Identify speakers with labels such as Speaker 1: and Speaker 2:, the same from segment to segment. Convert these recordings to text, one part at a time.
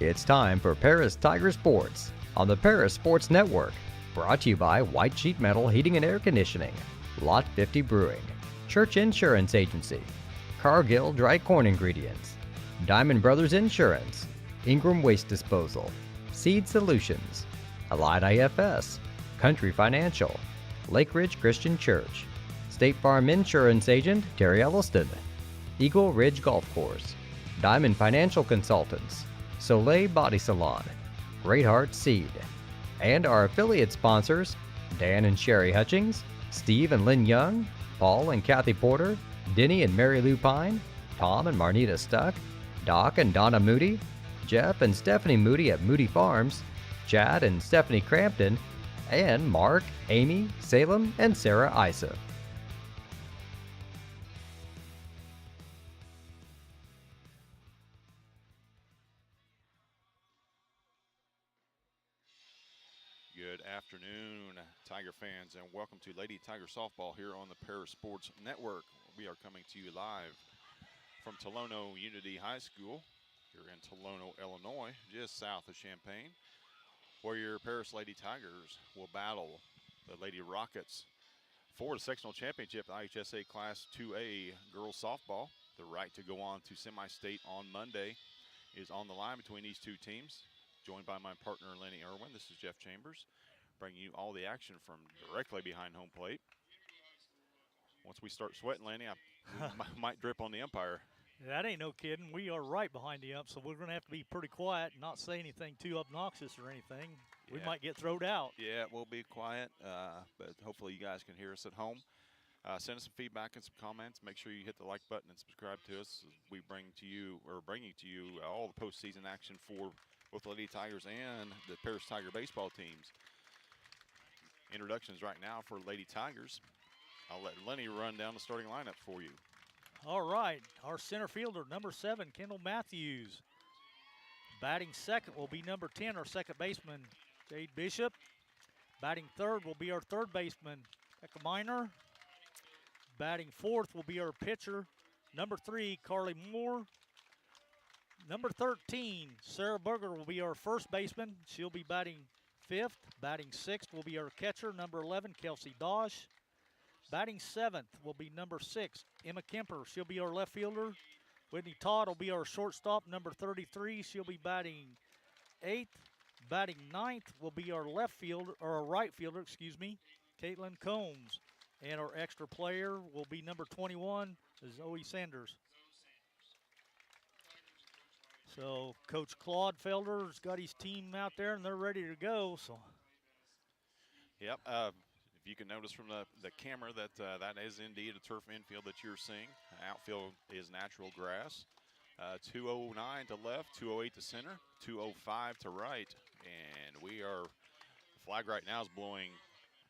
Speaker 1: It's time for Paris Tiger Sports on the Paris Sports Network. Brought to you by White Sheet Metal Heating and Air Conditioning, Lot 50 Brewing, Church Insurance Agency, Cargill Dry Corn Ingredients, Diamond Brothers Insurance, Ingram Waste Disposal, Seed Solutions, Allied IFS, Country Financial, Lake Ridge Christian Church, State Farm Insurance Agent Terry Elliston, Eagle Ridge Golf Course, Diamond Financial Consultants, Soleil Body Salon, Great Heart Seed, and our affiliate sponsors, Dan and Sherry Hutchings, Steve and Lynn Young, Paul and Kathy Porter, Denny and Mary Lou Pine, Tom and Marnita Stuck, Doc and Donna Moody, Jeff and Stephanie Moody at Moody Farms, Chad and Stephanie Crampton, and Mark, Amy, Salem, and Sarah Isa.
Speaker 2: Good afternoon, Tiger fans, and welcome to Lady Tiger Softball here on the Paris Sports Network. We are coming to you live from Tolono-Unity High School here in Tolono, Illinois, just south of Champaign, where your Paris Lady Tigers will battle the Lady Rockets for the sectional championship. IHSA Class 2A girls softball. The right to go on to semi-state on Monday is on the line between these two teams. Joined by my partner, Lenny Irwin. This is Jeff Chambers, bringing you all the action from directly behind home plate. Once we start sweating, Lenny, I might drip on the umpire.
Speaker 3: That ain't no kidding. We are right behind the ump, so we're going to have to be pretty quiet and not say anything too obnoxious or anything. Yeah. We might get thrown out.
Speaker 2: Yeah, we'll be quiet, but hopefully you guys can hear us at home. Send us some feedback and some comments. Make sure you hit the like button and subscribe to us. We bringing to you all the postseason action for both the Lady Tigers and the Paris Tiger baseball teams. Introductions right now for Lady Tigers. I'll let Lenny run down the starting lineup for you.
Speaker 3: All right, our center fielder, number 7, Kendall Matthews. Batting second will be number 10, our second baseman, Jade Bishop. Batting third will be our third baseman, Becca Miner. Batting fourth will be our pitcher, number 3, Carly Moore. Number 13, Sarah Berger, will be our first baseman. She'll be batting fifth. Batting sixth will be our catcher, number 11, Kelsey Dosh. Batting seventh will be number 6, Emma Kemper. She'll be our left fielder. Whitney Todd will be our shortstop, number 33. She'll be batting eighth. Batting ninth will be our left fielder, or our right fielder, Caitlin Combs. And our extra player will be number 21, Zoe Sanders. So Coach Claude Felder's got his team out there, and they're ready to go. So,
Speaker 2: yep. If you can notice from the camera that that is indeed a turf infield that you're seeing. Outfield is natural grass. 209 to left, 208 to center, 205 to right, and the flag right now is blowing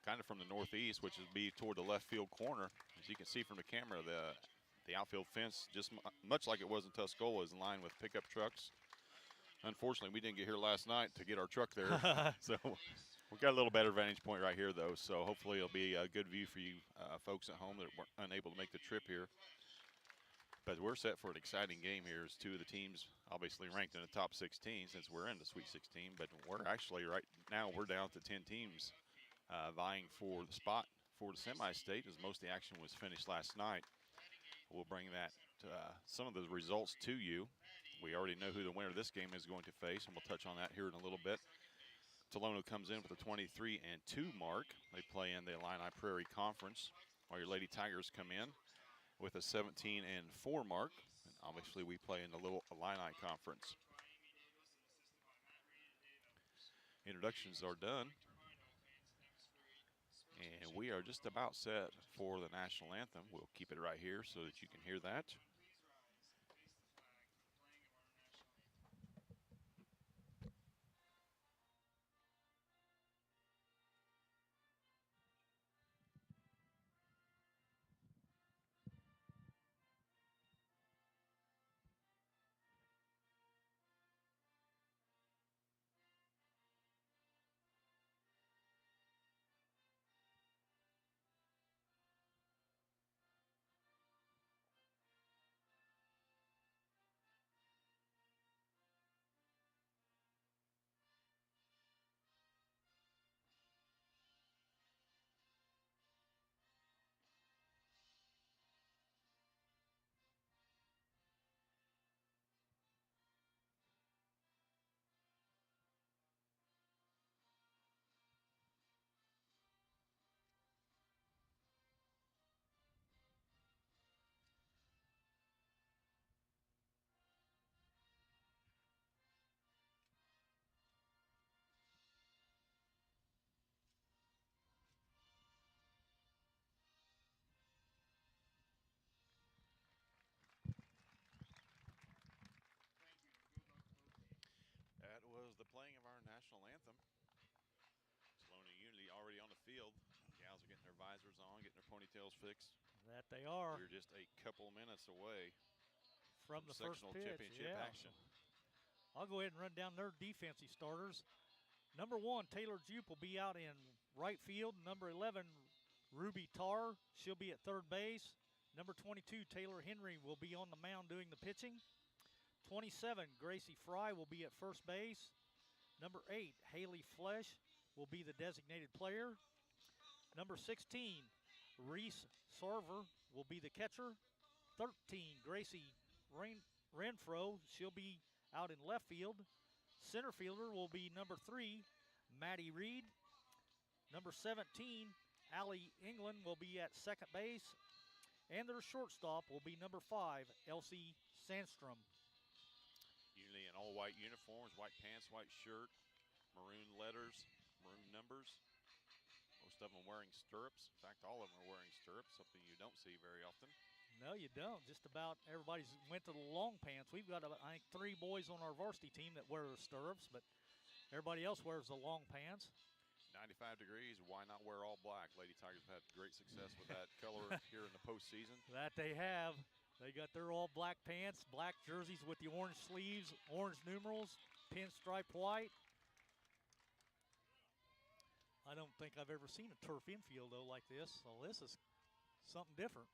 Speaker 2: kind of from the northeast, which would be toward the left field corner. As you can see from the camera, the outfield fence, just much like it was in Tuscola, is in line with pickup trucks. Unfortunately, we didn't get here last night to get our truck there. So we've got a little better vantage point right here, though. So hopefully it'll be a good view for you folks at home that were unable to make the trip here. But we're set for an exciting game here as two of the teams obviously ranked in the top 16 since we're in the Sweet 16. But we're actually right now we're down to 10 teams vying for the spot for the semi-state, as most of the action was finished last night. We'll bring that some of the results to you. We already know who the winner of this game is going to face, and we'll touch on that here in a little bit. Tolono comes in with a 23-2 mark. They play in the Illini Prairie Conference, while your Lady Tigers come in with a 17-4 mark. And obviously, we play in the Little Illini Conference. Introductions are done. And we are just about set for the national anthem. We'll keep it right here so that you can hear that. playing of our national anthem. Tolono-Unity already on the field. Gals are getting their visors on, getting their ponytails fixed.
Speaker 3: That they are.
Speaker 2: We're just a couple minutes away
Speaker 3: from the first
Speaker 2: sectional
Speaker 3: pitch.
Speaker 2: championship action.
Speaker 3: So I'll go ahead and run down their defensive starters. Number 1, Taylor Jupe will be out in right field. Number 11, Ruby Tarr, she'll be at third base. Number 22, Taylor Henry, will be on the mound doing the pitching. 27, Gracie Fry, will be at first base. Number 8, Haley Flesh, will be the designated player. Number 16, Reese Sarver, will be the catcher. 13, Gracie Renfro, she'll be out in left field. Center fielder will be number 3, Maddie Reed. Number 17, Allie England, will be at second base. And their shortstop will be number 5, Elsie Sandstrom.
Speaker 2: Unity in all white uniforms, white pants, white shirt, maroon letters, maroon numbers. Most of them wearing stirrups. In fact, all of them are wearing stirrups, something you don't see very often.
Speaker 3: No, you don't. Just about everybody's went to the long pants. We've got, I think, 3 boys on our varsity team that wear the stirrups, but everybody else wears the long pants.
Speaker 2: 95 degrees, why not wear all black? Lady Tigers have had great success with that color here in the postseason.
Speaker 3: That they have. They got their all black pants, black jerseys with the orange sleeves, orange numerals, pinstripe white. I don't think I've ever seen a turf infield, though, like this, so this is something different.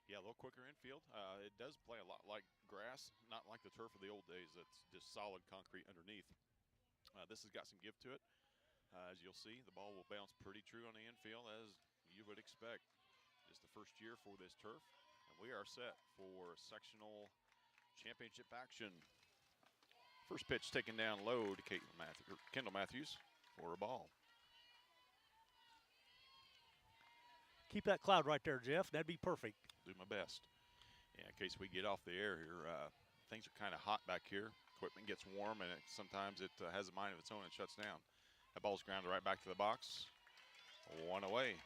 Speaker 2: Yeah, a little quicker infield. It does play a lot like grass, not like the turf of the old days that's just solid concrete underneath. This has got some give to it. As you'll see, the ball will bounce pretty true on the infield, as you would expect. It's the first year for this turf, and we are set for sectional championship action. First pitch taken down low to Kendall Matthews for a ball.
Speaker 3: Keep that cloud right there, Jeff. That'd be perfect.
Speaker 2: Do my best. Yeah, in case we get off the air here, things are kind of hot back here. Equipment gets warm, and sometimes it has a mind of its own and shuts down. That ball's grounded right back to the box. 1 away.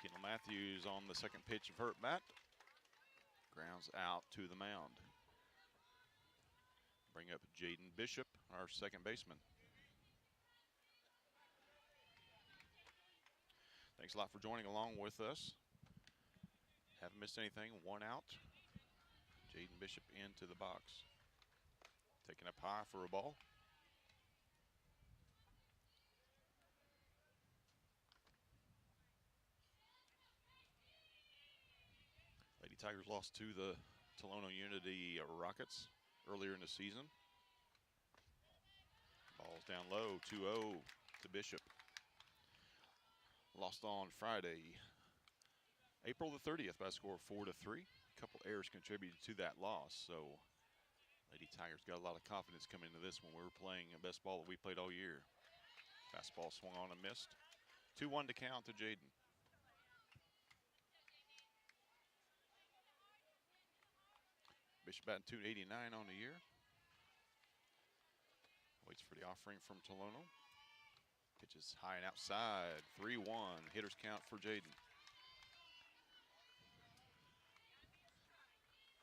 Speaker 2: Kendall Matthews on the second pitch of her bat. Grounds out to the mound. Bring up Jaden Bishop, our second baseman. Thanks a lot for joining along with us. Haven't missed anything. 1 out. Jaden Bishop into the box. Taking up high for a ball. Lady Tigers lost to the Tolono-Unity Rockets earlier in the season. Ball's down low, 2-0 to Bishop. Lost on Friday, April the 30th by a score of 4-3. A couple errors contributed to that loss, so Lady Tigers got a lot of confidence coming into this one. We were playing the best ball that we played all year. Fastball swung on and missed. 2-1 to count to Jaden. Bishop batting .289 on the year. Waits for the offering from Tolono. Pitches high and outside. 3-1. Hitters count for Jaden.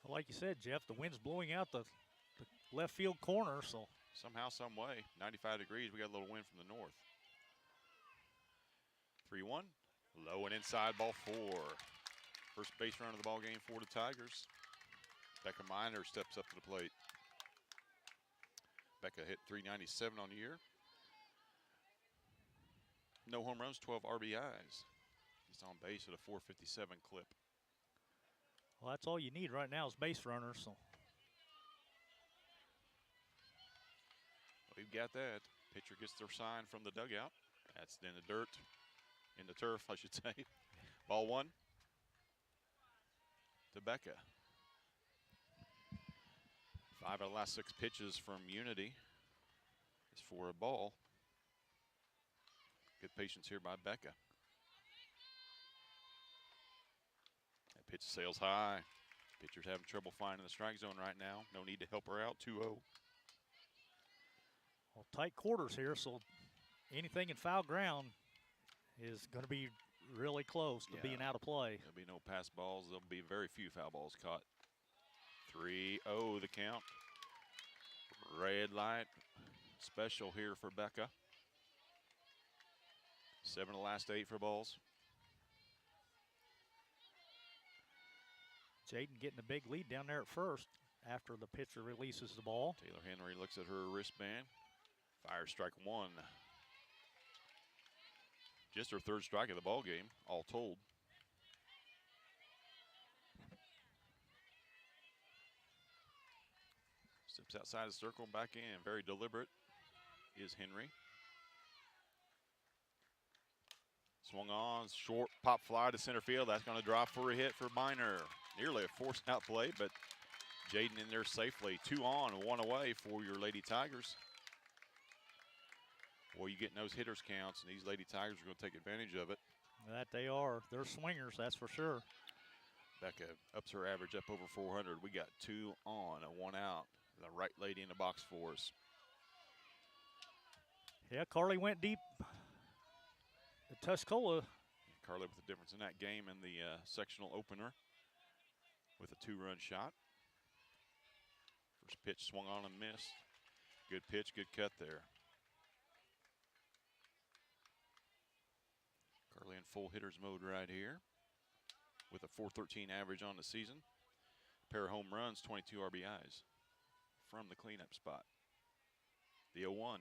Speaker 3: Well, like you said, Jeff, the wind's blowing out the left field corner, so.
Speaker 2: Somehow, some way, 95 degrees, we got a little wind from the north. 3-1. Low and inside, ball 4. First base run of the ball game for the Tigers. Becca Miner steps up to the plate. Becca hit .397 on the year. No home runs, 12 RBIs. He's on base at a .457 clip.
Speaker 3: Well, that's all you need right now is base runners. So
Speaker 2: we've got that. Pitcher gets their sign from the dugout. That's in the dirt, in the turf, I should say. Ball 1 to Becca. 5 out of the last 6 pitches from Unity is for a ball. Good patience here by Becca. That pitch sails high. Pitcher's having trouble finding the strike zone right now. No need to help her out. 2-0.
Speaker 3: Well, tight quarters here, so anything in foul ground is going to be really close to being out of play.
Speaker 2: There'll be no pass balls. There'll be very few foul balls caught. 3-0 the count. Red light special here for Becca. 7 of the last 8 for balls.
Speaker 3: Jaden getting a big lead down there at first after the pitcher releases the ball.
Speaker 2: Taylor Henry looks at her wristband. Fires strike 1. Just her 3rd strike of the ball game, all told. Steps outside the circle, back in. Very deliberate is Henry. Swung on, short pop fly to center field. That's going to drop for a hit for Miner. Nearly a forced out play, but Jaden in there safely. 2 on, 1 away for your Lady Tigers. Boy, you getting those hitters counts, and these Lady Tigers are going to take advantage of it.
Speaker 3: That they are. They're swingers, that's for sure.
Speaker 2: Becca ups her average up over 400. We got 2 on and 1 out. The right lady in the box for us.
Speaker 3: Yeah, Carly went deep. The Tuscola.
Speaker 2: Carly with the difference in that game in the sectional opener with a 2-run shot. First pitch swung on and missed. Good pitch, good cut there. Carly in full hitters mode right here with a .413 average on the season. Pair of home runs, 22 RBIs from the cleanup spot. The 0-1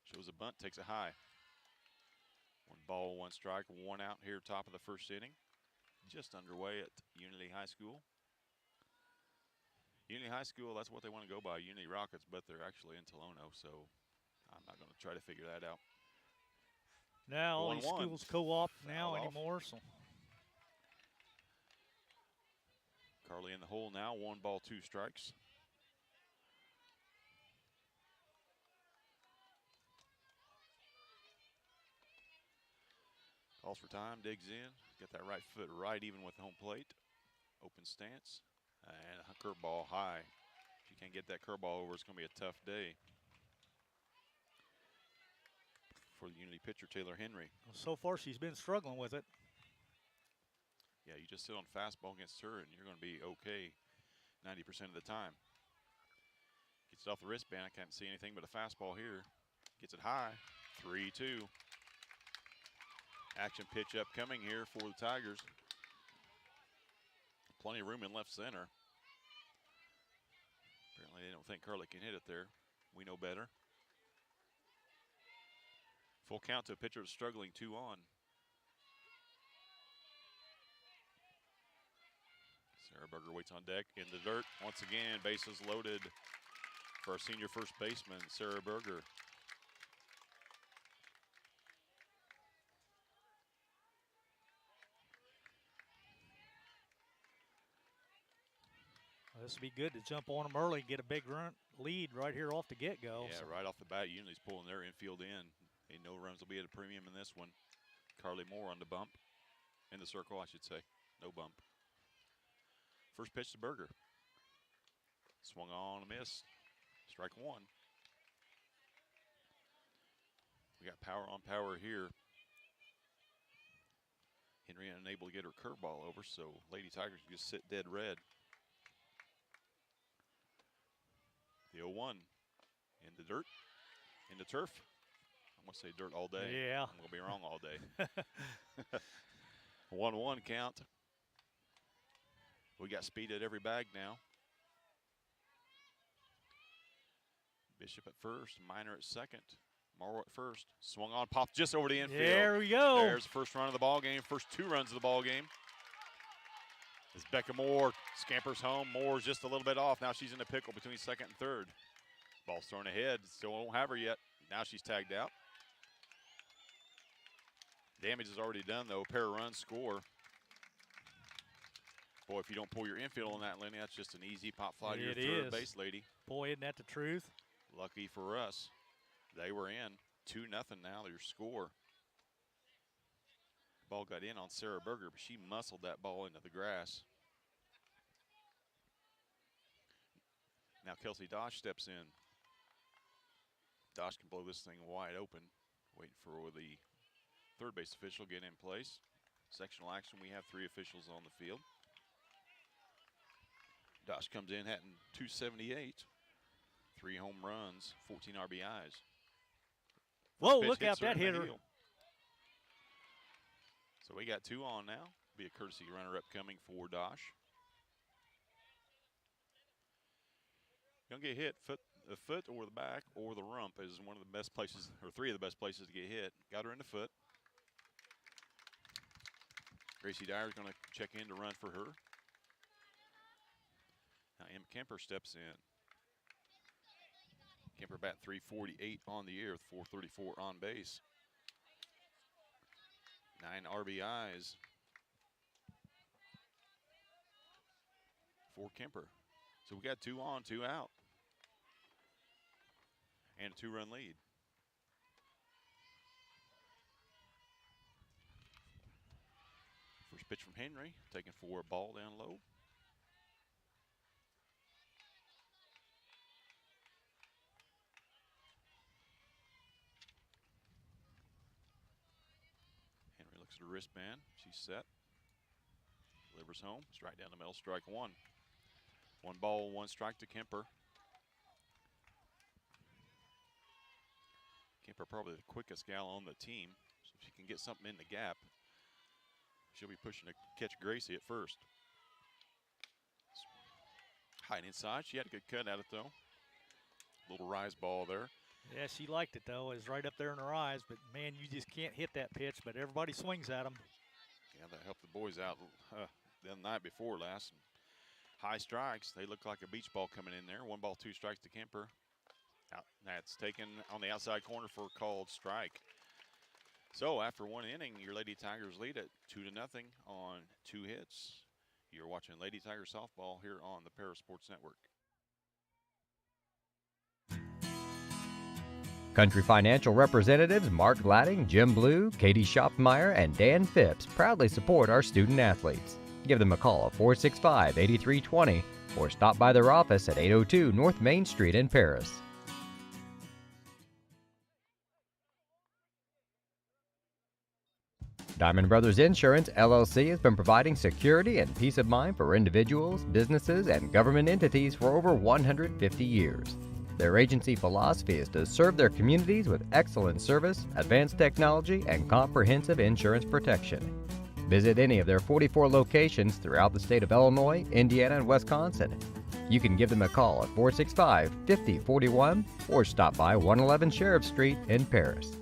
Speaker 2: shows a bunt, takes a high. 1 ball, 1 strike, 1 out here, top of the 1st inning. Just underway at Unity High School. Unity High School, that's what they want to go by, Unity Rockets, but they're actually in Tolono, so I'm not going to try to figure that out.
Speaker 3: Now all these schools co-op now anymore. So
Speaker 2: Carly in the hole now, 1 ball, 2 strikes. Calls for time, digs in, get that right foot right even with the home plate. Open stance, and a curveball high. If you can't get that curveball over, it's going to be a tough day for the Unity pitcher, Taylor Henry.
Speaker 3: so far she's been struggling with it.
Speaker 2: Yeah, you just sit on fastball against her, and you're going to be okay 90% of the time. Gets it off the wristband. I can't see anything but a fastball here. Gets it high, 3-2. Action pitch upcoming here for the Tigers. Plenty of room in left center. Apparently they don't think Carly can hit it there. We know better. Full count to a pitcher struggling, 2 on. Sarah Berger waits on deck in the dirt. Once again, bases loaded for our senior first baseman, Sarah Berger.
Speaker 3: This would be good to jump on them early, get a big run lead right here off the get-go.
Speaker 2: Yeah, right off the bat, Unity's pulling their infield in. They know runs will be at a premium in this one. Carly Moore on the bump. In the circle, I should say. No bump. First pitch to Berger. Swung on a miss. Strike 1. We got power on power here. Henry unable to get her curveball over, so Lady Tigers just sit dead red. The 0-1 in the dirt, in the turf. I'm going to say dirt all day.
Speaker 3: Yeah.
Speaker 2: I'm going to be wrong all day. 1-1 count. We got speed at every bag now. Bishop at first, Miner at second. Morrow at first. Swung on, popped just over the infield.
Speaker 3: There we go.
Speaker 2: There's the first run of the ball game, first 2 runs of the ball game. As Becca Moore scampers home, Moore's just a little bit off. Now she's in the pickle between second and third. Ball's thrown ahead, still don't have her yet. Now she's tagged out. Damage is already done though, pair of runs score. Boy, if you don't pull your infield on that, Lenny, that's just an easy pop fly to your third base lady.
Speaker 3: Boy, isn't that the truth?
Speaker 2: Lucky for us, they were in. 2-0 now, their score. Ball got in on Sarah Berger, but she muscled that ball into the grass. Now Kelsey Dosh steps in. Dosh can blow this thing wide open. Waiting for the third base official get in place. Sectional action, we have 3 officials on the field. Dosh comes in hitting 278. 3 home runs, 14 RBIs.
Speaker 3: Whoa,
Speaker 2: Pitch
Speaker 3: look
Speaker 2: hits
Speaker 3: out
Speaker 2: her
Speaker 3: that
Speaker 2: in the
Speaker 3: hitter.
Speaker 2: heel. So we got 2 on now. Be a courtesy runner-up coming for Dosh. You're going to get hit the foot or the back or the rump is one of the best places, or 3 of the best places to get hit. Got her in the foot. Gracie Dyer's going to check in to run for her. Now Emma Kemper steps in. Kemper bat .348 on the year with .434 on base. 9 RBIs for Kemper. So we got 2 on, 2 out. And a 2-run lead. First pitch from Henry, taken for a ball down low. Henry looks at her wristband. She's set. Delivers home. Strike down the middle. Strike 1. 1 ball, 1 strike to Kemper. Kemper probably the quickest gal on the team. So if she can get something in the gap, she'll be pushing to catch Gracie at first. High and inside. She had a good cut at it, though. Little rise ball there.
Speaker 3: Yeah, she liked it, though. It was right up there in her eyes. But, man, you just can't hit that pitch. But everybody swings at them.
Speaker 2: Yeah, that helped the boys out the night before last. High strikes. They look like a beach ball coming in there. 1 ball, 2 strikes to Kemper. That's taken on the outside corner for a called strike. So after 1 inning, your Lady Tigers lead it 2-0 on 2 hits. You're watching Lady Tiger softball here on the Para Sports Network.
Speaker 1: Country Financial representatives Mark Gladding, Jim Blue, Katie Schopfmeyer, and Dan Phipps proudly support our student athletes. Give them a call at 465-8320 or stop by their office at 802 North Main Street in Paris. Diamond Brothers Insurance, LLC has been providing security and peace of mind for individuals, businesses, and government entities for over 150 years. Their agency philosophy is to serve their communities with excellent service, advanced technology, and comprehensive insurance protection. Visit any of their 44 locations throughout the state of Illinois, Indiana, and Wisconsin. You can give them a call at 465-5041 or stop by 111 Sheriff Street in Paris.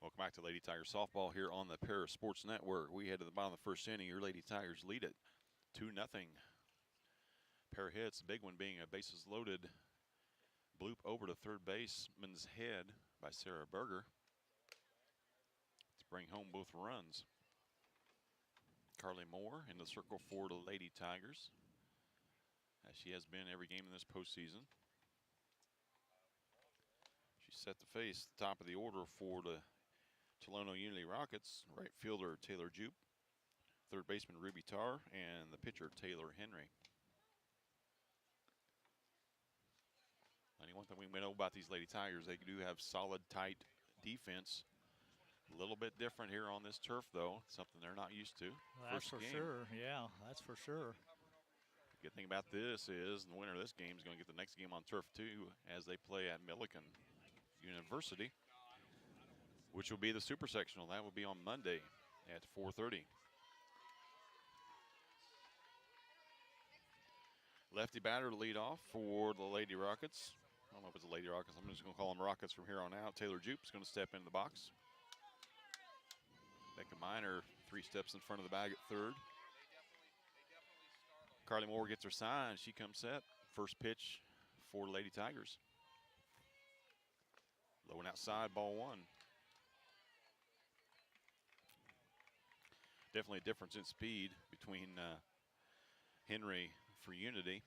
Speaker 2: Welcome back to Lady Tigers softball here on the Para Sports Network. We head to the bottom of the first inning. Your Lady Tigers lead it 2-0. Pair of hits, the big one being a bases loaded bloop over to third baseman's head by Sarah Berger to bring home both runs. Carly Moore in the circle for the Lady Tigers, as she has been every game in this postseason. She's set to face the top of the order for the Tolono-Unity Rockets. Right fielder Taylor Jupe, third baseman Ruby Tarr, and the pitcher Taylor Henry. One thing we know about these Lady Tigers, they do have solid, tight defense. A little bit different here on this turf, though. Something they're not used to.
Speaker 3: That's for sure. Yeah, that's for sure.
Speaker 2: Good thing about this is the winner of this game is going to get the next game on turf, too, as they play at Millikan University, which will be the Super Sectional. That will be on Monday at 4:30. Lefty batter to lead off for the Lady Rockets. I don't know if it's the Lady Rockets. I'm just going to call them Rockets from here on out. Taylor Jupe is going to step into the box. Becca Miner 3 steps in front of the bag at third. Carly Moore gets her sign. She comes set. First pitch for the Lady Tigers. Low and outside, ball 1. Definitely a difference in speed between Henry for Unity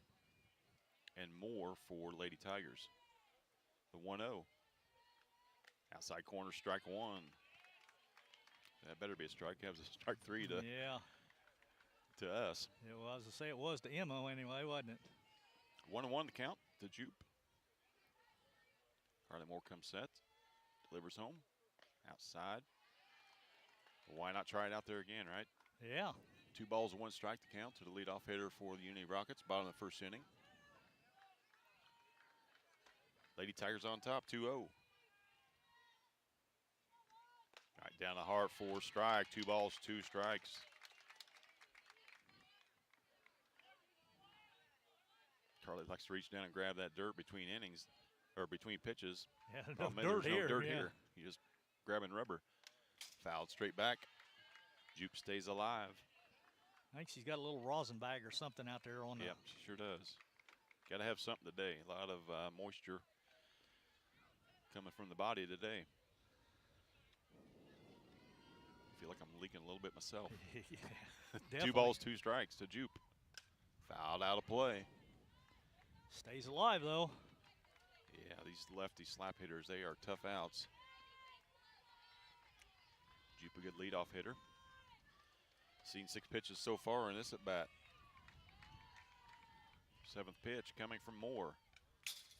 Speaker 2: and Moore for Lady Tigers. The 1-0. Outside corner, strike 1. That better be a strike. That was a strike 3 to us.
Speaker 3: Yeah, well, I was to say it was to Emma anyway, wasn't it?
Speaker 2: 1-1 to count to Jupe. Carly Moore comes set. Delivers home. Outside. Why not try it out there again, right?
Speaker 3: Yeah.
Speaker 2: 2 balls and 1 strike to count to the leadoff hitter for the Unity Rockets, bottom of the first inning. Lady Tigers on top, 2-0. Right down the heart for strike. 2 balls, 2 strikes. Carly likes to reach down and grab that dirt between innings, or between pitches.
Speaker 3: Yeah,
Speaker 2: Oh,
Speaker 3: no
Speaker 2: man,
Speaker 3: dirt
Speaker 2: there's
Speaker 3: here.
Speaker 2: no dirt
Speaker 3: yeah.
Speaker 2: here. You just grabbing rubber. Fouled straight back. Jupe stays alive.
Speaker 3: I think she's got a little rosin bag or something out there on
Speaker 2: Yep, she sure does. Got to have something today. A lot of moisture coming from the body today. I feel like I'm leaking a little bit myself.
Speaker 3: Yeah,
Speaker 2: 2 balls, 2 strikes to Jupe. Fouled out of play.
Speaker 3: Stays alive, though.
Speaker 2: Yeah, these lefty slap hitters, they are tough outs. Jupe a good leadoff hitter. Seen 6 pitches so far in this at bat. 7th pitch coming from Moore.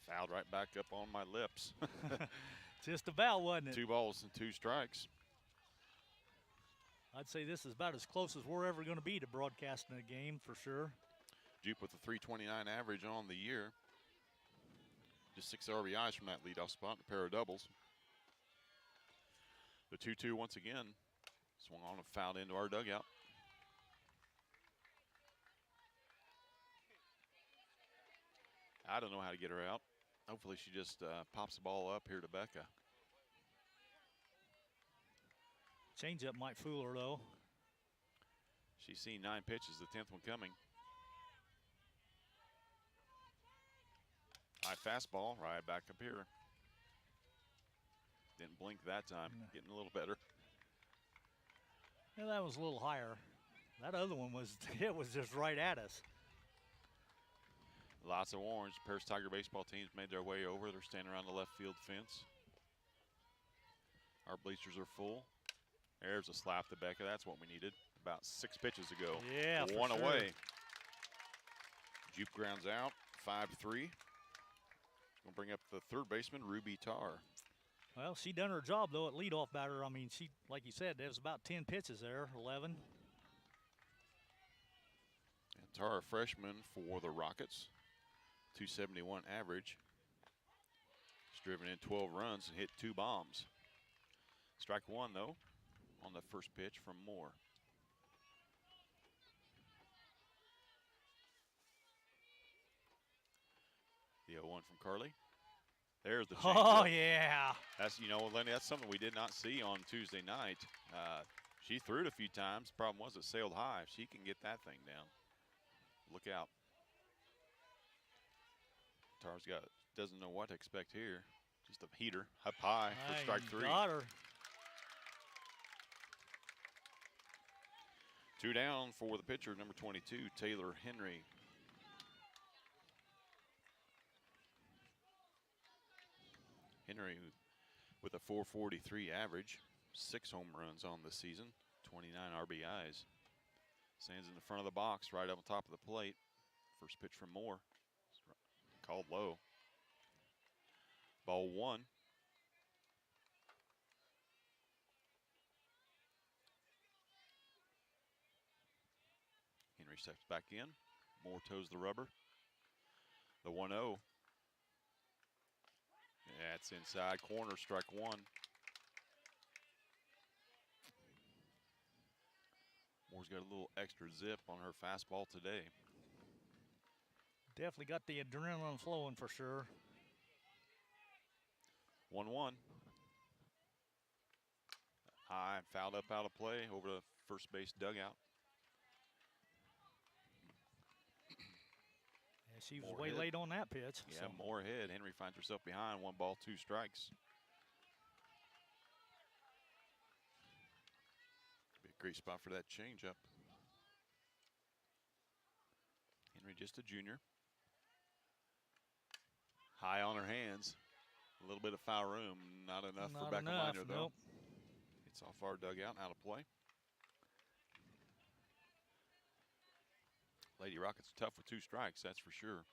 Speaker 2: Fouled right back up on my lips.
Speaker 3: Just about, wasn't it?
Speaker 2: 2 balls and 2 strikes.
Speaker 3: I'd say this is about as close as we're ever going to be to broadcasting a game for sure.
Speaker 2: Jupe with a 329 average on the year. Just 6 RBIs from that leadoff spot, a pair of doubles. The 2-2 once again. Swung on and fouled into our dugout. I don't know how to get her out. Hopefully she just pops the ball up here to Becca.
Speaker 3: Changeup might fool her, though.
Speaker 2: She's seen 9 pitches, the 10th one coming. High fastball, right back up here. Didn't blink that time, getting a little better.
Speaker 3: Yeah, that was a little higher. That other one was, it was just right at us.
Speaker 2: Lots of orange. Paris Tiger baseball teams made their way over. They're standing around the left field fence. Our bleachers are full. There's a slap to Becca. That's what we needed about 6 pitches ago.
Speaker 3: Yeah,
Speaker 2: one
Speaker 3: for sure.
Speaker 2: away. Jupe grounds out, 5-3. We'll bring up the third baseman, Ruby Tarr.
Speaker 3: Well, she done her job, though, at leadoff batter. I mean, she, like you said, there was about 10 pitches there, 11.
Speaker 2: And Tarr, a freshman for the Rockets. 271 average. She's driven in 12 runs and hit 2 bombs. Strike 1, though, on the first pitch from Moore. The 0-1 from Carly. There's the changeup.
Speaker 3: Oh, yeah.
Speaker 2: That's, Lenny, that's something we did not see on Tuesday night. She threw it a few times. Problem was it sailed high. If she can get that thing down, look out. Tarr's doesn't know what to expect here. Just a heater up high for strike 3.
Speaker 3: Got her.
Speaker 2: 2 down for the pitcher, number 22, Taylor Henry. Henry with a 443 average, 6 home runs on the season, 29 RBIs. Stands in the front of the box, right up on top of the plate. First pitch from Moore. Called low. Ball 1. Henry steps back in. Moore toes the rubber. The 1-0. That's inside corner, strike 1. Moore's got a little extra zip on her fastball today.
Speaker 3: Definitely got the adrenaline flowing for sure.
Speaker 2: 1-1. High, fouled up out of play over the first base dugout.
Speaker 3: Yeah, she was
Speaker 2: Moore
Speaker 3: way
Speaker 2: hit.
Speaker 3: late on that pitch.
Speaker 2: Yeah,
Speaker 3: so.
Speaker 2: Moore ahead. Henry finds herself behind. 1 ball, 2 strikes. Be a great spot for that changeup. Henry just a junior. High on her hands. A little bit of foul room. Not enough for Becca Miner, though.
Speaker 3: Nope.
Speaker 2: It's off our dugout, out of play. Lady Rockets tough with 2 strikes, that's for sure.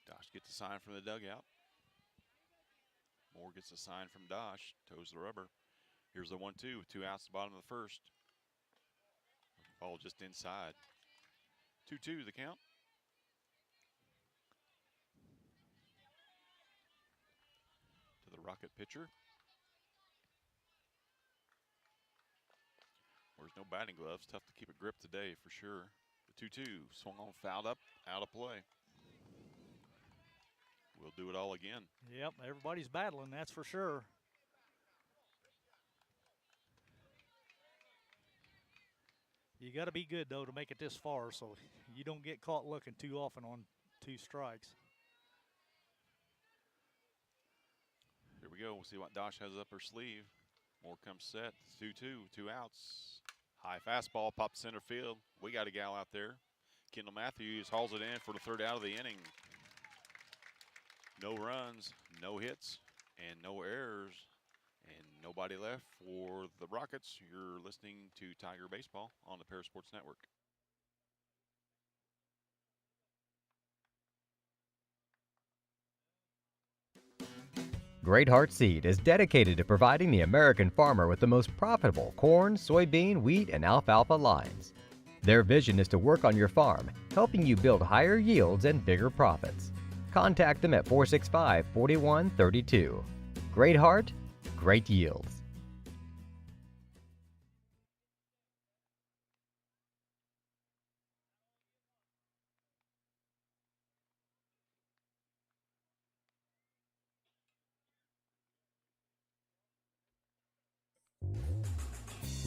Speaker 2: Dosh gets a sign from the dugout. Moore gets a sign from Dosh, toes the rubber. Here's the 1-2 with 2 outs at the bottom of the first. Ball just inside. 2-2 the count. To the Rocket pitcher. There's no batting gloves. Tough to keep a grip today for sure. The 2-2 swung on, fouled up, out of play. We'll do it all again.
Speaker 3: Yep, everybody's battling, that's for sure. You got to be good, though, to make it this far, so you don't get caught looking too often on 2 strikes.
Speaker 2: Here we go. We'll see what Dosh has up her sleeve. Moore comes set. 2-2, 2 outs. High fastball, popped center field. We got a gal out there. Kendall Matthews hauls it in for the 3rd out of the inning. No runs, no hits, and no errors, and nobody left for the Rockets. You're listening to Tiger Baseball on the Para Sports Network.
Speaker 1: Great Heart Seed is dedicated to providing the American farmer with the most profitable corn, soybean, wheat, and alfalfa lines. Their vision is to work on your farm, helping you build higher yields and bigger profits. Contact them at 465-4132. Great Heart, great yields.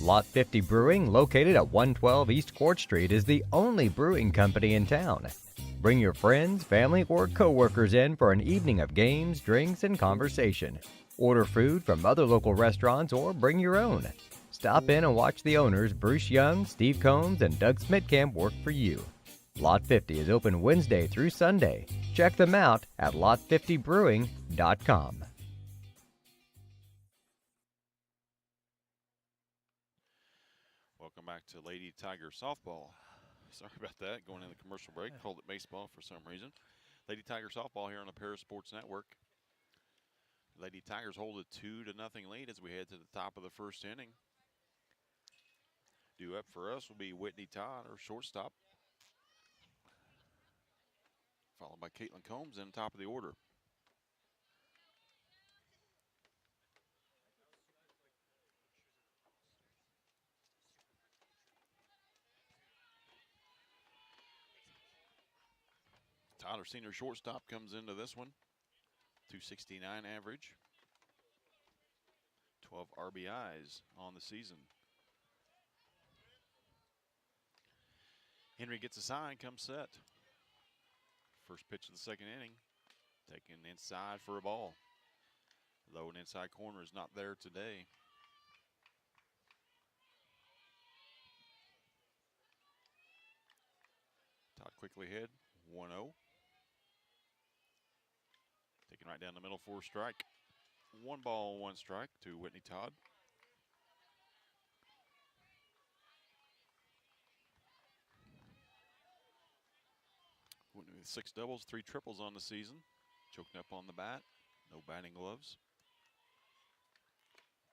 Speaker 1: Lot 50 Brewing, located at 112 East Court Street, is the only brewing company in town. Bring your friends, family, or co-workers in for an evening of games, drinks, and conversation. Order food from other local restaurants or bring your own. Stop in and watch the owners, Bruce Young, Steve Combs, and Doug Smitkamp, work for you. Lot 50 is open Wednesday through Sunday. Check them out at lot50brewing.com.
Speaker 2: Welcome back to Lady Tiger Softball. Sorry about that, going in the commercial break. Called it baseball for some reason. Lady Tiger Softball here on the Para Sports Network. Lady Tigers hold a 2-0 lead as we head to the top of the first inning. Due up for us will be Whitney Todd, our shortstop, followed by Caitlin Combs in the top of the order. Tyler, senior shortstop, comes into this one. 269 average. 12 RBIs on the season. Henry gets a sign, comes set. First pitch of the second inning. Taken inside for a ball. Though an inside corner is not there today. Todd quickly ahead, 1-0. Taken right down the middle for a strike. 1 ball, 1 strike to Whitney Todd. Whitney with 6 doubles, 3 triples on the season. Choking up on the bat, no batting gloves.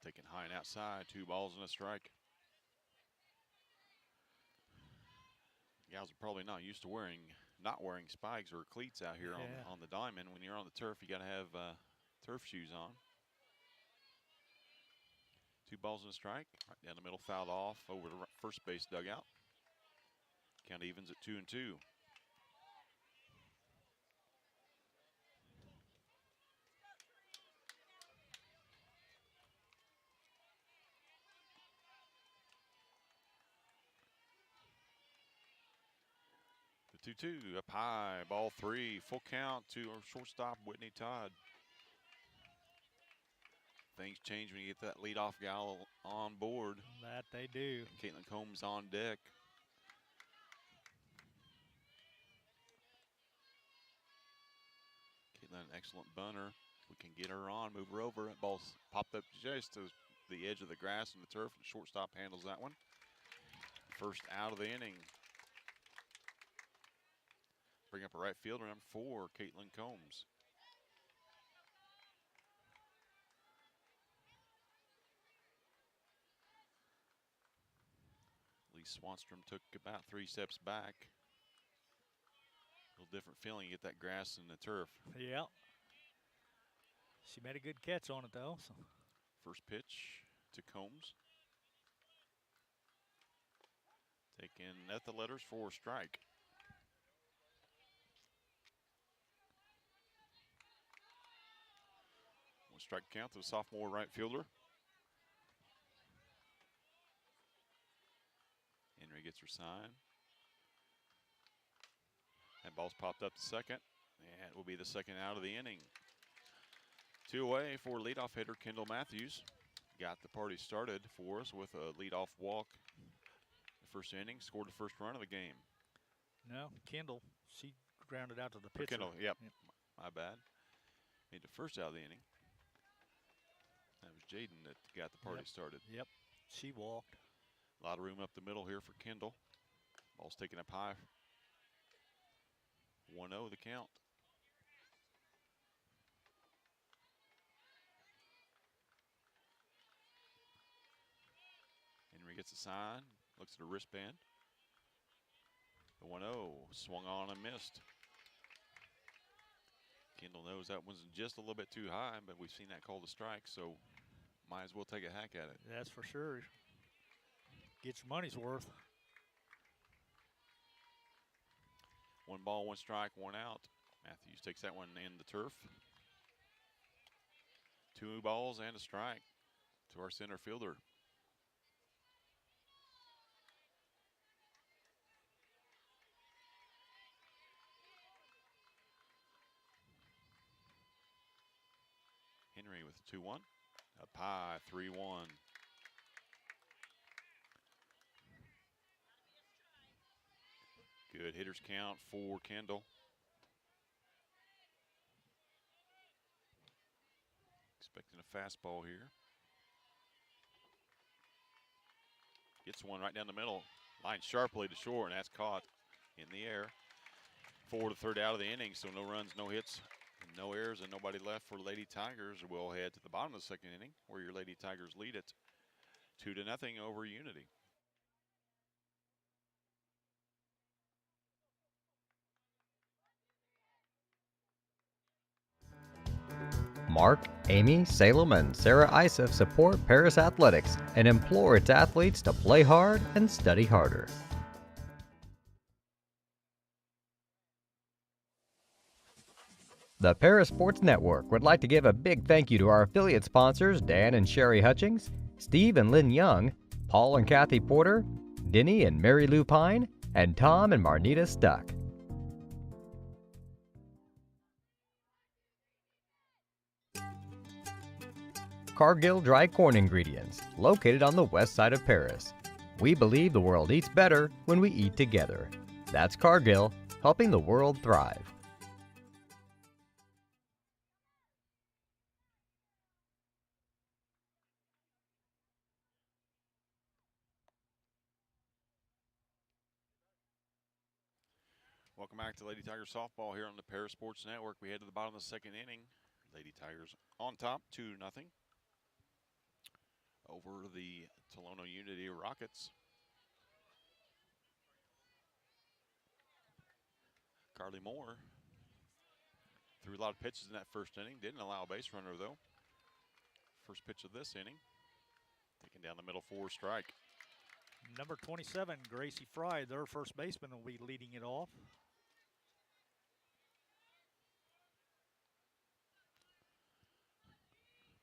Speaker 2: Taken high and outside, 2 balls and a strike. Gals are probably not used to not wearing spikes or cleats out here on the diamond. When you're on the turf, you got to have turf shoes on. 2 balls and a strike. Right down the middle, fouled off over the first base dugout. Count evens at 2-2. The 2-2 up high, ball 3, full count to our shortstop, Whitney Todd. Things change when you get that leadoff gal on board.
Speaker 3: That they do.
Speaker 2: Caitlin Combs on deck. Caitlin, an excellent bunter. We can get her on, move her over. That ball's popped up just to the edge of the grass and the turf, and shortstop handles that one. First out of the inning. Bring up a right fielder, number 4, Caitlin Combs. Swanstrom took about 3 steps back. A little different feeling. You get that grass and the turf.
Speaker 3: Yeah. She made a good catch on it, though. So.
Speaker 2: First pitch to Combs. Taking at the letters for a strike. One strike count to the sophomore right fielder. Henry gets her sign. That ball's popped up to second, and it will be the second out of the inning. 2 away for leadoff hitter Kendall Matthews. Got the party started for us with a leadoff walk. The first inning, scored the first run of the game.
Speaker 3: No, Kendall, she grounded out to the pitcher.
Speaker 2: Kendall, yep. My bad. Made the first out of the inning. That was Jaden that got the party started.
Speaker 3: Yep, she walked.
Speaker 2: A lot of room up the middle here for Kendall. Ball's taken up high. 1-0 the count. Henry gets a sign, looks at her wristband. The 1-0 swung on and missed. Kendall knows that one's just a little bit too high, but we've seen that called a strike, so might as well take a hack at it.
Speaker 3: That's for sure. Get your money's worth.
Speaker 2: 1 ball, 1 strike, 1 out. Matthews takes that one in the turf. 2 balls and a strike to our center fielder. Henry with 2-1. Up high, 3-1. Good hitters count for Kendall. Expecting a fastball here. Gets one right down the middle. Line sharply to short, and that's caught in the air. 4 to third out of the inning, so no runs, no hits, and no errors, and nobody left for Lady Tigers. We'll head to the bottom of the second inning, where your Lady Tigers lead it 2-0 over Unity.
Speaker 1: Mark, Amy, Salem, and Sarah Isef support Paris Athletics and implore its athletes to play hard and study harder. The Paris Sports Network would like to give a big thank you to our affiliate sponsors Dan and Sherry Hutchings, Steve and Lynn Young, Paul and Kathy Porter, Denny and Mary Lou Pine, and Tom and Marnita Stuck. Cargill Dry Corn Ingredients, located on the west side of Paris. We believe the world eats better when we eat together. That's Cargill, helping the world thrive.
Speaker 2: Welcome back to Lady Tigers softball here on the Paris Sports Network. We head to the bottom of the second inning. Lady Tigers on top, 2-0 over the Tolono-Unity Rockets. Carly Moore threw a lot of pitches in that first inning. Didn't allow a base runner, though. First pitch of this inning. Taking down the middle for a strike.
Speaker 3: Number 27, Gracie Fry, their first baseman, will be leading it off.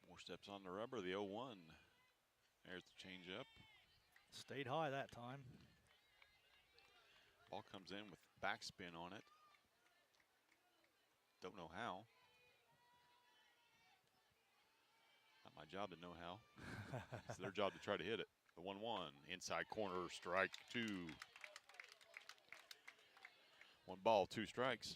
Speaker 2: More steps on the rubber, the 0-1. There's the changeup.
Speaker 3: Stayed high that time.
Speaker 2: Ball comes in with backspin on it. Don't know how. Not my job to know how. It's their job to try to hit it. The 1-1, inside corner, strike 2. 1 ball, 2 strikes.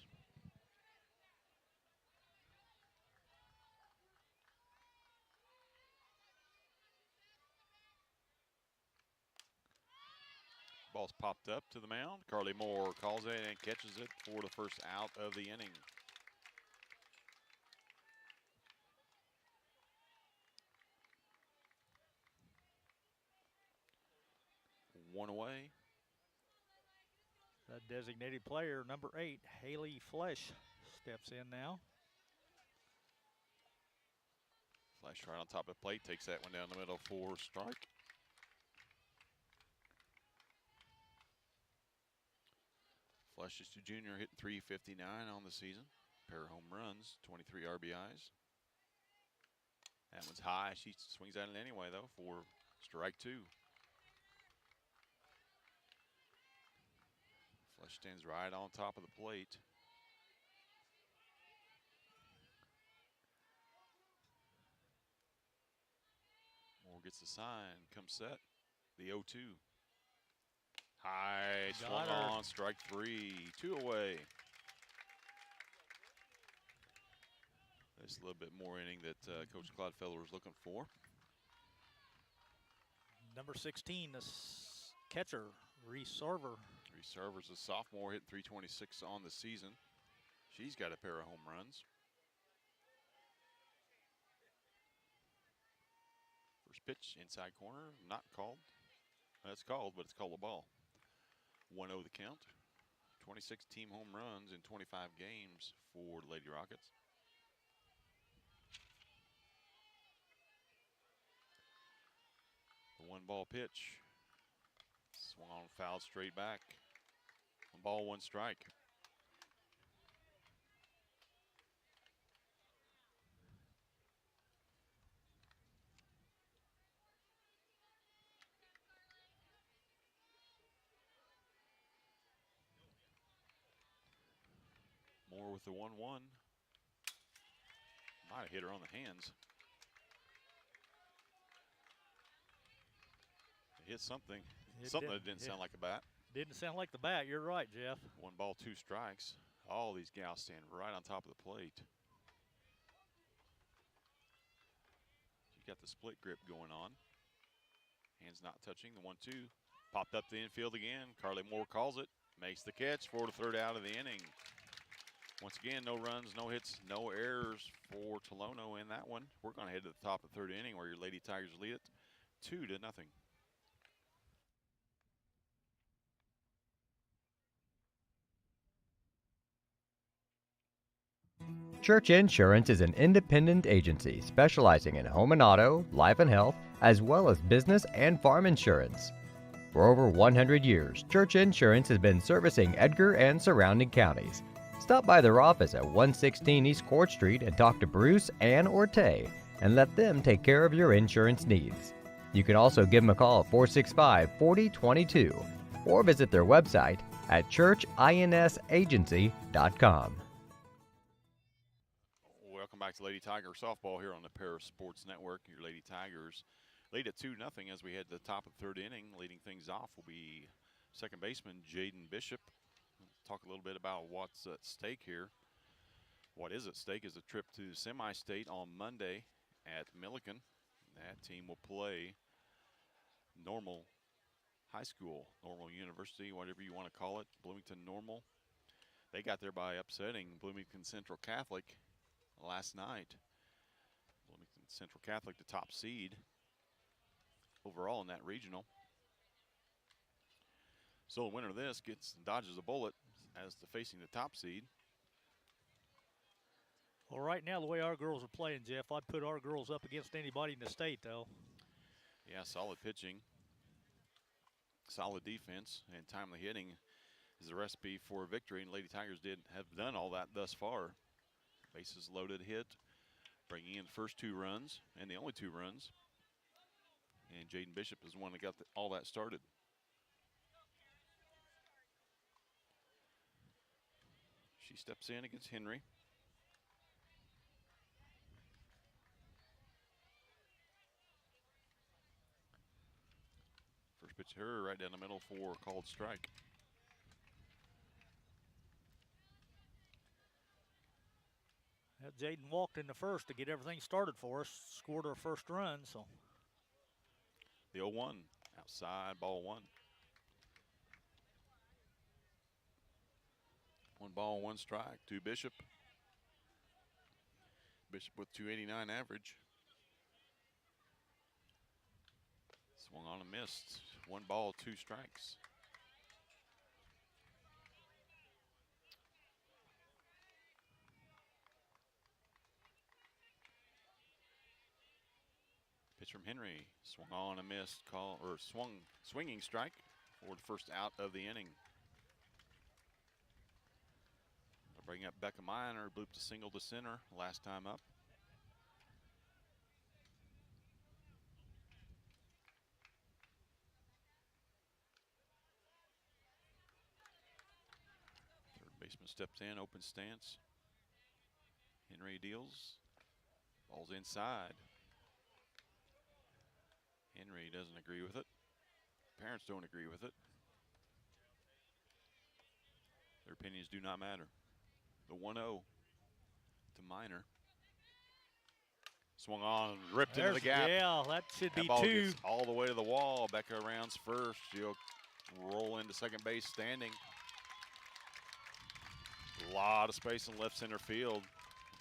Speaker 2: Ball's popped up to the mound. Carly Moore calls it and catches it for the first out of the inning. 1 away.
Speaker 3: The designated player, number 8, Haley Flesh, steps in now.
Speaker 2: Flash right on top of the plate, takes that one down the middle for strike. Flesh is a junior, hitting .359 on the season. Pair of home runs, 23 RBIs. That one's high. She swings at it anyway, though, for strike 2. Flesh stands right on top of the plate. Moore gets the sign, comes set. The 0-2. High, swung on, strike 3, 2 away. There's a little bit more inning that Coach Clodfeller was looking for.
Speaker 3: Number 16, the catcher, Reese Sarver.
Speaker 2: Reese Sarver's a sophomore, hitting .326 on the season. She's got a pair of home runs. First pitch, inside corner, not called. That's called, but it's called a ball. 1-0 the count. 26 team home runs in 25 games for the Lady Rockets. The 1-ball pitch. Swung on, fouled straight back. 1 ball, 1 strike. Moore with the 1-1. Might have hit her on the hands. It hit something. Something that didn't sound like a bat.
Speaker 3: Didn't sound like the bat. You're right, Jeff.
Speaker 2: 1 ball, 2 strikes. All these gals stand right on top of the plate. She got the split grip going on. Hands not touching. The 1-2 popped up the infield again. Carly Moore calls it. Makes the catch for the 3rd out of the inning. Once again, no runs, no hits, no errors for Tolono in that one. We're going to head to the top of the 3rd inning where your Lady Tigers lead it 2-0.
Speaker 1: Church Insurance is an independent agency specializing in home and auto, life and health, as well as business and farm insurance. For over 100 years, Church Insurance has been servicing Edgar and surrounding counties. Stop by their office at 116 East Court Street and talk to Bruce, Ann, or Tay and let them take care of your insurance needs. You can also give them a call at 465-4022 or visit their website at churchinsagency.com.
Speaker 2: Welcome back to Lady Tiger softball here on the Paris Sports Network. Your Lady Tigers lead at 2-0 as we head to the top of the 3rd inning. Leading things off will be second baseman Jaden Bishop. Talk a little bit about what's at stake here. What is at stake is a trip to semi-state on Monday at Milliken. That team will play Normal High School, Normal University, whatever you want to call it, Bloomington Normal. They got there by upsetting Bloomington Central Catholic last night. Bloomington Central Catholic, the top seed overall in that regional. So the winner of this dodges a bullet as to facing the top seed.
Speaker 3: Well, right now, the way our girls are playing, Jeff, I'd put our girls up against anybody in the state, though.
Speaker 2: Yeah, solid pitching, solid defense, and timely hitting is the recipe for victory. And Lady Tigers have done all that thus far. Bases loaded hit, bringing in the first 2 runs and the only 2 runs. And Jaden Bishop is the one that got all that started. She steps in against Henry. First pitch to her right down the middle for a called strike.
Speaker 3: Jaden walked in the first to get everything started for us, scored our first run. So
Speaker 2: The 0-1, outside, ball 1. 1 ball, 1 strike to Bishop. Bishop with .289 average. Swung on and missed. 1 ball, 2 strikes. Pitch from Henry. Swung on and missed. Swinging strike for the first out of the inning. They'll bring up Becca Miner. Blooped a single to center last time up. Baseman steps in, open stance. Henry deals. Ball's inside. Henry doesn't agree with it. Parents don't agree with it. Their opinions do not matter. The 1-0 to Minor. Swung on, ripped into the gap.
Speaker 3: Yeah, that should be
Speaker 2: ball
Speaker 3: 2.
Speaker 2: gets all the way to the wall. Becca rounds first. She'll roll into second base standing. A lot of space in left center field.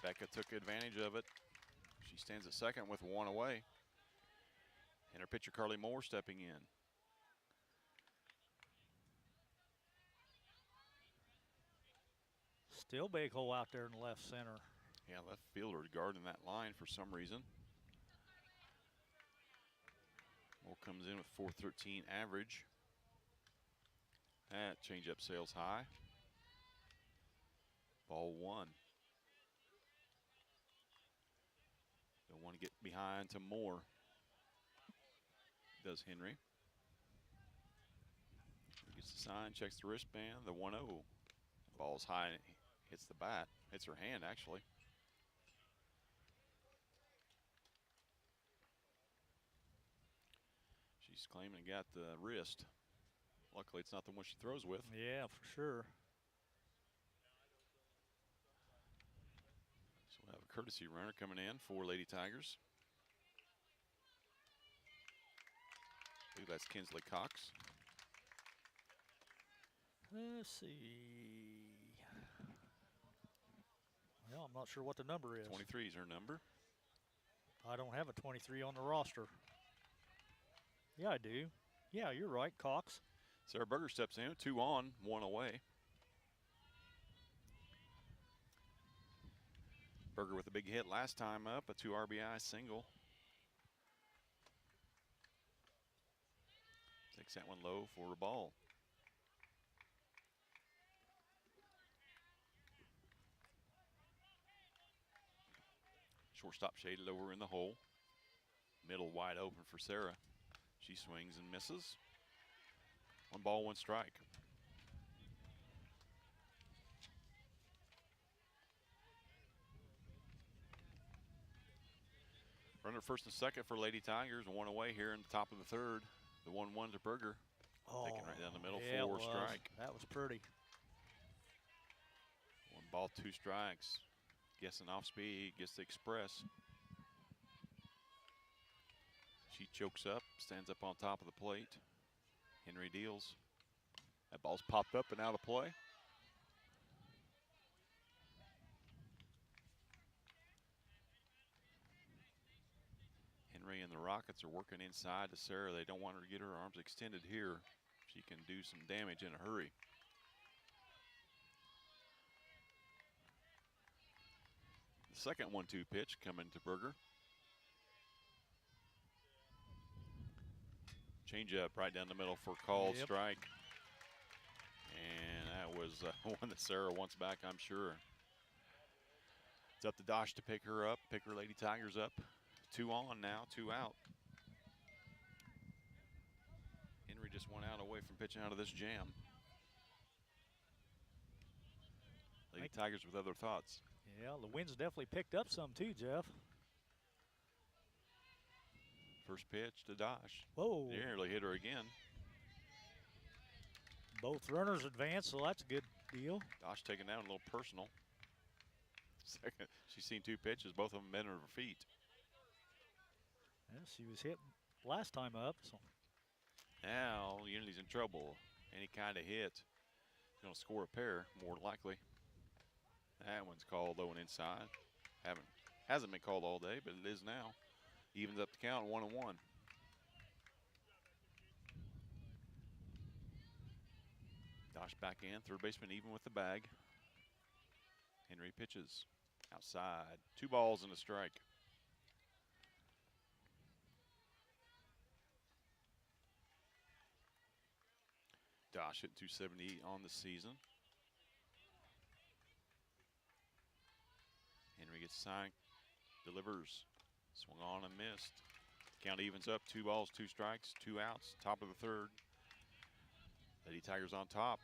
Speaker 2: Becca took advantage of it. She stands at second with 1 away. And her pitcher, Carly Moore, stepping in.
Speaker 3: Still big hole out there in the left center.
Speaker 2: Yeah, left fielder guarding that line for some reason. Moore comes in with 413 average. That changeup sails high. Ball 1. Don't want to get behind to Moore. Does Henry. Gets the sign, checks the wristband, the 1-0. Ball's high, hits the bat, hits her hand actually. She's claiming it got the wrist. Luckily, it's not the one she throws with.
Speaker 3: Yeah, for sure.
Speaker 2: So we'll have a courtesy runner coming in for Lady Tigers. I believe that's Kinsley Cox.
Speaker 3: Let's see. Well, I'm not sure what the number is.
Speaker 2: 23 is her number.
Speaker 3: I don't have a 23 on the roster. Yeah, I do. Yeah, you're right, Cox.
Speaker 2: Sarah Berger steps in, 2 on, 1 away. Berger with a big hit last time up, a 2 RBI single. Takes that one low for a ball. Shortstop shaded over in the hole. Middle wide open for Sarah. She swings and misses. 1 ball, 1 strike. Runner first and second for Lady Tigers, 1 away here in the top of the 3rd. The 1-1 to Berger. Taking right down the middle,
Speaker 3: yeah,
Speaker 2: 4 strike.
Speaker 3: That was pretty.
Speaker 2: 1 ball, 2 strikes. Guessing off speed, gets the express. She chokes up, stands up on top of the plate. Henry deals. That ball's popped up and out of play. Henry and the Rockets are working inside to Sarah. They don't want her to get her arms extended here. She can do some damage in a hurry. The second 1-2 pitch coming to Berger. Changeup right down the middle for called strike. And that was one that Sarah wants back, I'm sure. It's up to Dosh to pick her up, pick her Lady Tigers up. 2 on now, 2 out. Henry just 1 out away from pitching out of this jam. Lady Tigers with other thoughts.
Speaker 3: Yeah, the wind's definitely picked up some too, Jeff.
Speaker 2: First pitch to Dosh.
Speaker 3: Whoa.
Speaker 2: Nearly hit her again.
Speaker 3: Both runners advance, so that's a good deal.
Speaker 2: Dosh taking down a little personal. Second, she's seen 2 pitches, both of them been at her feet.
Speaker 3: Yeah, she was hit last time up. So.
Speaker 2: Now Unity's in trouble. Any kind of hit is going to score a pair, more likely. That one's called though and inside. Hasn't been called all day, but it is now. Evens up the count, 1-1. Dosh back in, third baseman even with the bag. Henry pitches outside. 2 balls and a strike. Dosh hit 278 on the season. Henry gets signed, delivers, swung on and missed. Count evens up, 2 balls, 2 strikes, 2 outs, top of the third. Lady Tigers on top,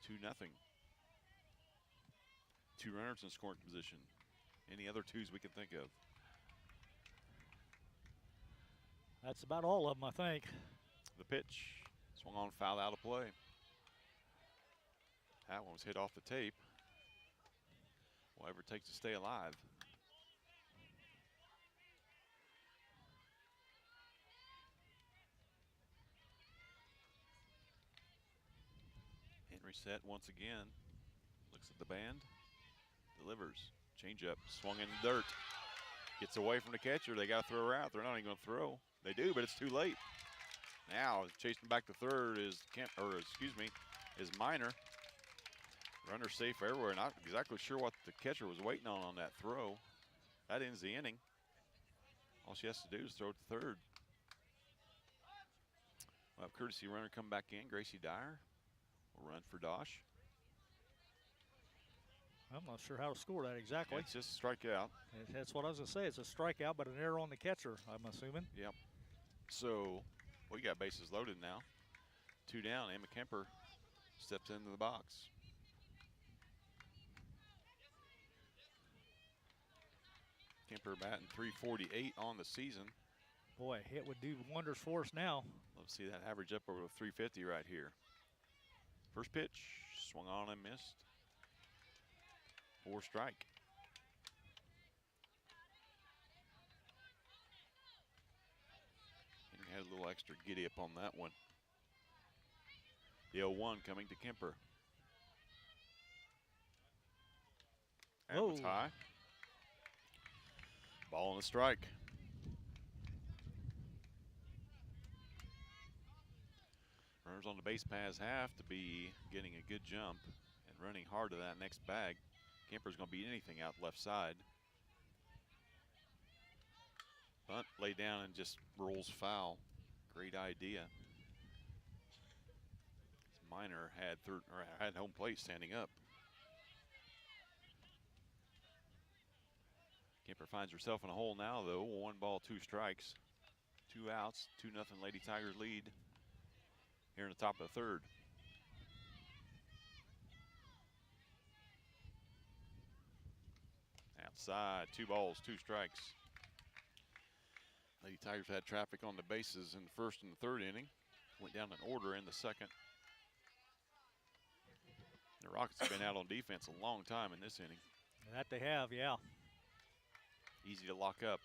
Speaker 2: 2-0. 2 runners in scoring position. Any other twos we can think of?
Speaker 3: That's about all of them, I think.
Speaker 2: The pitch, swung on, foul, out of play. That one was hit off the tape. Whatever it takes to stay alive. Henry set once again. Looks at the band. Delivers. Changeup. Swung in the dirt. Gets away from the catcher. They got to throw her out. They're not even going to throw. They do, but it's too late. Now chasing back to third is is Minor. Runner safe everywhere. Not exactly sure what the catcher was waiting on that throw. That ends the inning. All she has to do is throw it to third. We'll have courtesy runner come back in. Gracie Dyer will run for Dosh.
Speaker 3: I'm not sure how to score that exactly.
Speaker 2: It's just a strikeout.
Speaker 3: That's what I was going to say. It's a strikeout, but an error on the catcher, I'm assuming.
Speaker 2: Yep. So we got bases loaded now. 2 down. Emma Kemper steps into the box. Kemper batting .348 on the season.
Speaker 3: Boy, a hit would do wonders for us now.
Speaker 2: Let's see that average up over .350 right here. First pitch, swung on and missed. 4 strike. Henry had a little extra giddy up on that one. The 0-1 coming to Kemper. That one's high. Ball and a strike. Runners on the base paths have to be getting a good jump and running hard to that next bag. Kemper's going to beat anything out left side. Bunt laid down and just rolls foul. Great idea. Minor had home plate standing up. Kemper finds herself in a hole now, though. 1 ball, 2 strikes, 2 outs, 2-0 Lady Tigers lead here in the top of the third. Outside, 2 balls, 2 strikes. Lady Tigers had traffic on the bases in the first and the third inning. Went down in order in the second. The Rockets have been out on defense a long time in this inning.
Speaker 3: That they have, yeah.
Speaker 2: Easy to lock up.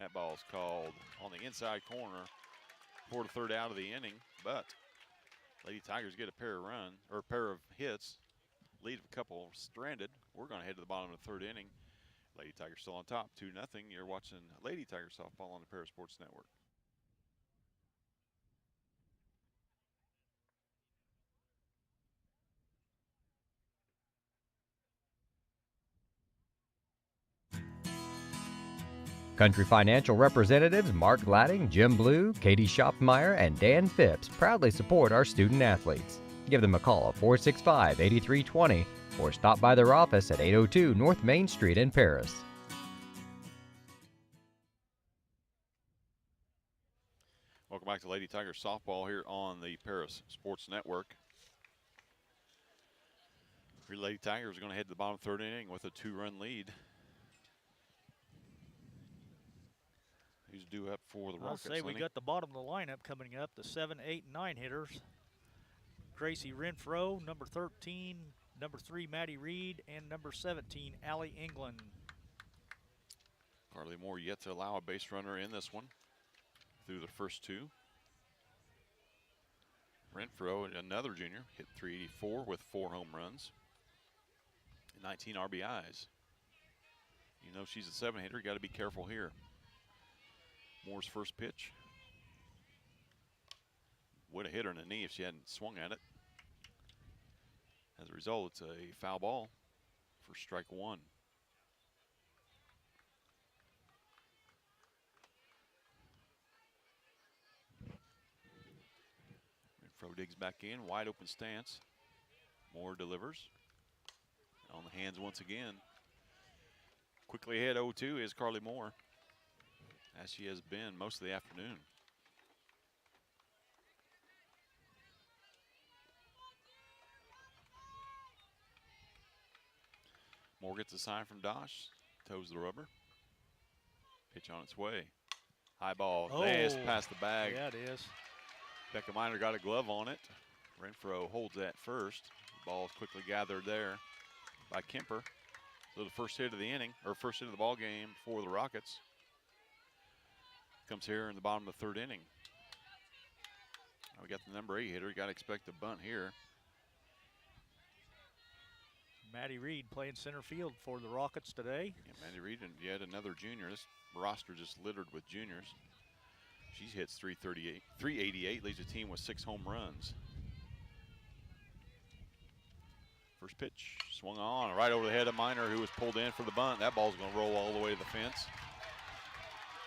Speaker 2: That ball's called on the inside corner for the third out of the inning, but Lady Tigers get a pair of hits, leave a couple stranded. We're going to head to the bottom of the third inning. Lady Tigers still on top, 2-0. You're watching Lady Tigers softball on the Para Sports Network.
Speaker 1: Country Financial representatives Mark Gladding, Jim Blue, Katie Schopfmeyer, and Dan Phipps proudly support our student athletes. Give them a call at 465-8320 or stop by their office at 802 North Main Street in Paris.
Speaker 2: Welcome back to Lady Tigers softball here on the Paris Sports Network. Lady Tigers are going to head to the bottom of the third inning with a 2-run lead. Who's due up for the Rockets?
Speaker 3: I'll say we got the bottom of the lineup coming up, the 7, 8, and 9 hitters. Gracie Renfro, number 13, number 3, Maddie Reed, and number 17, Allie England.
Speaker 2: Carly Moore yet to allow a base runner in this one through the first 2. Renfro, another junior, hit .384 with 4 home runs and 19 RBIs. You know she's a 7-hitter, got to be careful here. Moore's first pitch. Would have hit her in the knee if she hadn't swung at it. As a result, it's a foul ball for strike one. Renfro digs back in, wide open stance. Moore delivers. On the hands once again. Quickly ahead 0-2 is Carly Moore, as she has been most of the afternoon. Moore gets a sign from Dosh, toes the rubber. Pitch on its way. High ball, fast past the bag.
Speaker 3: Yeah, it is.
Speaker 2: Becca Miner got a glove on it. Renfro holds that first. The ball is quickly gathered there by Kemper. So the first hit of the inning, or first hit of the ball game for the Rockets, comes here in the bottom of the third inning. Now we got the number 8 hitter. You got to expect a bunt here.
Speaker 3: Maddie Reed playing center field for the Rockets today.
Speaker 2: Yeah, Maddie Reed and yet another junior. This roster just littered with juniors. She hits 388, leads the team with 6 home runs. First pitch, swung on, right over the head of Miner, who was pulled in for the bunt. That ball's going to roll all the way to the fence.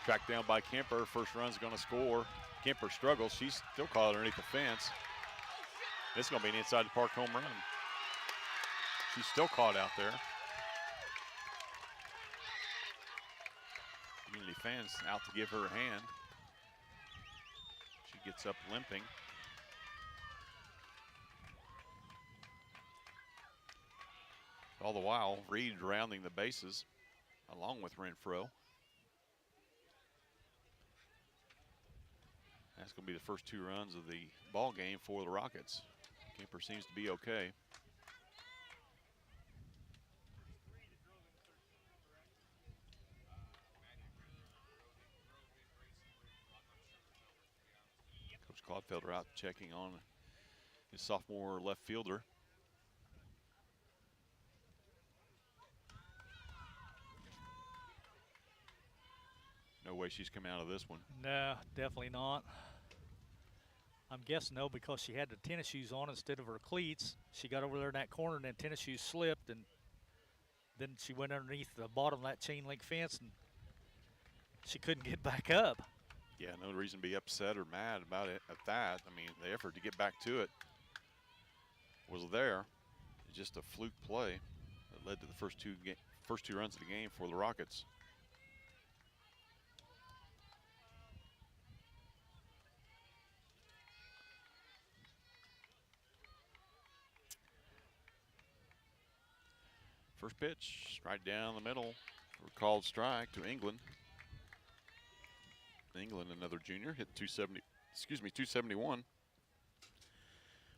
Speaker 2: Tracked down by Kemper. First run's going to score. Kemper struggles. She's still caught underneath the fence. This is going to be an inside the park home run. She's still caught out there. Community fans out to give her a hand. She gets up limping. All the while, Reed rounding the bases along with Renfro. That's going to be the first 2 runs of the ball game for the Rockets. Kemper seems to be okay. Coach Clodfelder out checking on his sophomore left fielder. No way she's coming out of this one.
Speaker 3: No, definitely not. I'm guessing no, because she had the tennis shoes on instead of her cleats. She got over there in that corner and then tennis shoes slipped, and then she went underneath the bottom of that chain link fence and she couldn't get back up.
Speaker 2: Yeah, no reason to be upset or mad about it at that. I mean, the effort to get back to it was there. It's just a fluke play that led to the first two runs of the game for the Rockets. First pitch, right down the middle, called strike to England. England, another junior, hit 271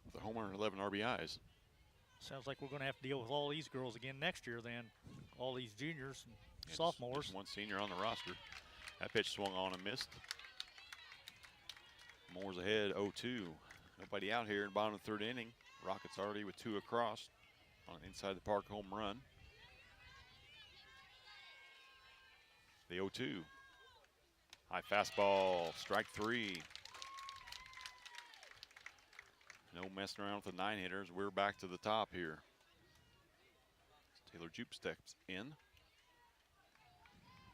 Speaker 2: with a homer and 11 RBIs.
Speaker 3: Sounds like we're going to have to deal with all these girls again next year then. All these juniors and sophomores.
Speaker 2: Just one senior on the roster. That pitch swung on and missed. Moore's ahead 0-2. Nobody out here in the bottom of the third inning. Rockets already with 2 across on an inside the park home run. The 0-2. High fastball, strike 3. No messing around with the 9 hitters. We're back to the top here. Taylor Jupe steps in.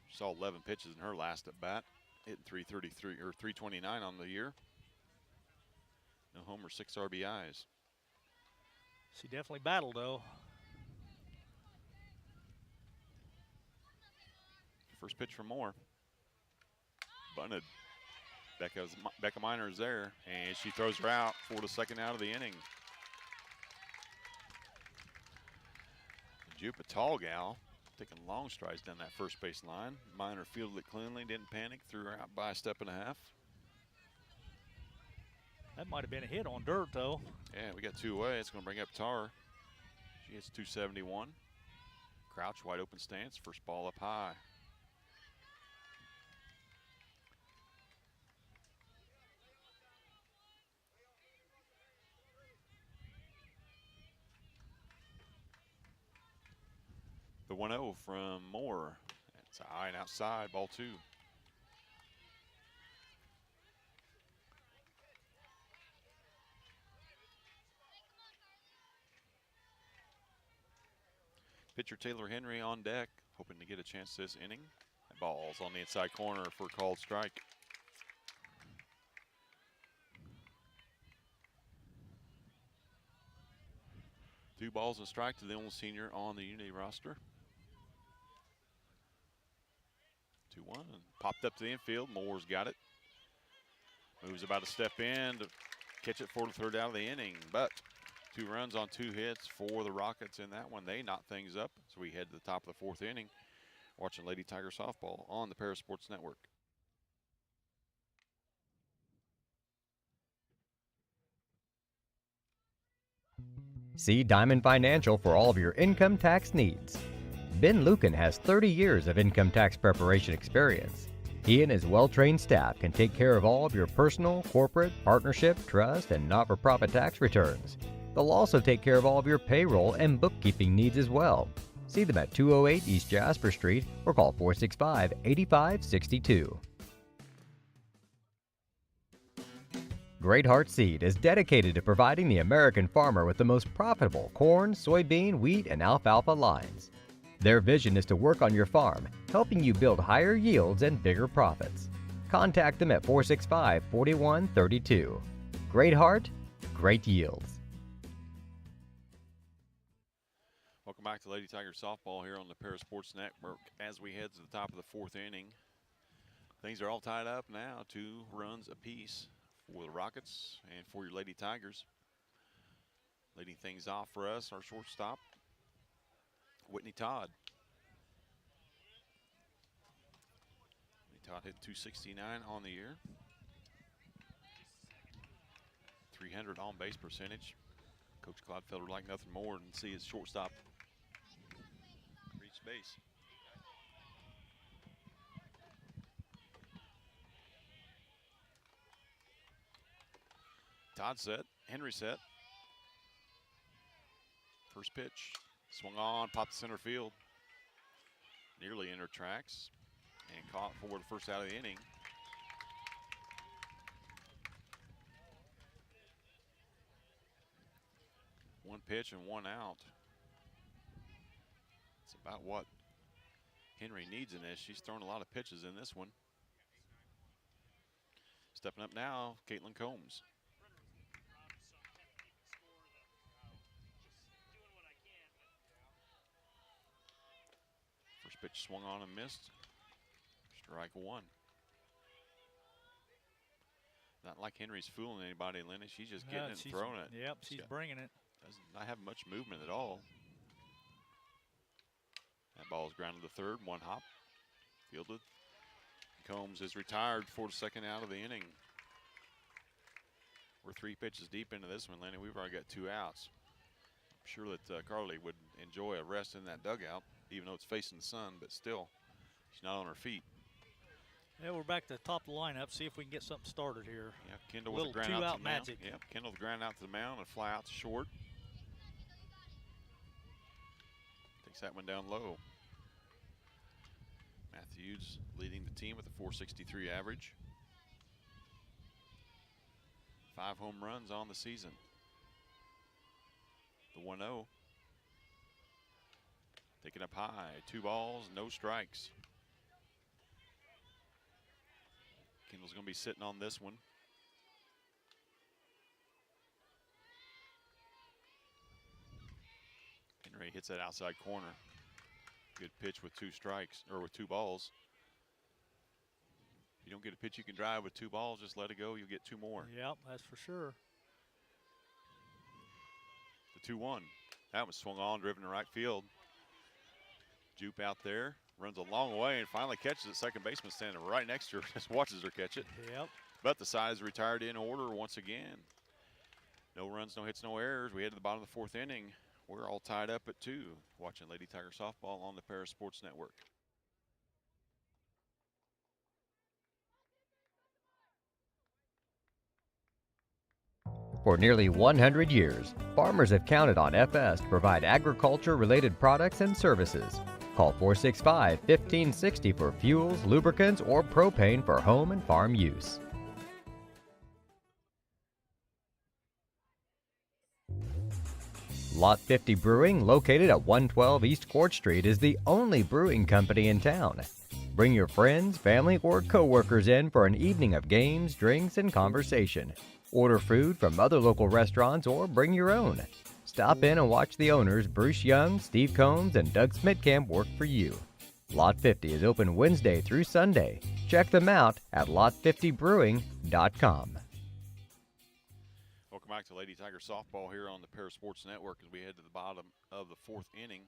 Speaker 2: She saw 11 pitches in her last at bat, hitting 333 or 329 on the year. No homer, 6 RBIs.
Speaker 3: She definitely battled though.
Speaker 2: First pitch from Moore. Bunted. Becca Miner is there, and she throws her out for the second out of the inning. Jupe, a tall gal, taking long strides down that first base line. Miner fielded it cleanly, didn't panic, threw her out by a step and a half.
Speaker 3: That might have been a hit on dirt though.
Speaker 2: Yeah, we got 2 away. It's going to bring up Tar. She hits 271. Crouch, wide open stance, first ball up high. The 1-0 from Moore. It's high and outside, ball 2. Pitcher Taylor Henry on deck, hoping to get a chance this inning. That ball's on the inside corner for a called strike. Two balls and a strike to the only senior on the Unity roster. 2-1, and popped up to the infield. Moore's got it. Moves about to step in to catch it for the third out of the inning, but 2 runs on 2 hits for the Rockets in that one. They knot things up, so we head to the top of the 4th inning, watching Lady Tiger softball on the Parasports Network.
Speaker 1: See Diamond Financial for all of your income tax needs. Ben Lucan has 30 years of income tax preparation experience. He and his well-trained staff can take care of all of your personal, corporate, partnership, trust, and not-for-profit tax returns. They'll also take care of all of your payroll and bookkeeping needs as well. See them at 208 East Jasper Street or call 465-8562. Great Heart Seed is dedicated to providing the American farmer with the most profitable corn, soybean, wheat, and alfalfa lines. Their vision is to work on your farm, helping you build higher yields and bigger profits. Contact them at 465-4132. Great Heart, great yields.
Speaker 2: Welcome back to Lady Tiger softball here on the Parasports Network. As we head to the top of the 4th inning, things are all tied up now, 2 runs apiece for the Rockets and for your Lady Tigers. Leading things off for us, our shortstop, Whitney Todd. Whitney Todd hit .269 on the year. 300 on base percentage. Coach Clodfelder would like nothing more than see his shortstop reach base. Todd set, Henry set. First pitch, swung on, popped to center field. Nearly entered tracks and caught for the first out of the inning. One pitch and 1 out. It's about what Henry needs in this. She's thrown a lot of pitches in this one. Stepping up now, Caitlin Combs. First pitch swung on and missed. Strike 1. Not like Henry's fooling anybody, Lenny. She's just getting it and throwing it.
Speaker 3: Yep, she's bringing it.
Speaker 2: Does not have much movement at all. That ball is grounded to third, 1 hop. Fielded. Combs is retired for the second out of the inning. We're 3 pitches deep into this one, Lenny. We've already got 2 outs. I'm sure that Carly would enjoy a rest in that dugout, even though it's facing the sun, but still, she's not on her feet.
Speaker 3: Yeah, we're back to the top of the lineup. See if we can get something started here.
Speaker 2: Yeah, Kendall with a ground out to the mound.
Speaker 3: magic.
Speaker 2: Yeah, Kendall with a ground out to the mound and fly out to short. Takes that one down low. Matthews leading the team with a .463 average. 5 home runs on the season. The 1-0. Taken up high, 2 balls, no strikes. Kendall's going to be sitting on this one. Henry hits that outside corner. Good pitch with 2 strikes, or with 2 balls. If you don't get a pitch you can drive with 2 balls, just let it go, you'll get 2 more.
Speaker 3: Yep, that's for sure.
Speaker 2: The 2-1. That was swung on, driven to right field. Jupe out there, runs a long way and finally catches it. Second baseman standing right next to her, just watches her catch it.
Speaker 3: Yep.
Speaker 2: But the side is retired in order once again. No runs, no hits, no errors. We head to the bottom of the 4th inning. We're all tied up at 2, watching Lady Tiger softball on the Parasports Network.
Speaker 1: For nearly 100 years, farmers have counted on FS to provide agriculture-related products and services. Call 465-1560 for fuels, lubricants, or propane for home and farm use. Lot 50 Brewing, located at 112 East Court Street, is the only brewing company in town. Bring your friends, family, or co-workers in for an evening of games, drinks, and conversation. Order food from other local restaurants or bring your own. Stop in and watch the owners, Bruce Young, Steve Combs, and Doug Smitkamp, work for you. Lot 50 is open Wednesday through Sunday. Check them out at lot50brewing.com.
Speaker 2: Welcome back to Lady Tiger Softball here on the Para Sports Network as we head to the bottom of the fourth inning.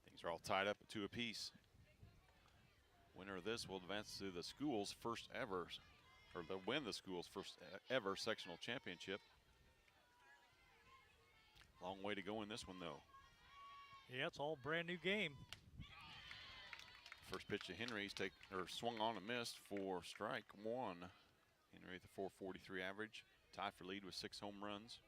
Speaker 2: Things are all tied up at 2 apiece. Winner of this will advance to the school's first ever, or they'll win the school's first ever sectional championship. Long way to go in this one, though.
Speaker 3: Yeah, it's all brand new game.
Speaker 2: First pitch to Henry's swung on and missed for strike one. Henry at the .443 average, tied for lead with 6 home runs.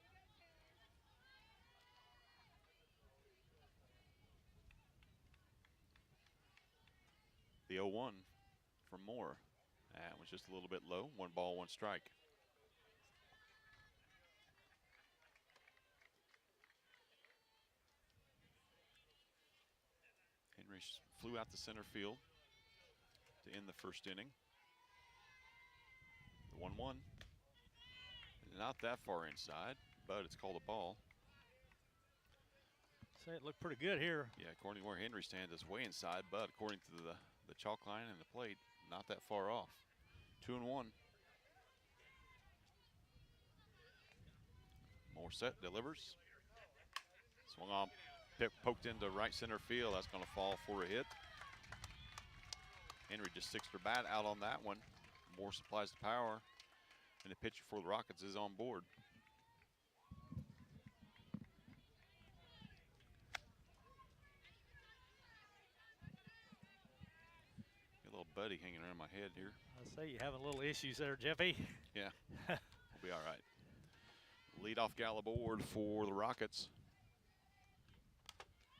Speaker 2: The 0-1 from Moore. That was just a little bit low. 1 ball, 1 strike. Henry flew out to center field to end the first inning. The 1-1. Not that far inside, but it's called a ball.
Speaker 3: Say it looked pretty good here.
Speaker 2: Yeah, according to where Henry stands, it's way inside, but according to the chalk line and the plate, not that far off. 2-1. More set, delivers. Swung on, poked into right center field. That's going to fall for a hit. Henry just sticks her bat out on that one. Moore supplies the power, and the pitcher for the Rockets is on board. Got a little buddy hanging around my head here.
Speaker 3: I say you're having a little issues there, Jeffy.
Speaker 2: Yeah, we'll be all right. Leadoff gal aboard for the Rockets.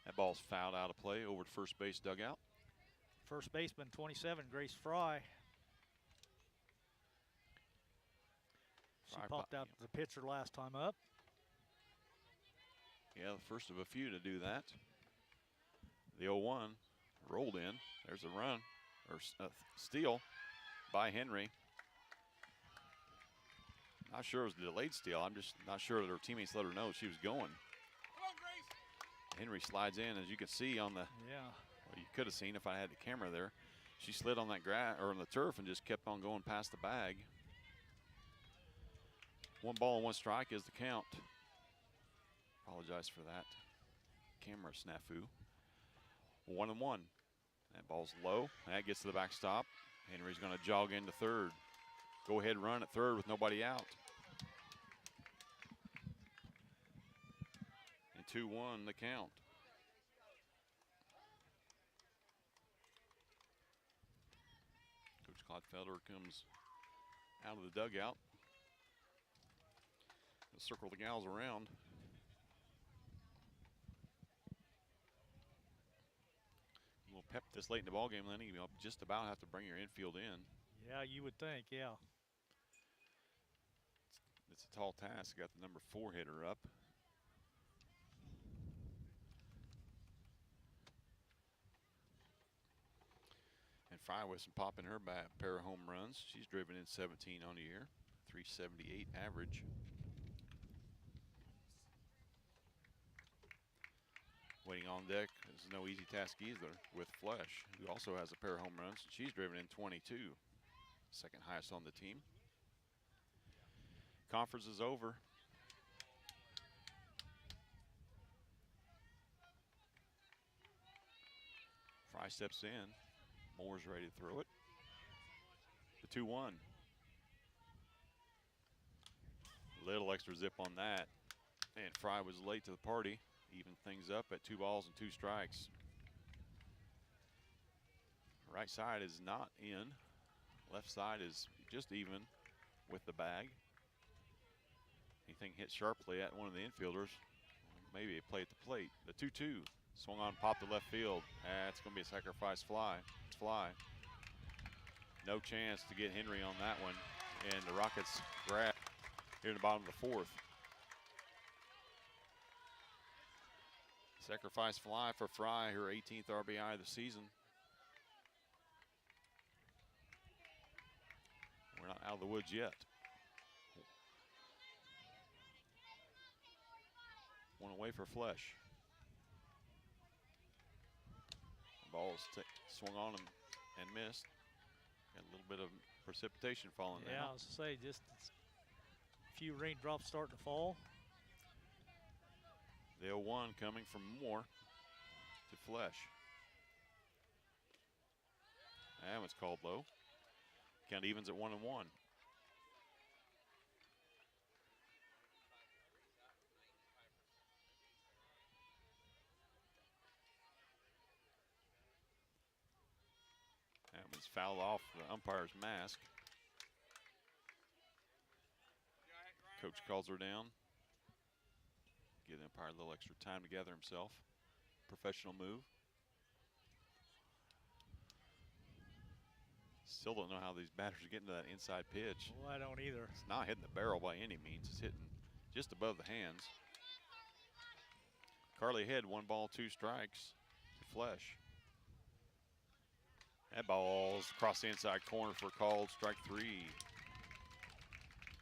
Speaker 2: That ball's fouled out of play over to first base dugout.
Speaker 3: First baseman, 27, Grace Fry. She popped out the pitcher last time up.
Speaker 2: Yeah, the first of a few to do that. The 0-1 rolled in. There's a run, or steal by Henry. Not sure it was a delayed steal. I'm just not sure that her teammates let her know she was going. Henry slides in, as you can see on the.
Speaker 3: Yeah.
Speaker 2: Well, you could have seen if I had the camera there. She slid on that grass or on the turf and just kept on going past the bag. 1 ball and 1 strike is the count. Apologize for that camera snafu. 1-1. That ball's low. That gets to the backstop. Henry's going to jog into third. Go ahead run at third with nobody out. And 2-1 the count. Coach Clodfelder comes out of the dugout. He'll circle the gals around. A little pep this late in the ballgame, Lenny. You'll just about have to bring your infield in.
Speaker 3: Yeah, you would think, yeah.
Speaker 2: It's a tall task. Got the number 4 hitter up. And Fry with some pop in her pair of home runs. She's driven in 17 on the year. 378 average. Waiting on deck is no easy task either with Flesh, who also has a pair of home runs. She's driven in 22, second highest on the team. Conference is over. Fry steps in. Moore's ready to throw it. The 2-1. Little extra zip on that. And Fry was late to the party. Even things up at 2 balls and 2 strikes. Right side is not in. Left side is just even with the bag. Anything hit sharply at one of the infielders, maybe a play at the plate. The 2-2 swung on, popped to left field. That's going to be a sacrifice fly. No chance to get Henry on that one. And the Rockets grab here in the bottom of the 4th. Sacrifice fly for Fry, her 18th RBI of the season. We're not out of the woods yet. One away for Flesh. Ball's swung on him and missed. Got a little bit of precipitation falling
Speaker 3: Yeah,
Speaker 2: down.
Speaker 3: I was to say, just a few raindrops starting to fall.
Speaker 2: The 0-1 coming from Moore to Flesh. That one's called low. Count evens at 1-1. That one's fouled off the umpire's mask. Coach calls her down. Give the umpire a little extra time to gather himself. Professional move. Still don't know how these batters are getting to that inside pitch.
Speaker 3: Well, I don't either.
Speaker 2: It's not hitting the barrel by any means. It's hitting just above the hands. Carly Head, 1 ball, 2 strikes to Flesh. That ball's across the inside corner for called strike 3.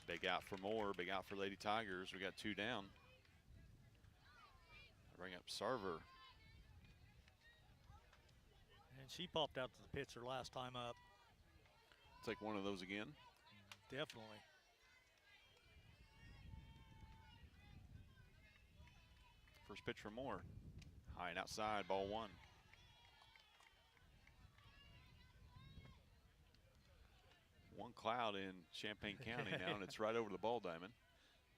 Speaker 2: Big out for Moore, big out for Lady Tigers. We got 2 down. Bring up Sarver.
Speaker 3: And she popped out to the pitcher last time up.
Speaker 2: Take one of those again.
Speaker 3: Definitely.
Speaker 2: First pitch for Moore. High and outside, ball 1. One cloud in Champaign County now, and it's right over the ball diamond.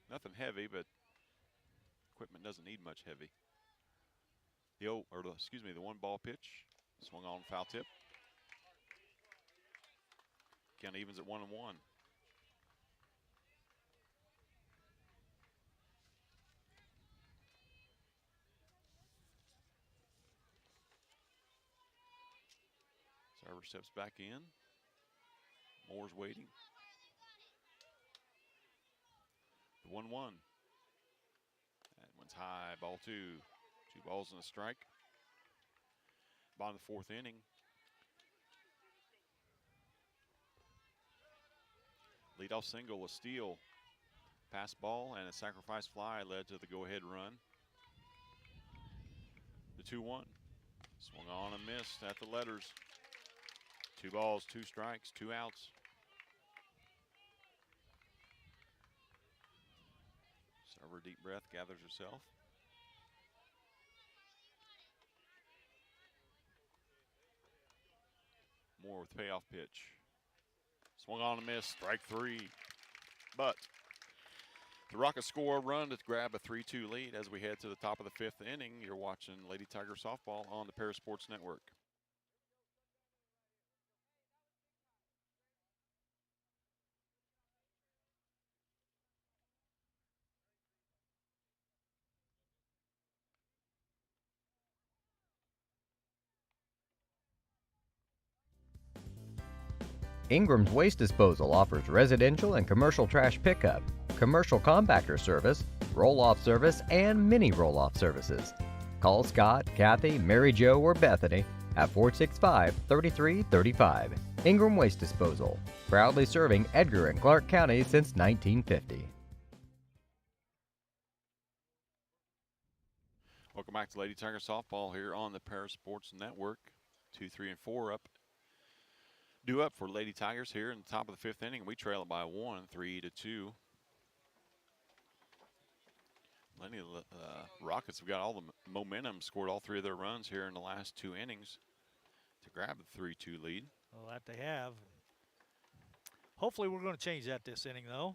Speaker 2: Nothing heavy, but equipment doesn't need much heavy. The 1 ball pitch, swung on, foul tip. Count evens at 1-1. Server steps back in. Moore's waiting. The 1-1. That one's high, ball 2. 2 balls and a strike. Bottom of the 4th inning. Leadoff single, a steal. Pass ball and a sacrifice fly led to the go-ahead run. The 2-1. Swung on and missed at the letters. 2 balls, 2 strikes, 2 outs. Server, deep breath, gathers herself. Moore with payoff pitch. Swung on and missed, strike 3. But the Rockets score a run to grab a 3-2 lead as we head to the top of the 5th inning. You're watching Lady Tiger Softball on the Paris Sports Network.
Speaker 1: Ingram's Waste Disposal offers residential and commercial trash pickup, commercial compactor service, roll-off service, and mini roll-off services. Call Scott, Kathy, Mary Jo, or Bethany at 465-3335. Ingram Waste Disposal, proudly serving Edgar and Clark County since 1950.
Speaker 2: Welcome back to Lady Tiger Softball here on the Paris Sports Network. 2, 3, and 4 up. Due up for Lady Tigers here in the top of the 5th inning. We trail it by 1, 3-2. Plenty of Rockets have got all the momentum, scored all 3 of their runs here in the last 2 innings to grab the 3-2 lead.
Speaker 3: Well, that they have. Hopefully we're going to change that this inning, though.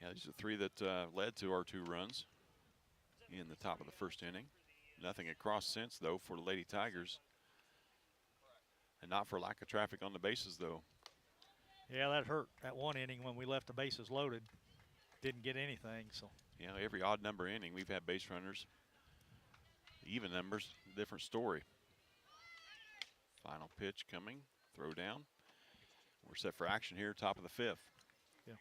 Speaker 2: Yeah, these are 3 that led to our 2 runs in the top of the 1st inning. Nothing across since, though, for the Lady Tigers. And not for lack of traffic on the bases, though.
Speaker 3: Yeah, that hurt that 1 inning when we left the bases loaded. Didn't get anything, so.
Speaker 2: You know, every odd number inning, we've had base runners. Even numbers, different story. Final pitch coming, throw down. We're set for action here, top of the 5th.
Speaker 3: Yeah.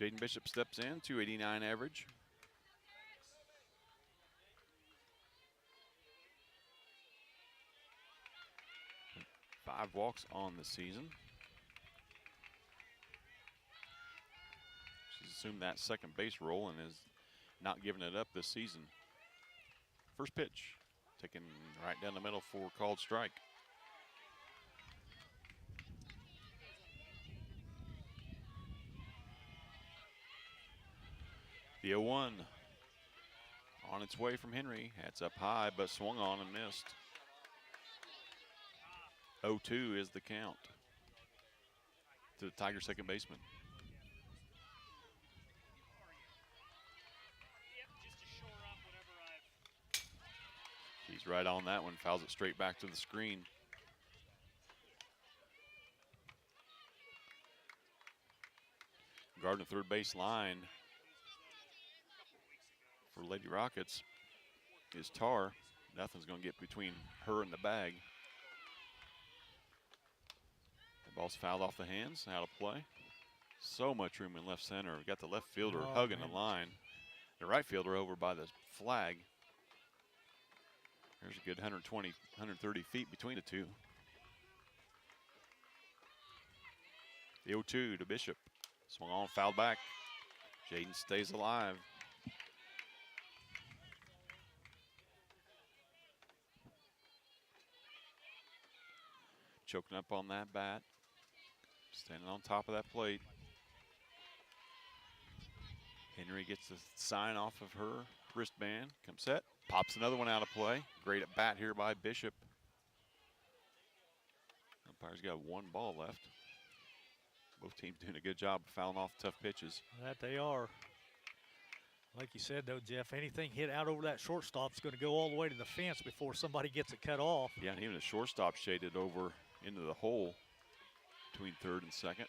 Speaker 2: Jaden Bishop steps in, 289 average. Five walks on the season. She's assumed that second base role and is not giving it up this season. First pitch, taken right down the middle for called strike. The 0-1 on its way from Henry. That's up high, but swung on and missed. 0-2 is the count to the Tiger second baseman. He's right on that one, fouls it straight back to the screen. Guarding the third base line for Lady Rockets is Tar. Nothing's going to get between her and the bag. The ball's fouled off the hands, out of play. So much room in left center. We got the left fielder hugging the line. The right fielder over by the flag. There's a good 120, 130 feet between the two. The 0-2 to Bishop. Swung on, fouled back. Jaden stays alive. Choking up on that bat. Standing on top of that plate. Henry gets the sign off of her wristband. Comes set. Pops another one out of play. Great at bat here by Bishop. Umpire's got one ball left. Both teams doing a good job of fouling off tough pitches.
Speaker 3: That they are. Like you said, though, Jeff, anything hit out over that shortstop is going to go all the way to the fence before somebody gets it cut off.
Speaker 2: Yeah, and even the shortstop shaded over into the hole between third and second.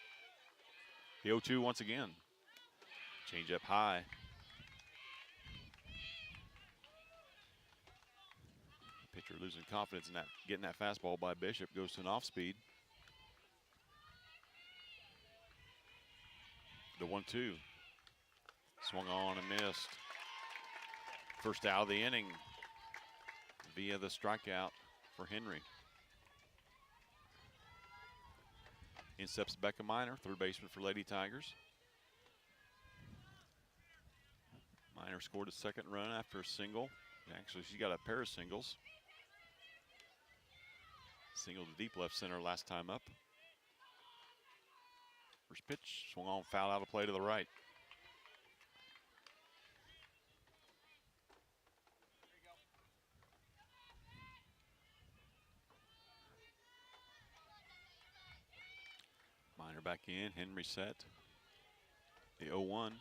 Speaker 2: The 0-2 once again. Change up high. Pitcher losing confidence in that, getting that fastball by Bishop, goes to an off speed. The 1-2. Swung on and missed. First out of the inning via the strikeout for Henry. In steps Becca Miner, third baseman for Lady Tigers. Miner scored a second run after a single. Actually, she's got a pair of singles. Single to deep left center last time up. First pitch, swung on, foul out of play to the right. Miner back in, Henry set. The 0-1.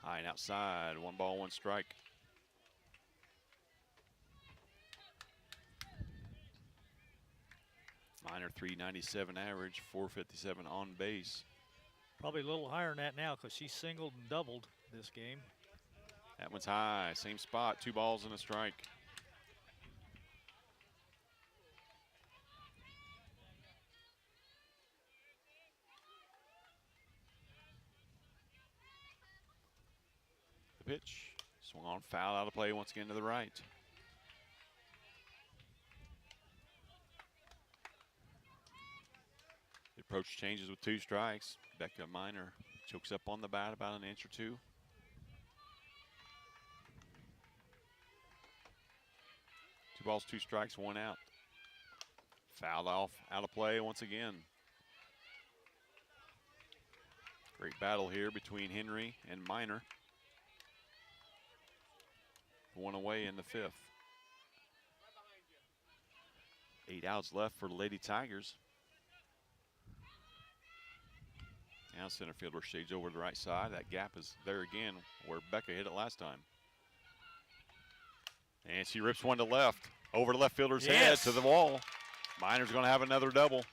Speaker 2: High and outside, 1 ball, 1 strike. Miner 397 average, 457 on base.
Speaker 3: Probably a little higher than that now because she singled and doubled this game.
Speaker 2: That one's high, same spot, 2 balls and a strike. The pitch, swung on, foul out of play once again to the right. The approach changes with 2 strikes. Becca Miner chokes up on the bat about an inch or 2. 2 balls, 2 strikes, 1 out. Fouled off, out of play once again. Great battle here between Henry and Miner. 1 away in the 5th. 8 outs left for the Lady Tigers. Now center fielder shades over to the right side. That gap is there again where Becca hit it last time. And she rips one to left. Over the left fielder's head to the wall. Miner's going to have another double.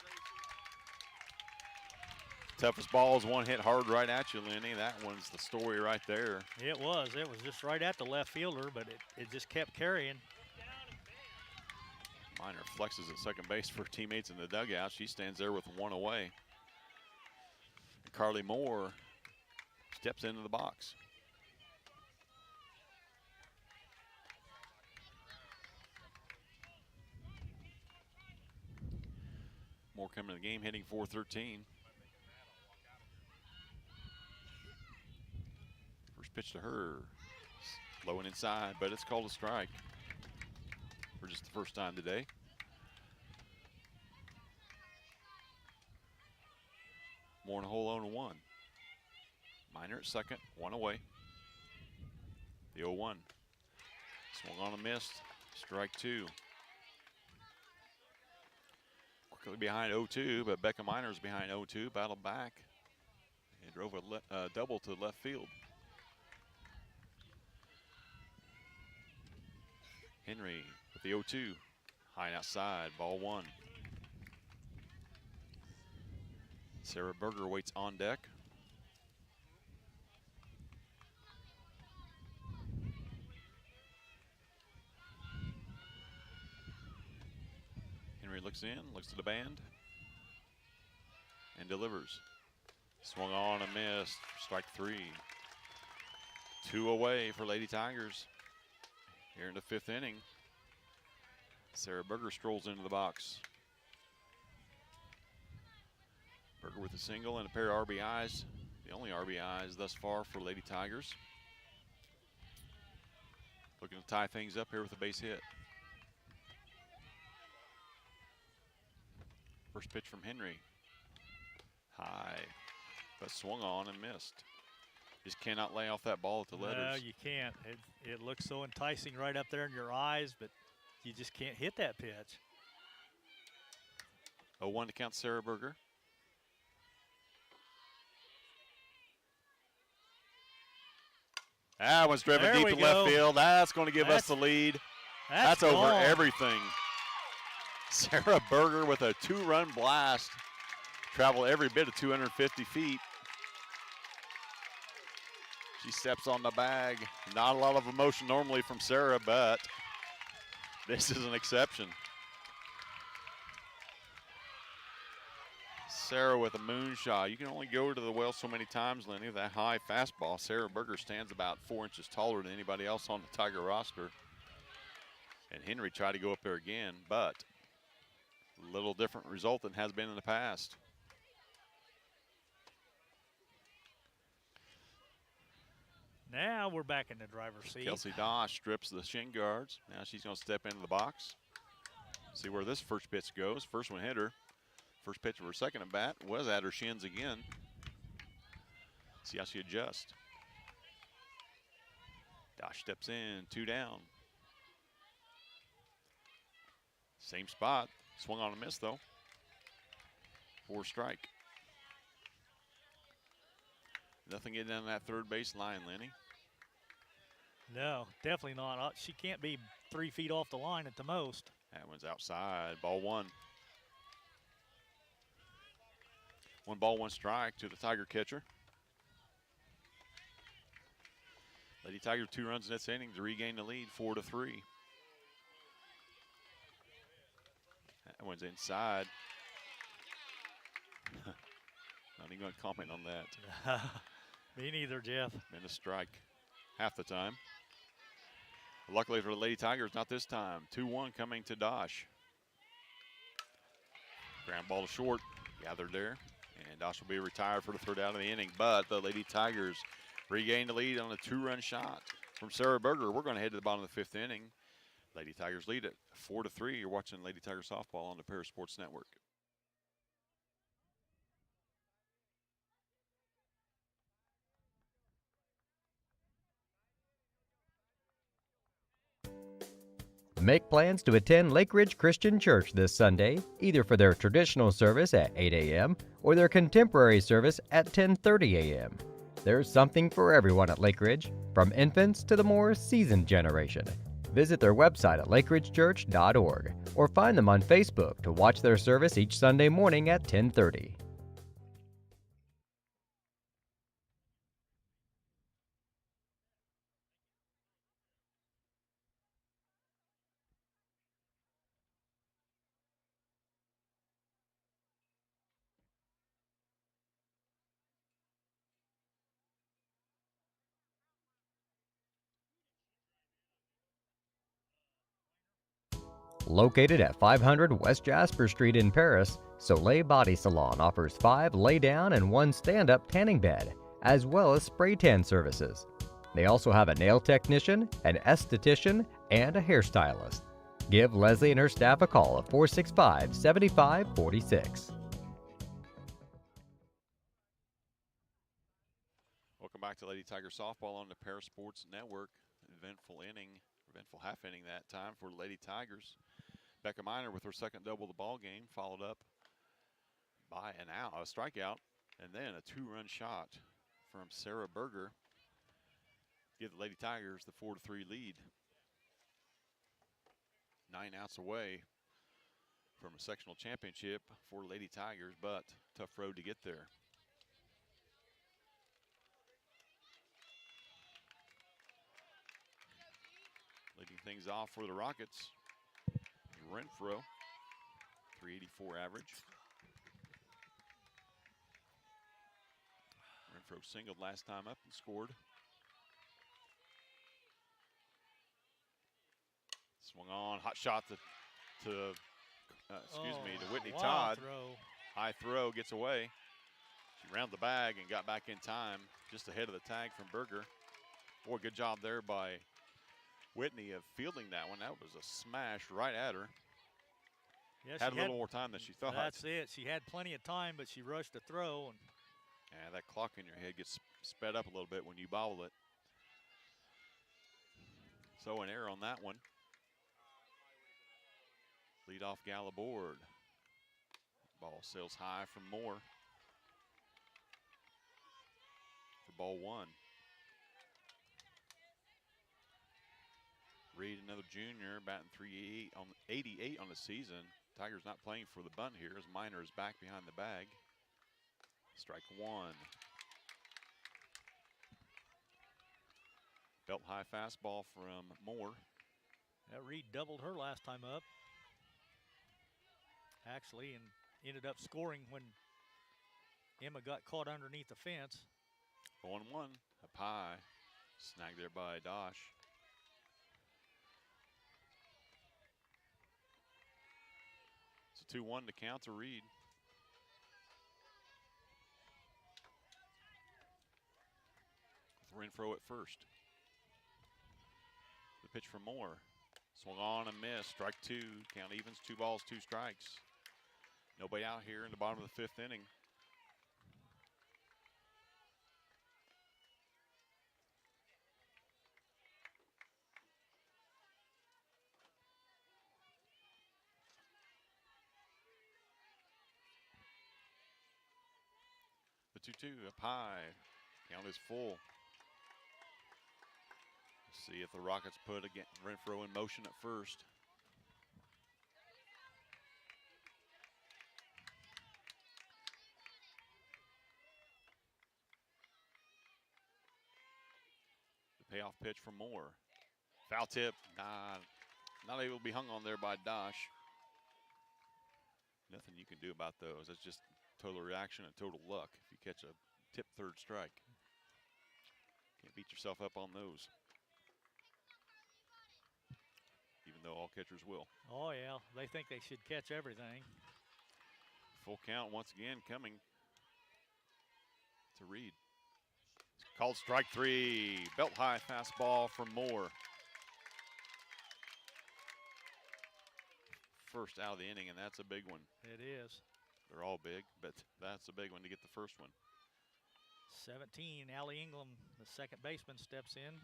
Speaker 2: Toughest ball is one hit hard right at you, Lenny. That one's the story right there.
Speaker 3: It was just right at the left fielder, but it just kept carrying.
Speaker 2: Miner flexes at second base for teammates in the dugout. She stands there with 1 away. Carly Moore steps into the box. More coming to the game, hitting .413. First pitch to her. Low and inside, but it's called a strike for just the first time today. More in a hole, 0-1. Minor at second, one away. The 0-1. Swung on and missed. Strike two. Quickly behind 0-2, but Becca Minor's behind 0-2. Battled back and drove a double to left field. Henry with the 0-2. High and outside, ball one. Sarah Berger waits on deck. Henry looks in, looks to the band, and delivers. Swung on and missed, strike three. Two away for Lady Tigers. Here in the fifth inning, Sarah Berger strolls into the box. Berger with a single and a pair of RBIs. The only RBIs thus far for Lady Tigers. Looking to tie things up here with a base hit. First pitch from Henry. High, but swung on and missed. Just cannot lay off that ball at the letters.
Speaker 3: No, you can't. It looks so enticing right up there in your eyes, but you just can't hit that pitch.
Speaker 2: 0-1 to count Sarah Berger. That one's driven
Speaker 3: There
Speaker 2: deep
Speaker 3: we
Speaker 2: to
Speaker 3: go.
Speaker 2: left field. That's going to give us the lead. That's over
Speaker 3: gone.
Speaker 2: everything. Sarah Berger with a two-run blast. Traveled every bit of 250 feet. She steps on the bag. Not a lot of emotion normally from Sarah, but this is an exception. Sarah with a moonshot. You can only go to the well so many times, Lenny, with that high fastball. Sarah Berger stands about 4 inches taller than anybody else on the Tiger roster. And Henry tried to go up there again, but a little different result than has been in the past.
Speaker 3: Now we're back in the driver's seat.
Speaker 2: Kelsey Dosh strips the shin guards. Now she's going to step into the box. See where this first pitch goes. First one hit her. First pitch of her second at bat was at her shins again. See how she adjusts. Dosh steps in, two down. Same spot. Swung on a miss though. 4 strike. Nothing getting down that third base line, Lenny.
Speaker 3: No, definitely not. She can't be 3 feet off the line at the most.
Speaker 2: That one's outside. Ball one. 1 ball, 1 strike to the Tiger catcher. Lady Tiger 2 runs in this inning to regain the lead, 4-3. That one's inside. Not even going to comment on that.
Speaker 3: Me neither, Jeff.
Speaker 2: And a strike half the time. Luckily for the Lady Tigers, not this time. 2-1 coming to Dosh. Ground ball to short, gathered there. And Dosh will be retired for the third out of the inning. But the Lady Tigers regain the lead on a 2-run shot from Sarah Berger. We're going to head to the bottom of the 5th inning. Lady Tigers lead it 4-3. You're watching Lady Tiger softball on the Paris Sports Network.
Speaker 1: Make plans to attend Lake Ridge Christian Church this Sunday, either for their traditional service at 8 a.m. or their contemporary service at 10:30 a.m. There's something for everyone at Lake Ridge, from infants to the more seasoned generation. Visit their website at lakeridgechurch.org or find them on Facebook to watch their service each Sunday morning at 10:30. Located at 500 West Jasper Street in Paris, Soleil Body Salon offers 5 lay-down and 1 stand-up tanning bed, as well as spray tan services. They also have a nail technician, an esthetician, and a hairstylist. Give Leslie and her staff a call at 465-7546.
Speaker 2: Welcome back to Lady Tiger Softball on the Paris Sports Network. Eventful half inning that time for Lady Tigers. Becca Miner with her second double of the ball game, followed up by a strikeout, and then a 2-run shot from Sarah Berger. Give the Lady Tigers the 4-3 lead. 9 outs away from a sectional championship for Lady Tigers, but tough road to get there. Leading things off for the Rockets, Renfro, 384 average. Renfro singled last time up and scored. Swung on, hot shot to Whitney Todd. High throw gets away. She rounded the bag and got back in time, just ahead of the tag from Berger. Boy, good job there by Whitney of fielding that one. That was a smash right at her.
Speaker 3: Yeah,
Speaker 2: had a little more time than she thought.
Speaker 3: That's it. She had plenty of time, but she rushed the throw. And
Speaker 2: yeah, that clock in your head gets sped up a little bit when you bobble it. So an error on that one. Leadoff gal aboard. Ball sails high from Moore for ball 1. Reed, another junior, batting 388 on the season. Tigers not playing for the bunt here as Miner is back behind the bag. Strike 1. Belt high fastball from Moore.
Speaker 3: That Reed doubled her last time up, actually, and ended up scoring when Emma got caught underneath the fence.
Speaker 2: 0-1, up high, snagged there by Dosh. It's a 2-1 to count to Reed. With Renfro at first. The pitch from Moore. Swung on and missed. Strike 2. Count evens. 2 balls, 2 strikes. Nobody out here in the bottom of the 5th inning. The 2-2 up high. Count is full. See if the Rockets put Renfro in motion at first. The payoff pitch from Moore. Foul tip, not able to be hung on there by Dosh. Nothing you can do about those. That's just total reaction and total luck if you catch a tip third strike. Can't beat yourself up on those. Even though all catchers will.
Speaker 3: Oh, yeah. They think they should catch everything.
Speaker 2: Full count once again coming to Reed. Called strike 3. Belt high fastball from Moore. First out of the inning, and that's a big one.
Speaker 3: It is.
Speaker 2: They're all big, but that's a big one to get the first one.
Speaker 3: 17, Allie Ingram, the second baseman, steps in.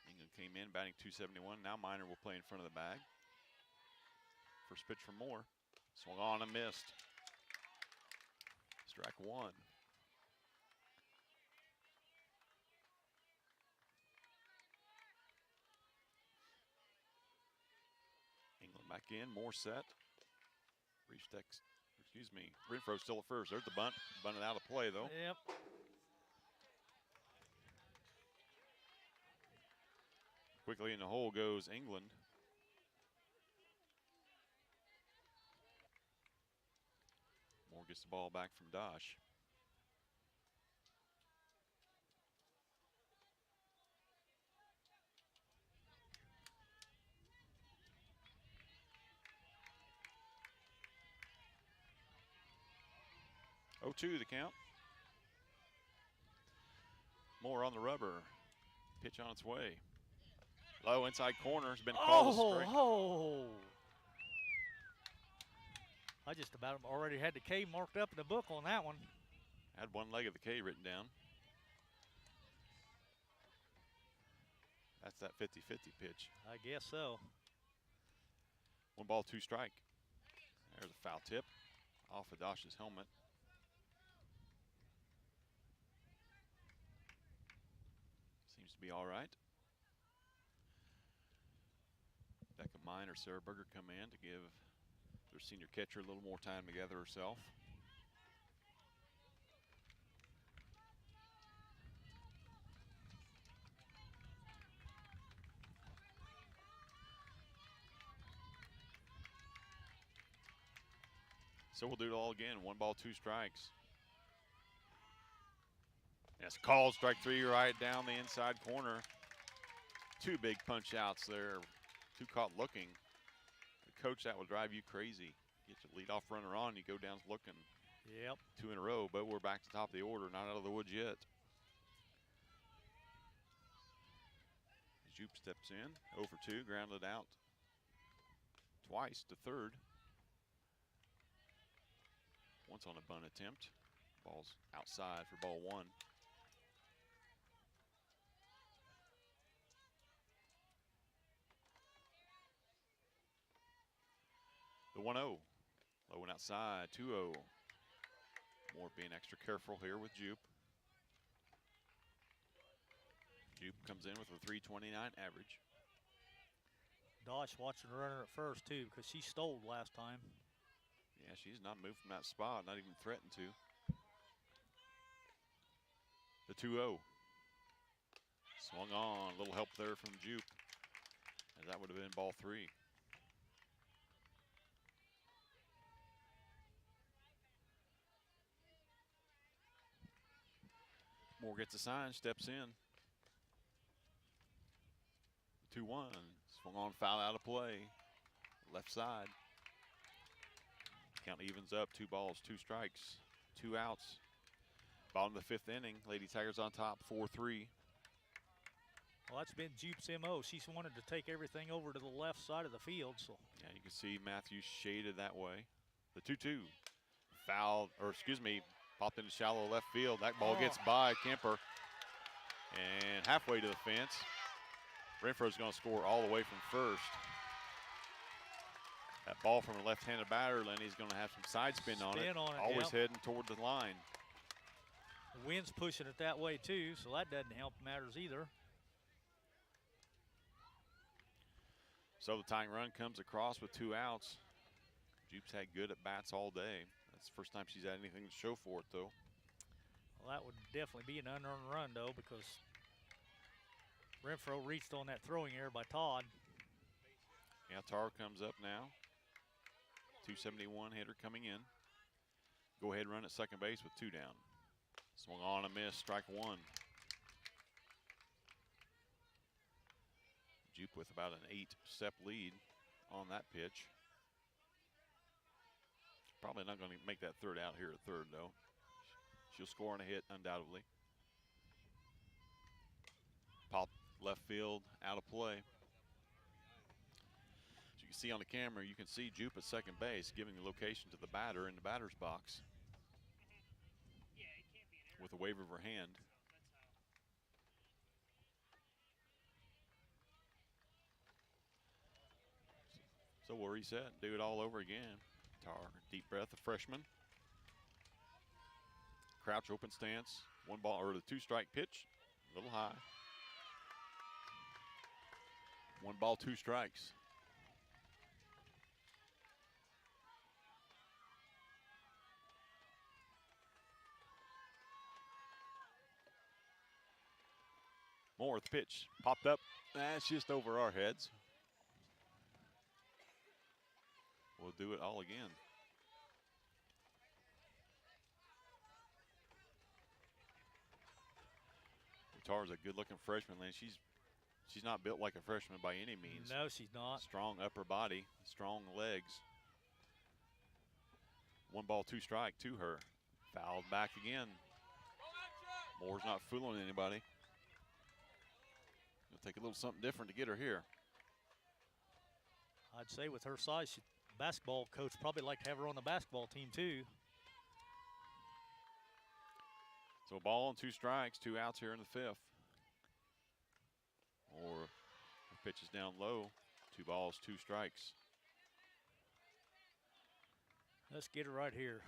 Speaker 2: England came in batting .271. Now Miner will play in front of the bag. First pitch from Moore. Swung on and missed. Strike 1. England back in, Moore set. Renfro still at first. There's the bunt. Bunted out of play though.
Speaker 3: Yep.
Speaker 2: Quickly in the hole goes England. Moore gets the ball back from Dosh. 0-2 the count. Moore on the rubber. Pitch on its way. Low inside corner has been called a strike.
Speaker 3: Oh! I just about already had the K marked up in the book on that one.
Speaker 2: Had one leg of the K written down. That's that 50-50 pitch.
Speaker 3: I guess so.
Speaker 2: 1 ball, 2 strike. There's a foul tip off Adash's helmet. Seems to be all right. Becca Mine or Sarah Berger come in to give their senior catcher a little more time to gather herself. So we'll do it all again. 1 ball, 2 strikes. That's called strike 3 right down the inside corner. 2 big punch outs there. 2 caught looking. Coach, that will drive you crazy. Get your leadoff runner on, you go down looking.
Speaker 3: Yep.
Speaker 2: 2 in a row, but we're back to the top of the order, not out of the woods yet. Jupe steps in, 0 for 2, grounded out twice to third. Once on a bunt attempt. Ball's outside for ball 1. The 1-0. Low and outside, 2-0. Moore being extra careful here with Jupe. Jupe comes in with a 329 average.
Speaker 3: Dosh watching the runner at first, too, because she stole last time.
Speaker 2: Yeah, she's not moved from that spot, not even threatened to. The 2-0. Swung on, a little help there from Jupe, as that would have been ball 3. Moore gets a sign, steps in. 2-1, swung on, foul out of play. Left side. Count evens up, 2 balls, 2 strikes, 2 outs. Bottom of the 5th inning, Lady Tigers on top, 4-3.
Speaker 3: Well, that's been Jupe's MO. She's wanted to take everything over to the left side of the field. So
Speaker 2: Yeah, you can see Matthews shaded that way. The 2-2, foul, or excuse me, popped into shallow left field. That ball gets by Kemper. And halfway to the fence. Renfro's going to score all the way from first. That ball from a left-handed batter, Lenny's going to have some side spin on it. Always heading toward the line.
Speaker 3: The wind's pushing it that way too, so that doesn't help matters either.
Speaker 2: So the tying run comes across with 2 outs. Jupe's had good at bats all day. That's the first time she's had anything to show for it, though.
Speaker 3: Well, that would definitely be an unearned run, though, because Renfro reached on that throwing error by Todd.
Speaker 2: Yeah, Tar comes up now. 271 hitter coming in. Go ahead run at second base with 2 down. Swung on a miss, strike 1. Jupe with about an 8-step lead on that pitch. Probably not going to make that third out here at third, though. She'll score on a hit, undoubtedly. Pop left field, out of play. As you can see on the camera, you can see Jupe at second base, giving the location to the batter in the batter's box with a wave of her hand. So we'll reset, do it all over again. Tar, deep breath, a freshman. Crouch, open stance, 1 ball, or the 2-strike pitch, a little high. 1 ball, 2 strikes. Moore with the pitch, popped up. That's just over our heads. We'll do it all again. Tar's a good-looking freshman, Lynn. She's not built like a freshman by any means.
Speaker 3: No, she's not.
Speaker 2: Strong upper body, strong legs. 1 ball, 2 strike to her. Fouled back again. Moore's not fooling anybody. It'll take a little something different to get her here.
Speaker 3: I'd say with her size, basketball coach probably like to have her on the basketball team too.
Speaker 2: So a ball and 2 strikes, 2 outs here in the 5th. Or pitches down low, 2 balls, 2 strikes.
Speaker 3: Let's get her right here.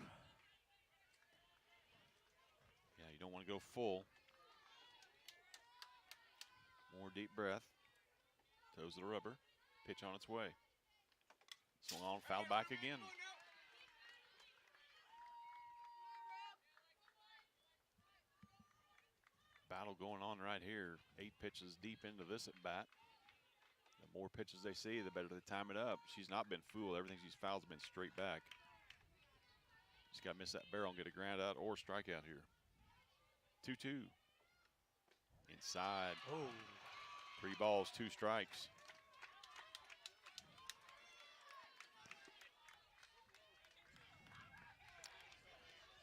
Speaker 2: Yeah, you don't want to go full. More deep breath. Toes of the rubber. Pitch on its way. Swung on, fouled back again. Battle going on right here. 8 pitches deep into this at bat. The more pitches they see, the better they time it up. She's not been fooled. Everything she's fouled has been straight back. She's got to miss that barrel and get a ground out or strikeout here. 2-2. Inside.
Speaker 3: Oh.
Speaker 2: 3 balls, 2 strikes.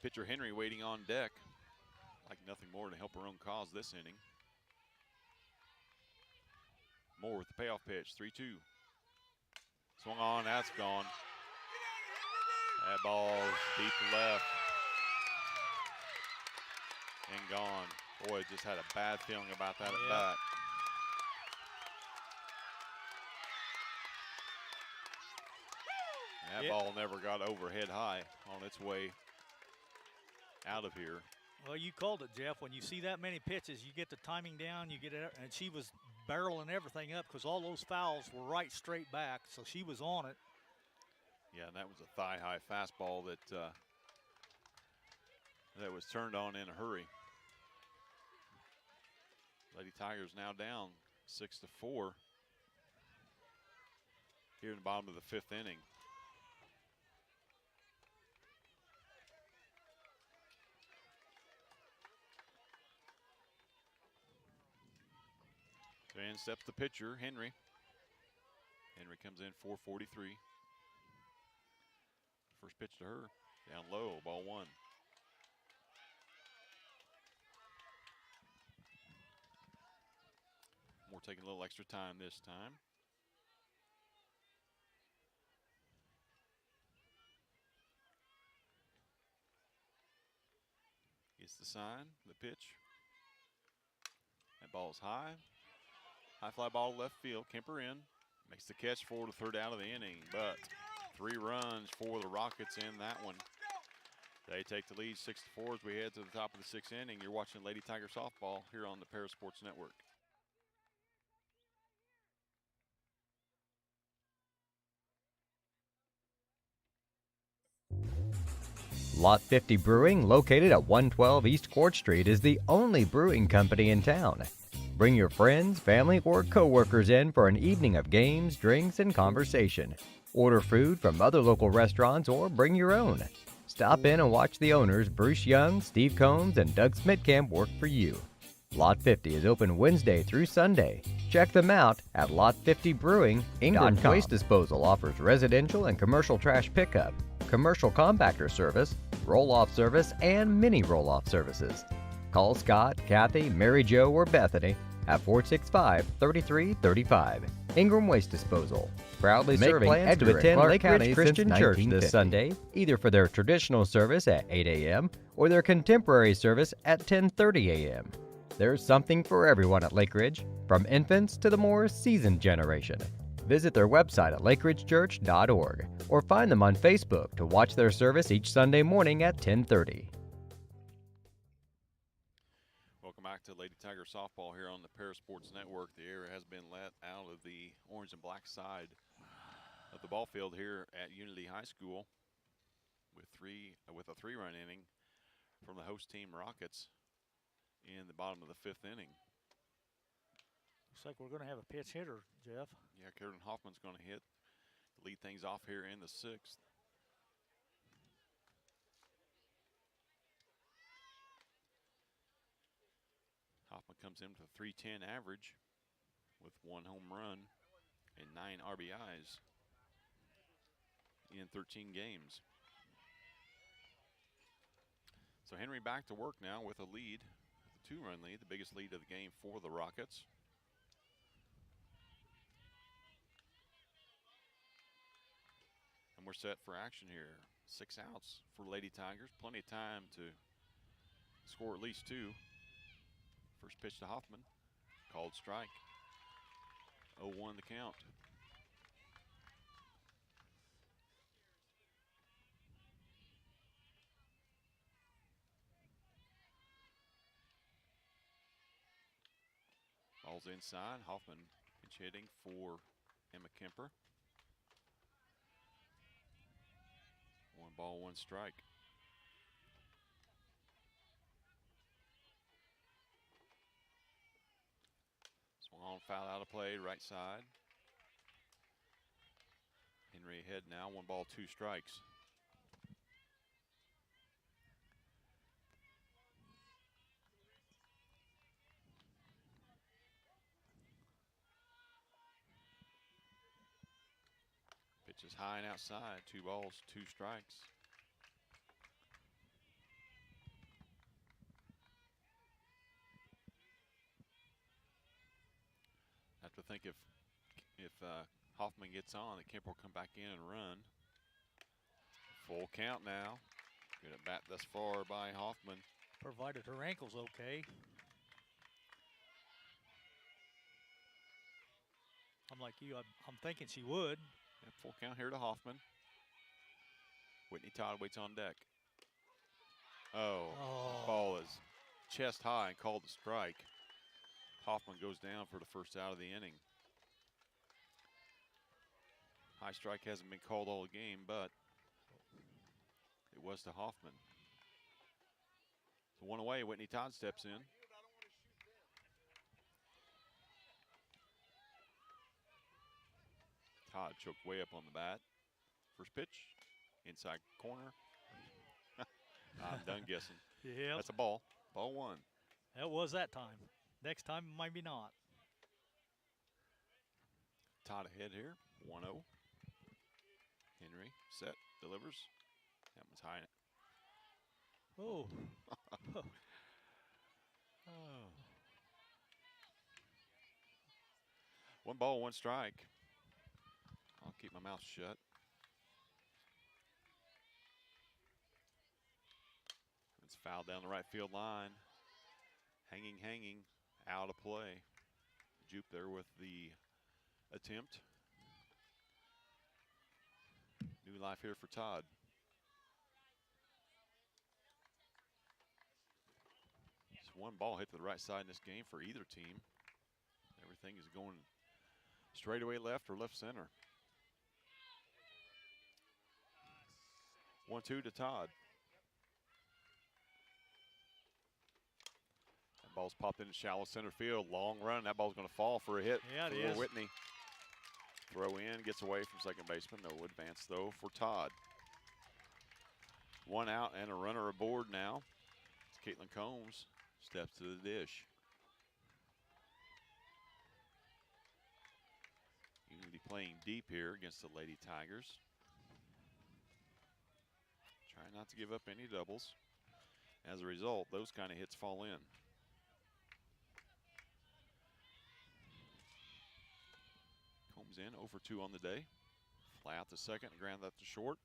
Speaker 2: Pitcher Henry waiting on deck. Like nothing more to help her own cause this inning. Moore with the payoff pitch, 3-2. Swung on, that's gone. That ball's deep to left. And gone. Boy, just had a bad feeling about that at bat. And that ball never got overhead high on its way out of here.
Speaker 3: Well, you called it, Jeff. When you see that many pitches, you get the timing down, you get it, and she was barreling everything up because all those fouls were right straight back, so she was on it.
Speaker 2: Yeah, and that was a thigh-high fastball that that was turned on in a hurry. Lady Tigers now down 6-4 here in the bottom of the 5th inning. So in steps the pitcher, Henry. Henry comes in 443. First pitch to her, down low, ball 1. Moore taking a little extra time this time. Gets the sign, the pitch. That ball's high. High fly ball left field, Kemper in. Makes the catch for the 3rd out of the inning, but 3 runs for the Rockets in that one. They take the lead 6-4 as we head to the top of the 6th inning. You're watching Lady Tiger Softball here on the Para Sports Network.
Speaker 1: Lot 50 Brewing, located at 112 East Court Street, is the only brewing company in town. Bring your friends, family, or co-workers in for an evening of games, drinks, and conversation. Order food from other local restaurants or bring your own. Stop in and watch the owners, Bruce Young, Steve Combs, and Doug Smitkamp, work for you. Lot 50 is open Wednesday through Sunday. Check them out at lot50brewing.com. Waste Disposal offers residential and commercial trash pickup, commercial compactor service, roll-off service, and mini roll-off services. Call Scott, Kathy, Mary Jo, or Bethany at 465-3335. Ingram Waste Disposal, proudly serving plans to attend Lake Ridge Christian Church this Sunday, either for their traditional service at 8 a.m. or their contemporary service at 10:30 a.m. There's something for everyone at Lake Ridge, from infants to the more seasoned generation. Visit their website at lakeridgechurch.org or find them on Facebook to watch their service each Sunday morning at 10:30.
Speaker 2: Welcome back to Lady Tiger Softball here on the Para Sports Network. The air has been let out of the orange and black side of the ball field here at Unity High School with a 3-run inning from the host team Rockets in the bottom of the 5th inning.
Speaker 3: Looks like we're going to have a pitch hitter, Jeff.
Speaker 2: Yeah, Karen Hoffman's going to hit to lead things off here in the 6th. Hoffman comes in with a .310 average with 1 home run and 9 RBIs in 13 games. So Henry back to work now with a lead, a 2-run lead, the biggest lead of the game for the Rockets. And we're set for action here. 6 outs for Lady Tigers. Plenty of time to score at least 2. First pitch to Hoffman. Called strike. 0-1 the count. Ball's inside. Hoffman pinch hitting for Emma Kemper. 1 ball, 1 strike. Swung on, foul out of play, right side. Henry ahead now, 1 ball, 2 strikes. Pitch is high and outside, 2 balls, 2 strikes. Have to think if Hoffman gets on, that Kemper will come back in and run. Full count now. Good at bat thus far by Hoffman.
Speaker 3: Provided her ankle's okay. I'm like you, I'm thinking she would.
Speaker 2: Yeah, full count here to Hoffman. Whitney Todd waits on deck. Oh, ball is chest high and called a strike. Hoffman goes down for the first out of the inning. High strike hasn't been called all game, but it was to Hoffman. So 1 away, Whitney Todd steps in. Todd choked way up on the bat. First pitch, inside corner. I'm done guessing.
Speaker 3: Yeah,
Speaker 2: That's a ball. Ball 1.
Speaker 3: that was that time. Next time, maybe not.
Speaker 2: Todd ahead here, 1-0. Henry set, delivers. That one's high.
Speaker 3: Oh.
Speaker 2: Oh. 1 ball, 1 strike. I'll keep my mouth shut. It's fouled down the right field line. Hanging, out of play. Jupe there with the attempt. New life here for Todd. Just 1 ball hit to the right side in this game for either team. Everything is going straightaway left or left center. 1-2 to Todd. That ball's popped into shallow center field. Long run. That ball's going to fall for a hit
Speaker 3: Yeah, it
Speaker 2: for
Speaker 3: is.
Speaker 2: Whitney. Throw in, gets away from second baseman. No advance though for Todd. 1 out and a runner aboard now. As Caitlin Combs steps to the dish. Unity playing deep here against the Lady Tigers. Trying not to give up any doubles. As a result, those kind of hits fall in. Combs in, 0 for 2 on the day. Fly out to second, ground out to short.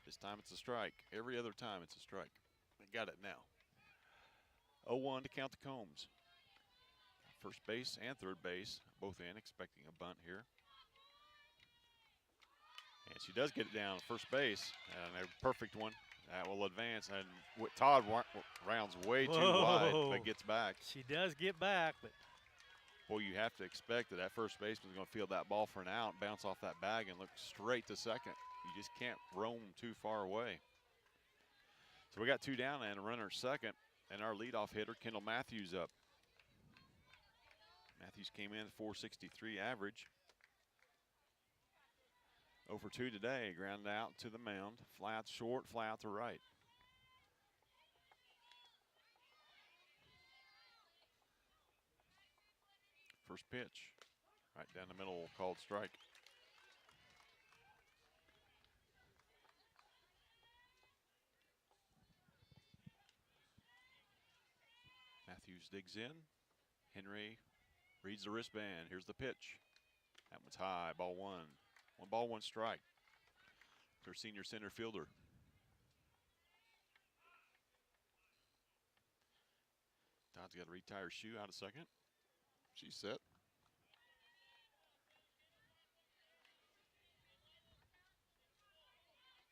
Speaker 2: This time it's a strike. Every other time it's a strike. They got it now. 0-1 to count the Combs. First base and third base, both in, expecting a bunt here. And she does get it down first base, and a perfect one. That will advance, and Todd rounds way too wide, but gets back.
Speaker 3: She does get back, but
Speaker 2: Boy, you have to expect that first baseman's going to field that ball for an out, bounce off that bag, and look straight to second. You just can't roam too far away. So we got 2 down and a runner second, and our leadoff hitter, Kendall Matthews, up. Matthews came in 463 average. 0 for 2 today, grounded out to the mound. Fly out short, fly out to right. First pitch, right down the middle, called strike. Matthews digs in. Henry reads the wristband. Here's the pitch. That one's high, ball one. 1 ball, 1 strike. Their senior center fielder. Todd's got to retire her shoe out of second. She's set.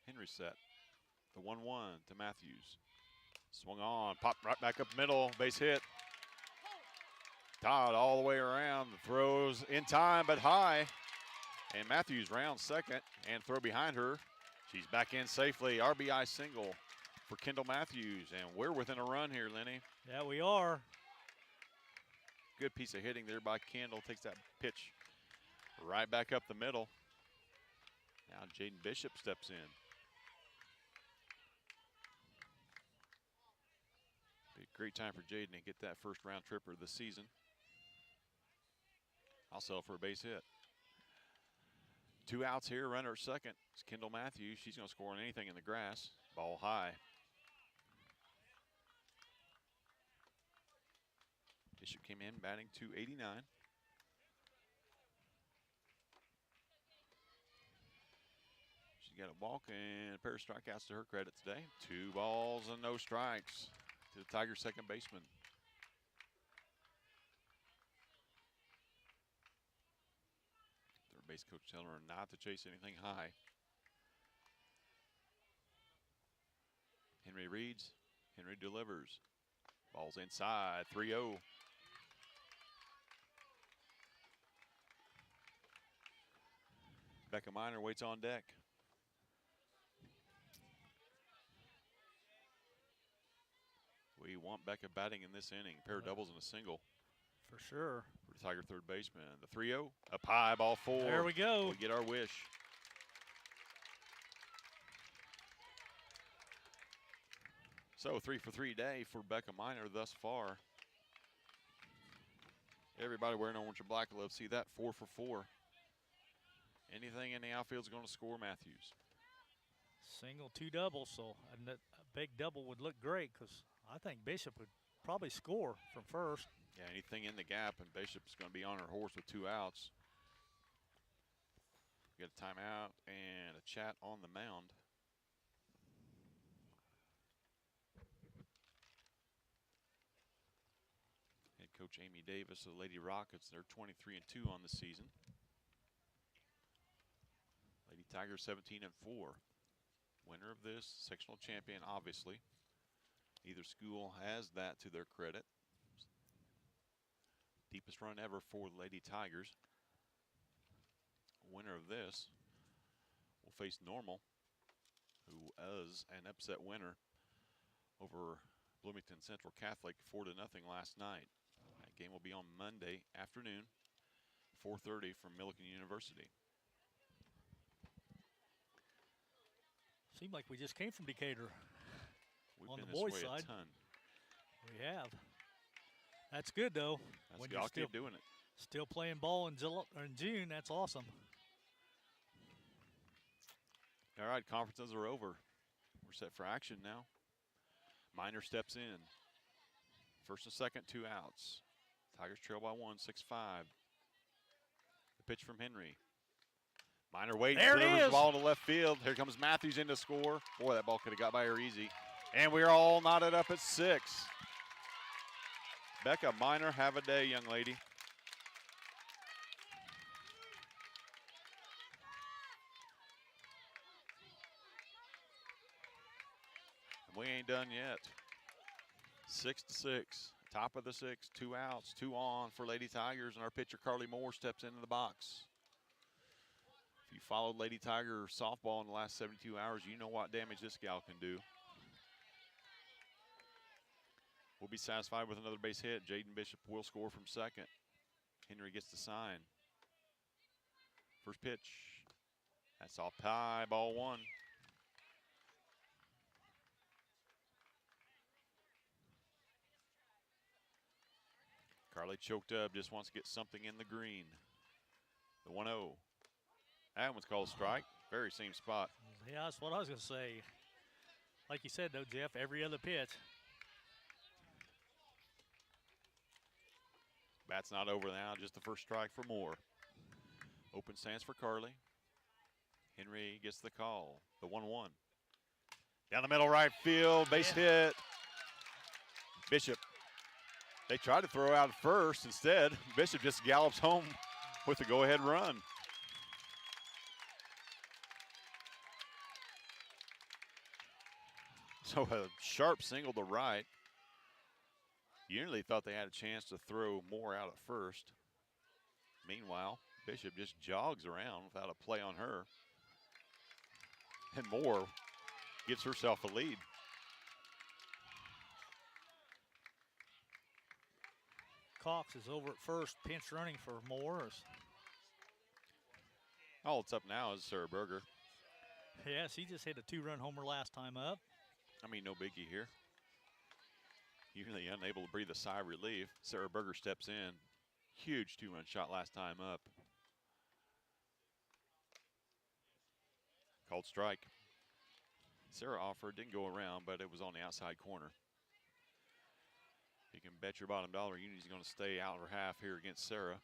Speaker 2: Henry set. The 1-1 to Matthews. Swung on, popped right back up middle, base hit. Todd all the way around, throws in time but high. And Matthews rounds second and throw behind her. She's back in safely. RBI single for Kendall Matthews. And we're within a run here, Lenny.
Speaker 3: Yeah, we are.
Speaker 2: Good piece of hitting there by Kendall. Takes that pitch right back up the middle. Now Jaden Bishop steps in. Be a great time for Jaden to get that first round tripper of the season. I'll sell for a base hit. 2 outs here, runner at second. It's Kendall Matthews. She's going to score on anything in the grass. Ball high. Bishop came in batting .289. She's got a walk and a pair of strikeouts to her credit today. 2 balls and no strikes to the Tigers' second baseman. Third base coach telling her not to chase anything high. Henry reads. Henry delivers. Ball's inside. 3-0. Becca Miner waits on deck. We want Becca batting in this inning. A pair of doubles and a single.
Speaker 3: For sure.
Speaker 2: For the Tiger third baseman. The 3-0. Up high, ball 4.
Speaker 3: There we go.
Speaker 2: We get our wish. So 3 for 3 day for Becca Miner thus far. Everybody wearing orange and black gloves. See that? 4 for 4. Anything in the outfield is going to score Matthews.
Speaker 3: Single, 2 doubles, so a big double would look great because I think Bishop would probably score from first.
Speaker 2: Yeah, anything in the gap, and Bishop's going to be on her horse with 2 outs. We got a timeout and a chat on the mound. Head coach Amy Davis of the Lady Rockets, they're 23-2 on the season. Lady Tigers 17-4. Winner of this, sectional champion, obviously. Either school has that to their credit. Deepest run ever for the Lady Tigers. Winner of this will face Normal, who was an upset winner over Bloomington Central Catholic 4-0 last night. That game will be on Monday afternoon, 4:30 from Millikan University.
Speaker 3: Seemed like we just came from Decatur.
Speaker 2: We've
Speaker 3: on
Speaker 2: been
Speaker 3: the
Speaker 2: this
Speaker 3: boys'
Speaker 2: way
Speaker 3: side.
Speaker 2: a ton.
Speaker 3: We have. That's good, though.
Speaker 2: That's
Speaker 3: when
Speaker 2: good.
Speaker 3: you're
Speaker 2: I'll keep doing it.
Speaker 3: still playing ball in June, that's awesome.
Speaker 2: All right, conferences are over. We're set for action now. Miner steps in. First and second, 2 outs. Tigers trail by 1, 6-5. The pitch from Henry. Miner waiting,
Speaker 3: There it
Speaker 2: delivers the
Speaker 3: is.
Speaker 2: ball to left field. Here comes Matthews in to score. Boy, that ball could have got by her easy. And we're all knotted up at 6. Becca Miner, have a day, young lady. We ain't done yet. 6-6. Top of the 6. 2 outs, 2 on for Lady Tigers, and our pitcher Carly Moore steps into the box. If you followed Lady Tiger softball in the last 72 hours, you know what damage this gal can do. We'll be satisfied with another base hit. Jaden Bishop will score from second. Henry gets the sign. First pitch. That's off high, ball 1. Carly choked up, just wants to get something in the green. The 1-0. That one's called a strike. Very same spot.
Speaker 3: Yeah, that's what I was going to say. Like you said, though, Jeff, every other pitch.
Speaker 2: Bat's not over now, just the first strike for Moore. Open stance for Carly. Henry gets the call, the 1-1. Down the middle right field, base hit. Bishop. They tried to throw out first. Instead, Bishop just gallops home with the go-ahead run. So a sharp single to right. Unity thought they had a chance to throw Moore out at first. Meanwhile, Bishop just jogs around without a play on her. And Moore gives herself a lead.
Speaker 3: Cox is over at first, pinch running for Moore.
Speaker 2: All it's up now is Sarah Berger.
Speaker 3: Yes, he just hit a 2-run homer last time up.
Speaker 2: I mean, no biggie here. Unity unable to breathe a sigh of relief. Sarah Berger steps in. Huge 2-run shot last time up. Called strike. Sarah offered, didn't go around, but it was on the outside corner. You can bet your bottom dollar Unity's going to stay out of her half here against Sarah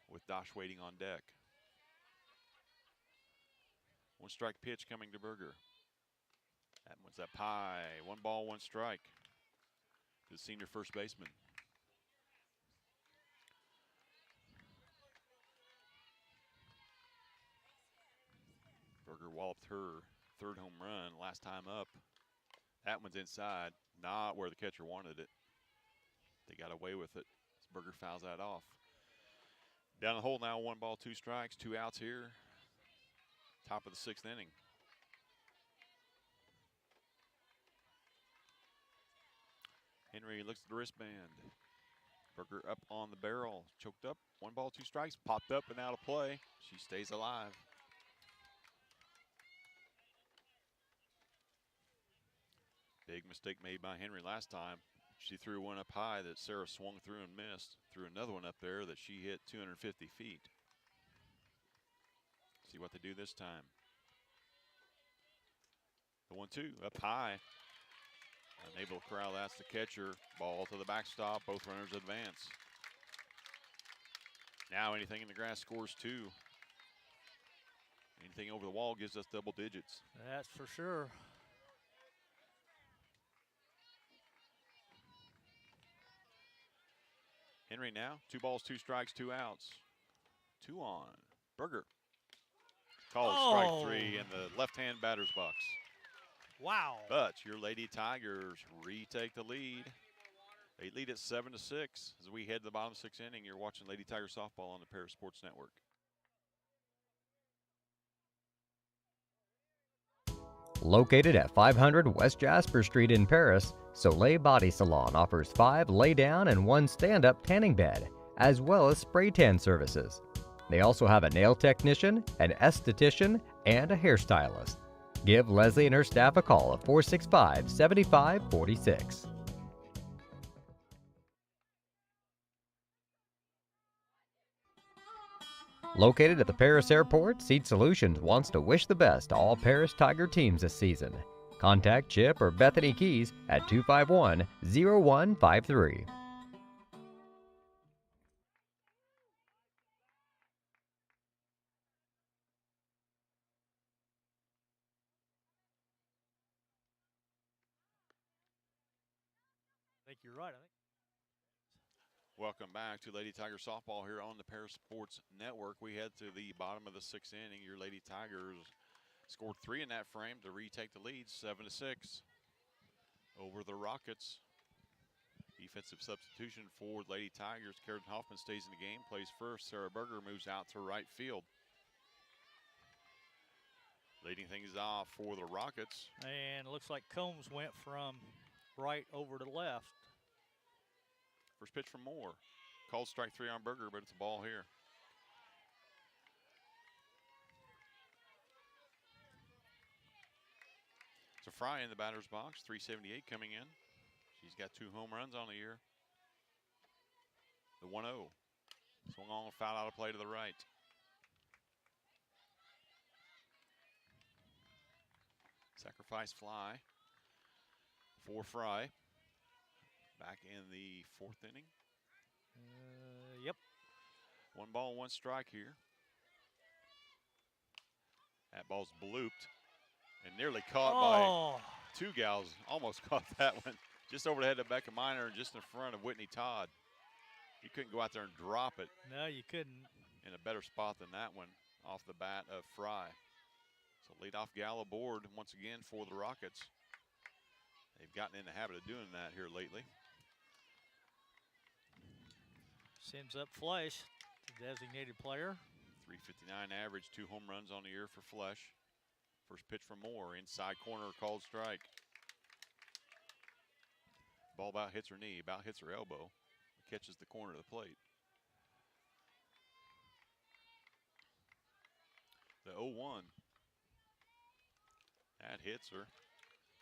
Speaker 2: with Dosh waiting on deck. 1 strike pitch coming to Berger. That one's up high. 1 ball, 1 strike to the senior first baseman. Berger walloped her 3rd home run last time up. That one's inside, not where the catcher wanted it. They got away with it. Berger fouls that off. Down the hole now, 1 ball, 2 strikes, 2 outs here. Top of the 6th inning. Henry looks at the wristband. Berger up on the barrel, choked up. 1 ball, 2 strikes, popped up and out of play. She stays alive. Big mistake made by Henry last time. She threw one up high that Sarah swung through and missed. Threw another one up there that she hit 250 feet. See what they do this time. The 1-2 up high. Unable to corral, that's the catcher. Ball to the backstop, both runners advance. Now anything in the grass scores 2. Anything over the wall gives us double digits.
Speaker 3: That's for sure.
Speaker 2: Henry now, 2 balls, 2 strikes, 2 outs. 2 on. Berger. Called strike 3 in the left-hand batter's box.
Speaker 3: Wow.
Speaker 2: But your Lady Tigers retake the lead. They lead at 7-6. As we head to the bottom 6th inning, you're watching Lady Tiger softball on the Paris Sports Network.
Speaker 1: Located at 500 West Jasper Street in Paris, Soleil Body Salon offers 5 lay-down and 1 stand-up tanning bed, as well as spray tan services. They also have a nail technician, an esthetician, and a hairstylist. Give Leslie and her staff a call at 465-7546. Located at the Paris Airport, Seed Solutions wants to wish the best to all Paris Tiger teams this season. Contact Chip or Bethany Keys at 251-0153.
Speaker 3: I think you're right.
Speaker 2: Welcome back to Lady Tiger softball here on the Paris Sports Network. We head to the bottom of the 6th inning. Your Lady Tigers scored 3 in that frame to retake the lead, 7-6 over the Rockets. Defensive substitution for Lady Tigers. Karen Hoffman stays in the game, plays first. Sarah Berger moves out to right field. Leading things off for the Rockets.
Speaker 3: And it looks like Combs went from right over to left.
Speaker 2: First pitch from Moore. Called strike 3 on Berger, but it's a ball here. So Fry in the batter's box, 378 coming in. She's got 2 home runs on the year. The 1-0. Swung on, foul out of play to the right. Sacrifice fly for Fry. Back in the 4th inning. 1 ball, 1 strike here. That ball's blooped and nearly caught by 2 gals. Almost caught that one. Just over the head of Becca Miner and just in front of Whitney Todd. You couldn't go out there and drop it.
Speaker 3: No, you couldn't.
Speaker 2: In a better spot than that one off the bat of Fry. So leadoff gal aboard once again for the Rockets. They've gotten in the habit of doing that here lately.
Speaker 3: Sends up Flesh, the designated player.
Speaker 2: .359 average, 2 home runs on the year for Flesh. First pitch from Moore, inside corner, called strike. Ball about hits her knee, about hits her elbow. Catches the corner of the plate. The 0-1. That hits her.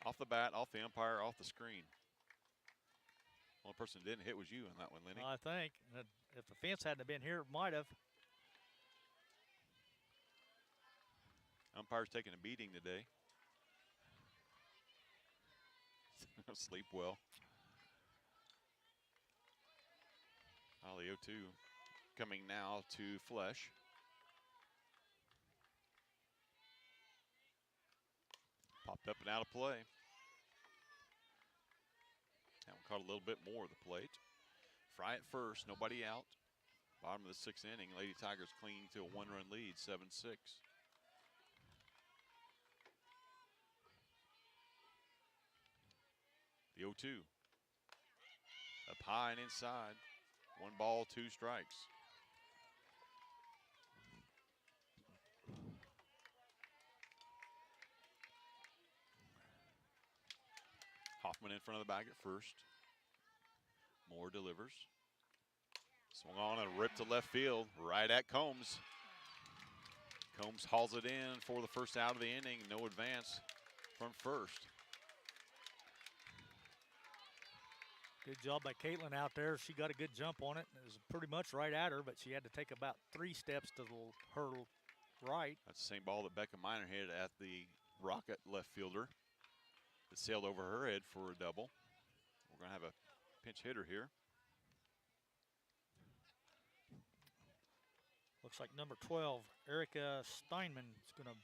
Speaker 2: Off the bat, off the umpire, off the screen. Only person that didn't hit was you on that one, Lenny.
Speaker 3: I think. If the fence hadn't been here, it might have.
Speaker 2: Umpire's taking a beating today. Sleep well. The 0-2 coming now to Flesh. Popped up and out of play. That one caught a little bit more of the plate. Fry at first, nobody out. Bottom of the 6th inning, Lady Tigers clinging to a 1-run lead, 7-6. The 0-2. Up high and inside. 1 ball, 2 strikes. Hoffman in front of the bag at first. Moore delivers. Swung on and ripped to left field, right at Combs. Combs hauls it in for the first out of the inning. No advance from first.
Speaker 3: Good job by Caitlin out there. She got a good jump on it. It was pretty much right at her, but she had to take about 3 steps to her right.
Speaker 2: That's the same ball that Becca Miner hit at the Rocket left fielder. It sailed over her head for a double. We're going to have a pinch hitter here.
Speaker 3: Looks like number 12, Erica Steinman, is going to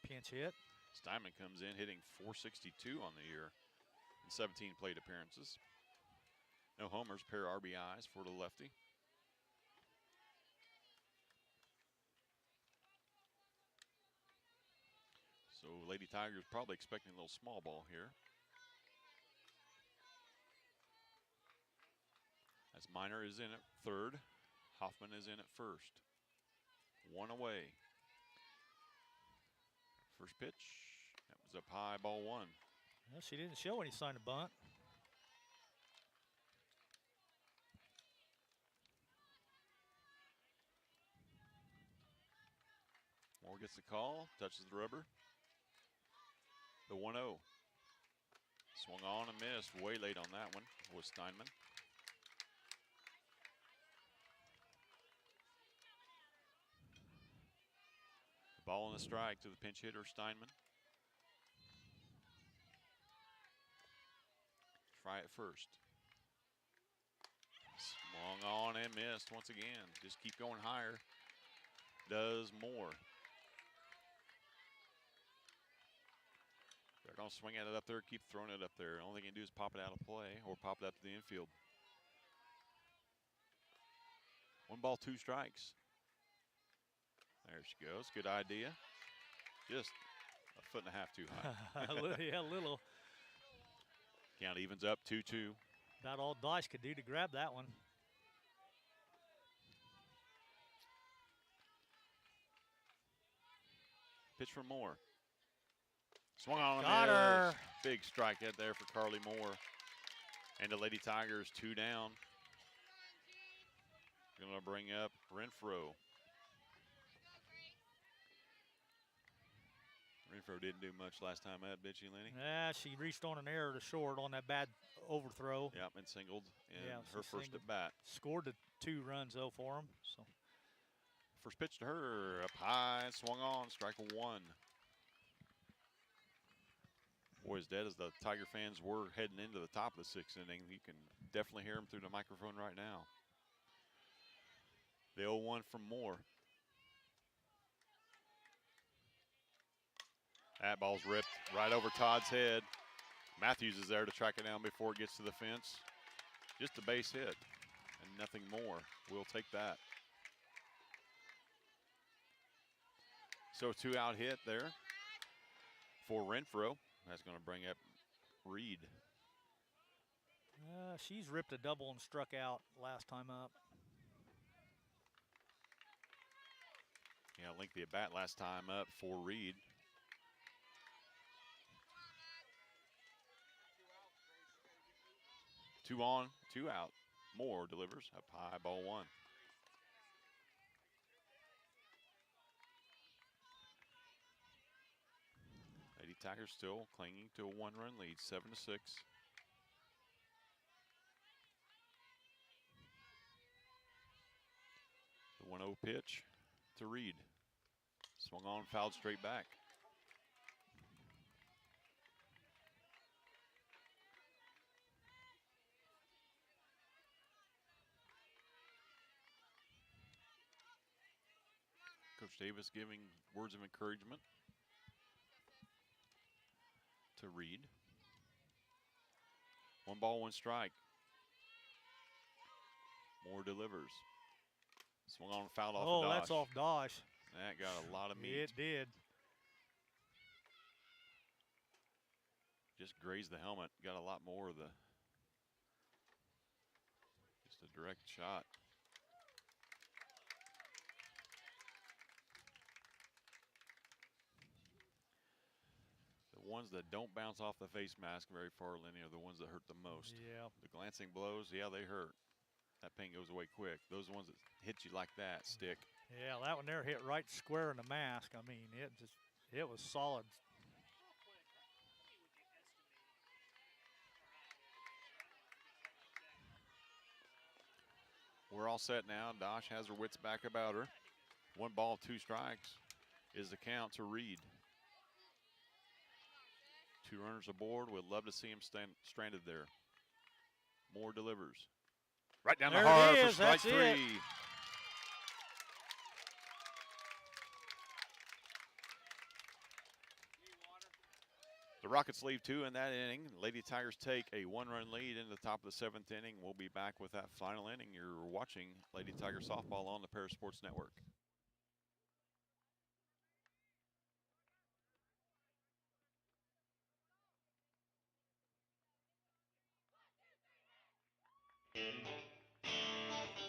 Speaker 3: pinch hit.
Speaker 2: Steinman comes in hitting .462 on the year in 17 plate appearances. No homers, pair RBIs for the lefty. So Lady Tigers probably expecting a little small ball here. As Miner is in at third, Hoffman is in at first. 1 away. First pitch, that was up high, ball 1.
Speaker 3: Well, she didn't show any sign of bunt.
Speaker 2: Moore gets the call, touches the rubber. The 1-0. Swung on and missed, way late on that one was Steinman. Ball and a strike to the pinch hitter, Steinman. Fry at first. Swung on and missed once again. Just keep going higher. Does Moore. They're going to swing at it up there, keep throwing it up there. The only thing you can do is pop it out of play or pop it up to the infield. 1 ball, 2 strikes. There she goes. Good idea. Just a 1.5 feet too high.
Speaker 3: Yeah, a little.
Speaker 2: Count evens up, 2-2.
Speaker 3: About all Dice could do to grab that one.
Speaker 2: Pitch for Moore. Swung on
Speaker 3: Got
Speaker 2: and
Speaker 3: her.
Speaker 2: missed. Big strike out there for Carly Moore. And the Lady Tigers 2 down. Going to bring up Renfro. Renfro didn't do much last time out, did she, Lenny?
Speaker 3: Yeah, she reached on an error to short on that bad overthrow.
Speaker 2: Yep, and singled in
Speaker 3: Yeah,
Speaker 2: her first
Speaker 3: singled.
Speaker 2: at bat.
Speaker 3: Scored the 2 runs, though, for them. So.
Speaker 2: First pitch to her, up high, swung on, strike 1. Boy, as dead as the Tiger fans were heading into the top of the 6th inning, you can definitely hear them through the microphone right now. The 0-1 from Moore. That ball's ripped right over Todd's head. Matthews is there to track it down before it gets to the fence. Just a base hit and nothing more. We'll take that. So 2-out hit there for Renfro. That's going to bring up Reed.
Speaker 3: She's ripped a double and struck out last time up.
Speaker 2: Yeah, lengthy at bat last time up for Reed. Two on, 2 out. Moore delivers up high, ball 1. Lady Tigers still clinging to a 1-run lead, 7-6. The 1-0 pitch to Reed. Swung on, fouled straight back. Coach Davis giving words of encouragement to Reed. 1 ball, 1 strike. Moore delivers. Swung on, fouled off of Dosh.
Speaker 3: Oh, that's off Dosh.
Speaker 2: That got a lot of meat.
Speaker 3: It did.
Speaker 2: Just grazed the helmet. Got a lot more of the, just a direct shot. The ones that don't bounce off the face mask very far, Lenny, are the ones that hurt the most.
Speaker 3: Yeah.
Speaker 2: The glancing blows, yeah, they hurt. That pain goes away quick. Those ones that hit you like that stick.
Speaker 3: Yeah, that one there hit right square in the mask. I mean, it was solid.
Speaker 2: We're all set now. Dosh has her wits back about her. 1 ball, 2 strikes is the count to Reed. 2 runners aboard. We'd love to see him stranded there. Moore delivers. Right down
Speaker 3: There
Speaker 2: the heart
Speaker 3: it
Speaker 2: for
Speaker 3: is.
Speaker 2: strike
Speaker 3: That's
Speaker 2: 3.
Speaker 3: it.
Speaker 2: The Rockets leave 2 in that inning. Lady Tigers take a 1-run lead in the top of the 7th inning. We'll be back with that final inning. You're watching Lady Tiger Softball on the Paris Sports Network.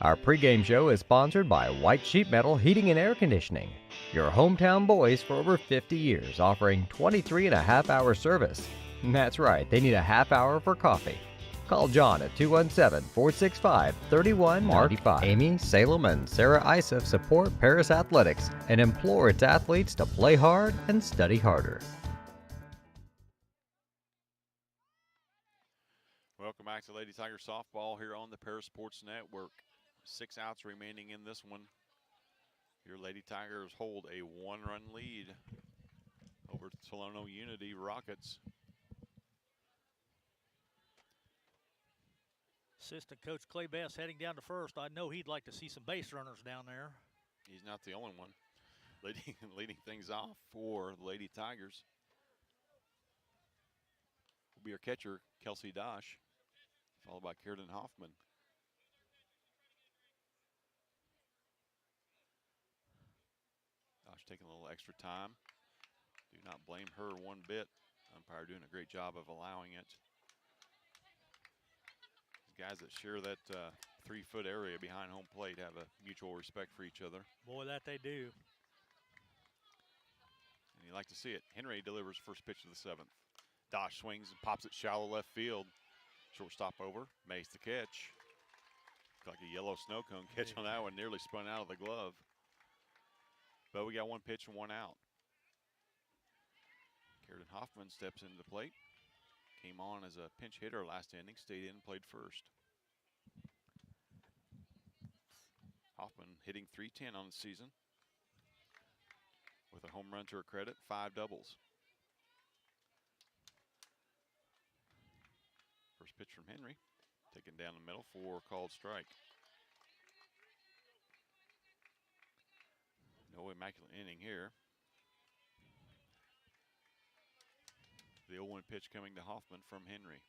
Speaker 1: Our pregame show is sponsored by White Sheet Metal Heating and Air Conditioning, your hometown boys for over 50 years, offering 23.5-hour service. That's right, they need a half hour for coffee. Call John at 217-465-3195. Amy, Salem, and Sarah Isef support Paris Athletics and implore its athletes to play hard and study harder.
Speaker 2: Welcome back to Lady Tiger Softball here on the Paris Sports Network. 6 outs remaining in this one. Your Lady Tigers hold a 1-run lead over Tolono-Unity Rockets.
Speaker 3: Assistant Coach Clay Bass heading down to first. I know he'd like to see some base runners down there.
Speaker 2: He's not the only one. Leading things off for the Lady Tigers will be our catcher, Kelsey Dosh, followed by Kierden Hoffman. Dosh taking a little extra time. Do not blame her one bit. Umpire doing a great job of allowing it. Guys that share that 3-foot area behind home plate have a mutual respect for each other.
Speaker 3: Boy, that they do.
Speaker 2: And you like to see it. Henry delivers first pitch of the 7th. Dosh swings and pops it shallow left field. Shortstop over, Mays the catch. Like a yellow snow cone catch on that one, nearly spun out of the glove. But we got 1 pitch and 1 out. Kierden Hoffman steps into the plate. Came on as a pinch hitter last inning, stayed in, played first. Hoffman hitting .310 on the season with a home run to her credit, 5 doubles. First pitch from Henry, taken down the middle for a called strike. No immaculate inning here. The 0-1 pitch coming to Hoffman from Henry.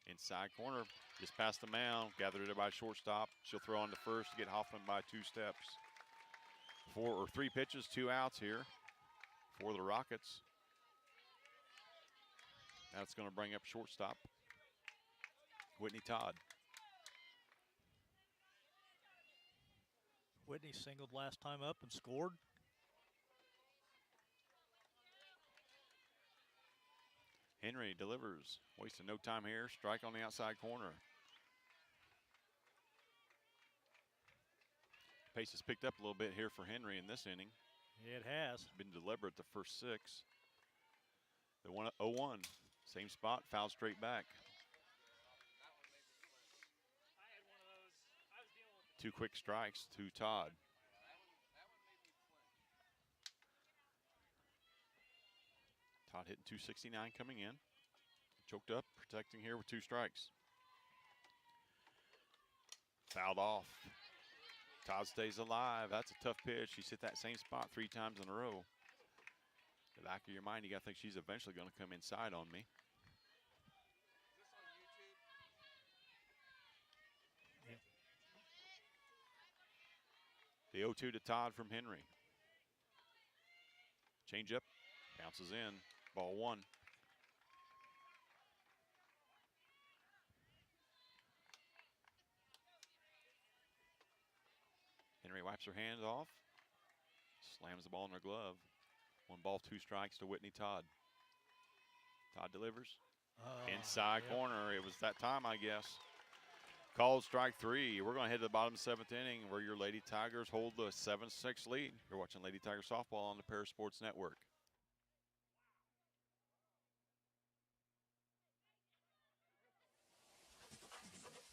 Speaker 2: Inside corner, just past the mound, gathered it by shortstop. She'll throw on to first to get Hoffman by 2 steps. 3 pitches, 2 outs here for the Rockets. That's going to bring up shortstop Whitney Todd.
Speaker 3: Whitney singled last time up and scored.
Speaker 2: Henry delivers, wasting no time here. Strike on the outside corner. Pace has picked up a little bit here for Henry in this inning.
Speaker 3: It has.
Speaker 2: Been deliberate the first 6. The 0-1, same spot, foul straight back. 2 quick strikes to Todd. Todd hitting 269 coming in. Choked up, protecting here with 2 strikes. Fouled off. Todd stays alive. That's a tough pitch. She's hit that same spot 3 times in a row. The back of your mind, you got to think she's eventually going to come inside on me. The 0-2 to Todd from Henry. Change up, bounces in, ball 1. Henry wipes her hands off, slams the ball in her glove. 1 ball, 2 strikes to Whitney Todd. Todd delivers. Inside corner. It was that time, I guess. Called strike 3. We're going to head to the bottom of the 7th inning where your Lady Tigers hold the 7-6 lead. You're watching Lady Tiger Softball on the Paris Sports Network.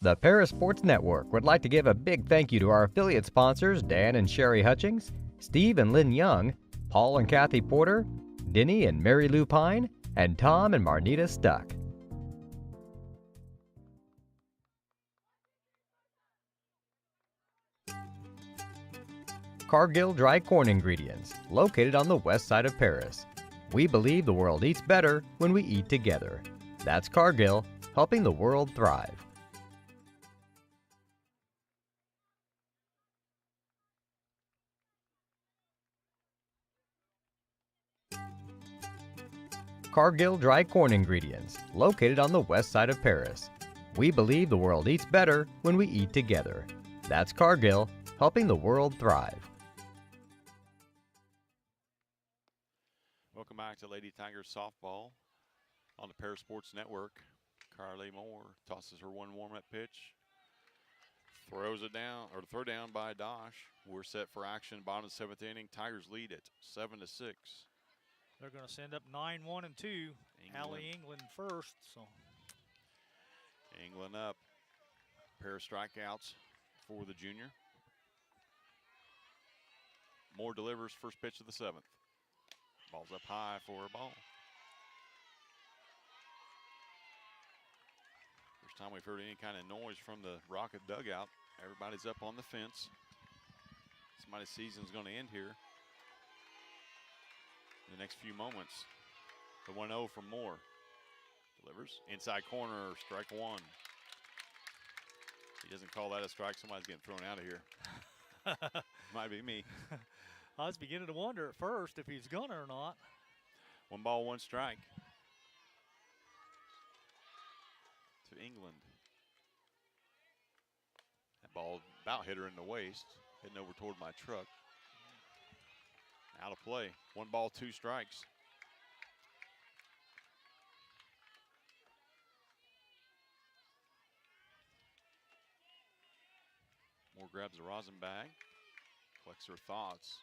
Speaker 1: The Paris Sports Network would like to give a big thank you to our affiliate sponsors, Dan and Sherry Hutchings, Steve and Lynn Young, Paul and Kathy Porter, Denny and Mary Lou Pine, and Tom and Marnita Stuck. Cargill Dry Corn Ingredients, located on the west side of Paris. We believe the world eats better when we eat together. That's Cargill, helping the world thrive. Cargill Dry Corn Ingredients, located on the west side of Paris. We believe the world eats better when we eat together. That's Cargill, helping the world thrive.
Speaker 2: Welcome back to Lady Tigers Softball on the Paris Sports Network. Carly Moore tosses her 1 warm-up pitch. Throws it down, or throw down by Dosh. We're set for action, bottom of the 7th inning. Tigers lead it 7-6.
Speaker 3: They're going to send up 9-1 and 2. Allie England first. So
Speaker 2: England up. Pair of strikeouts for the junior. Moore delivers first pitch of the 7th. Ball's up high for a ball. First time we've heard any kind of noise from the Rocket dugout. Everybody's up on the fence. Somebody's season's going to end here in the next few moments. The 1-0 from Moore. Delivers. Inside corner, strike 1. He doesn't call that a strike. Somebody's getting thrown out of here. Might be me.
Speaker 3: I was beginning to wonder at first if he's gonna or not.
Speaker 2: 1 ball, 1 strike. To England. That ball about hit her in the waist. Heading over toward my truck. Out of play. 1 ball, 2 strikes. Moore grabs the rosin bag. Collects her thoughts.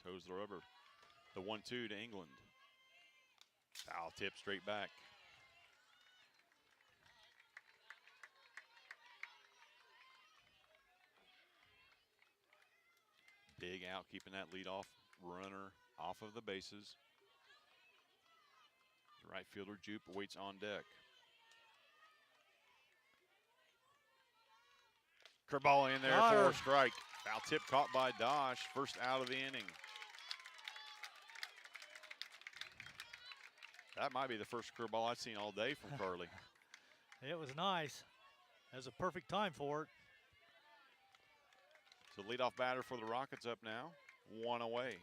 Speaker 2: Toes the rubber. The 1-2 to England. Foul tip straight back. Big out, keeping that leadoff runner off of the bases. The right fielder, Jupe, waits on deck. Curveball in there for a strike. Foul tip caught by Dosh, first out of the inning. That might be the first curveball I've seen all day from Carly.
Speaker 3: It was nice. That was a perfect time for it.
Speaker 2: So leadoff batter for the Rockets up now, 1 away.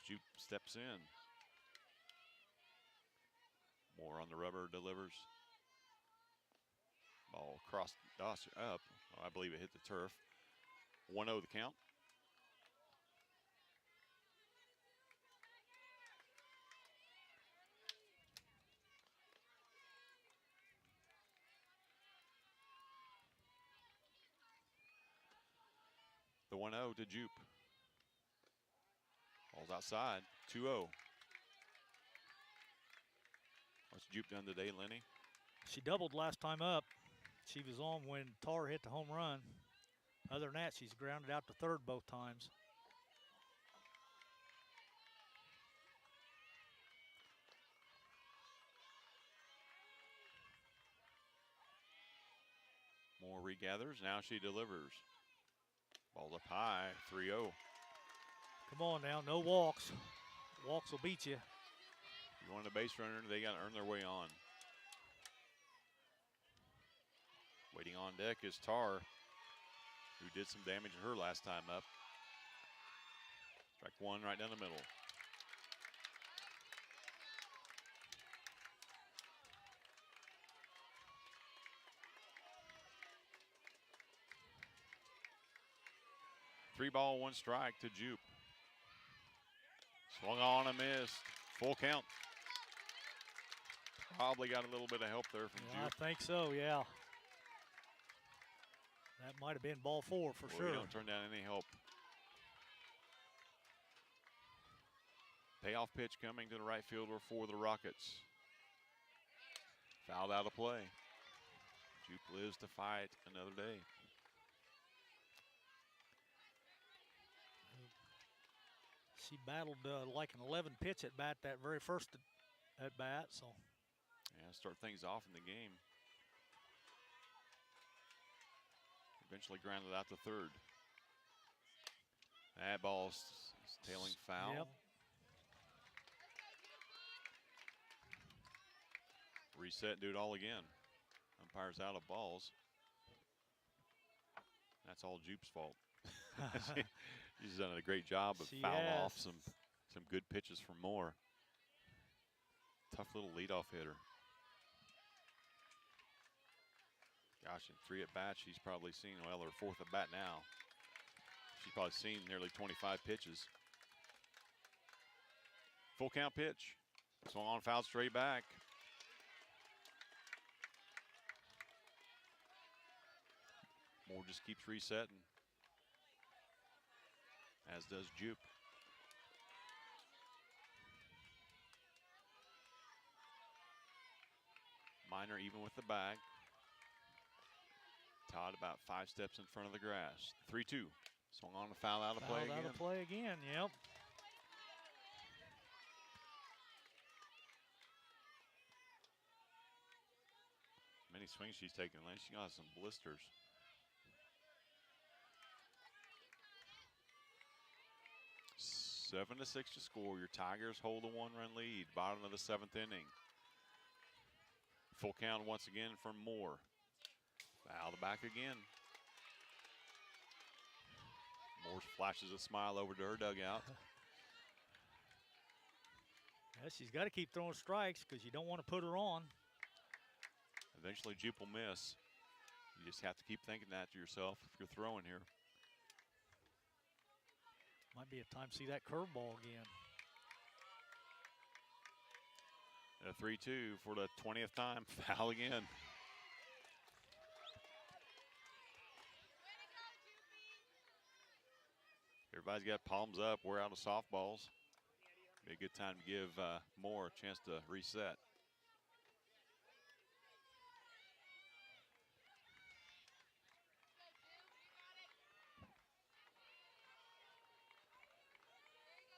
Speaker 2: Jupe steps in. Moore on the rubber, delivers. Ball crossed Doss up. Oh, I believe it hit the turf. 1-0 the count. The 1-0 to Jupe. Ball's outside, 2-0. What's Jupe done today, Lenny?
Speaker 3: She doubled last time up. She was on when Tar hit the home run. Other than that, she's grounded out to third both times.
Speaker 2: Moore regathers, now she delivers. Ball's up high, 3-0.
Speaker 3: Come on now, no walks. Walks will beat you.
Speaker 2: You want a base runner, they got to earn their way on. Waiting on deck is Tar, who did some damage to her last time up. Strike one right down the middle. Three ball, one strike to Jupe. Swung on and missed. Full count. Probably got a little bit of help there from Jupe.
Speaker 3: I think so, yeah. That might have been ball four for sure.
Speaker 2: We don't turn down any help. Payoff pitch coming to the right fielder for the Rockets. Fouled out of play. Jupe lives to fight another day.
Speaker 3: She battled like an 11 pitch at bat that very first at bat, so.
Speaker 2: Yeah, start things off in the game. Eventually grounded out to third. That ball's tailing foul.
Speaker 3: Yep.
Speaker 2: Reset, do it all again. Umpire's out of balls. That's all Jupe's fault. She's done a great job of fouling off some good pitches from Moore. Tough little leadoff hitter. Gosh, in 3 at bats, she's probably seen, well, her 4th at bat now. She's probably seen nearly 25 pitches. Full count pitch. Swung on, fouled straight back. Moore just keeps resetting, as does Jupe. Minor even with the bag. Todd about 5 steps in front of the grass. 3-2. Swung on a foul out of play again.
Speaker 3: Out of play again, yep.
Speaker 2: Many swings she's taken, Lane. She got some blisters. Seven to 6 to score. Your Tigers hold a 1-run lead. Bottom of the 7th inning. Full count once again from Moore. Foul the back again. Moore flashes a smile over to her dugout.
Speaker 3: Yeah, she's got to keep throwing strikes because you don't want to put her on.
Speaker 2: Eventually Jupe will miss. You just have to keep thinking that to yourself if you're throwing here.
Speaker 3: Might be a time to see that curveball again.
Speaker 2: A 3-2 for the 20th time. Foul again. Everybody's got palms up. We're out of softballs. Be a good time to give Moore a chance to reset.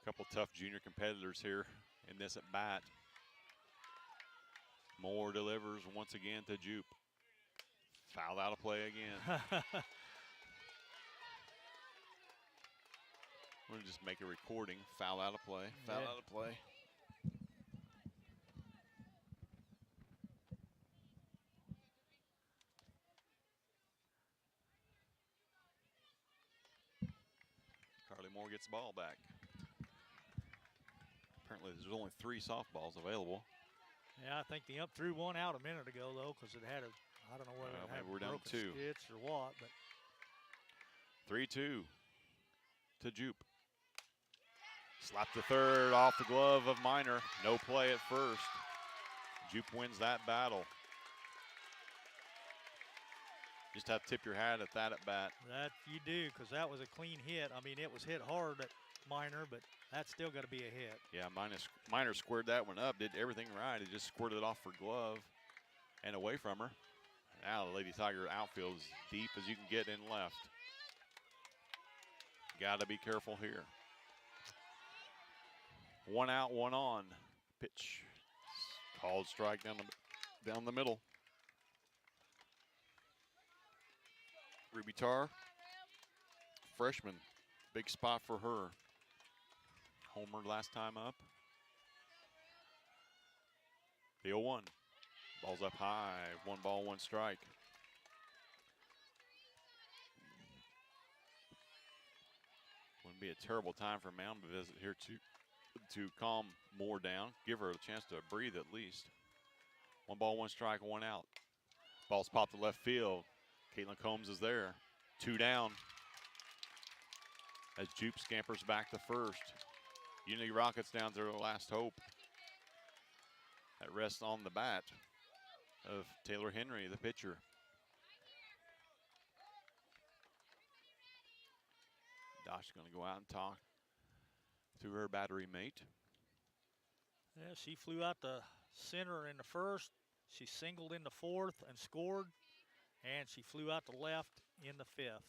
Speaker 2: Couple tough junior competitors here in this at bat. Moore delivers once again to Jupe. Fouled out of play again. We're going to just make a recording. Foul out of play. Foul out of play. Carly Moore gets the ball back. Apparently there's only 3 softballs available.
Speaker 3: Yeah, I think the ump threw one out a minute ago, though, because it had a, I don't know whether it had
Speaker 2: maybe we're down
Speaker 3: broken
Speaker 2: 2.
Speaker 3: stitch or what, but
Speaker 2: 3-2 to Jupe. Slap to third off the glove of Minor. No play at first. Jupe wins that battle. Just have to tip your hat at that at bat.
Speaker 3: that you do, because that was a clean hit. I mean, it was hit hard at Minor, but that's still got to be a hit.
Speaker 2: Yeah, Minor squared that one up, did everything right. It just squirted it off her glove and away from her. Now the Lady Tiger outfield is deep as you can get in left. Got to be careful here. 1 out, 1 on. Pitch. Called strike down the middle. Ruby Tarr, freshman. Big spot for her. Homer last time up. The 0-1. Ball's up high. 1 ball, 1 strike. Wouldn't be a terrible time for a mound visit here to calm Moore down. Give her a chance to breathe at least. 1 ball, 1 strike, 1 out. Ball's popped to left field. Caitlin Combs is there. 2 down. As Jupe scampers back to first. Unity Rockets down to their last hope. That rests on the bat of Taylor Henry, the pitcher. Dosh is going to go out and talk to her battery mate.
Speaker 3: Yeah, she flew out the center in the first. She singled in the 4th and scored. And she flew out to left in the 5th.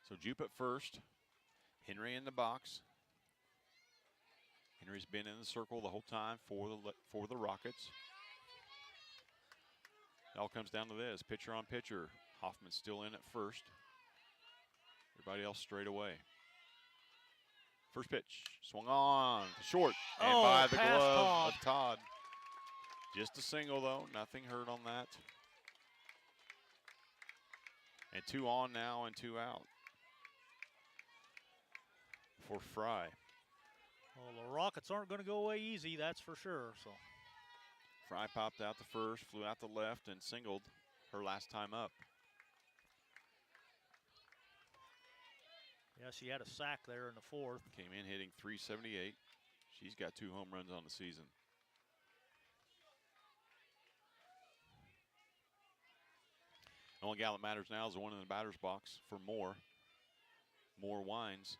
Speaker 2: So Jupe at first. Henry in the box. Henry's been in the circle the whole time for the Rockets. It all comes down to this, pitcher on pitcher. Hoffman's still in at first. Everybody else straight away. First pitch, swung on, short, and by the glove of Todd. Just a single though, nothing hurt on that. And 2 on now and 2 out for Fry.
Speaker 3: Well, the Rockets aren't going to go away easy, that's for sure. So
Speaker 2: Fry popped out to first, flew out to left, and singled her last time up.
Speaker 3: yeah, she had a sack there in the 4th.
Speaker 2: Came in hitting .378. She's got 2 home runs on the season. The only gal that matters now is the one in the batter's box for Moore. Moore winds.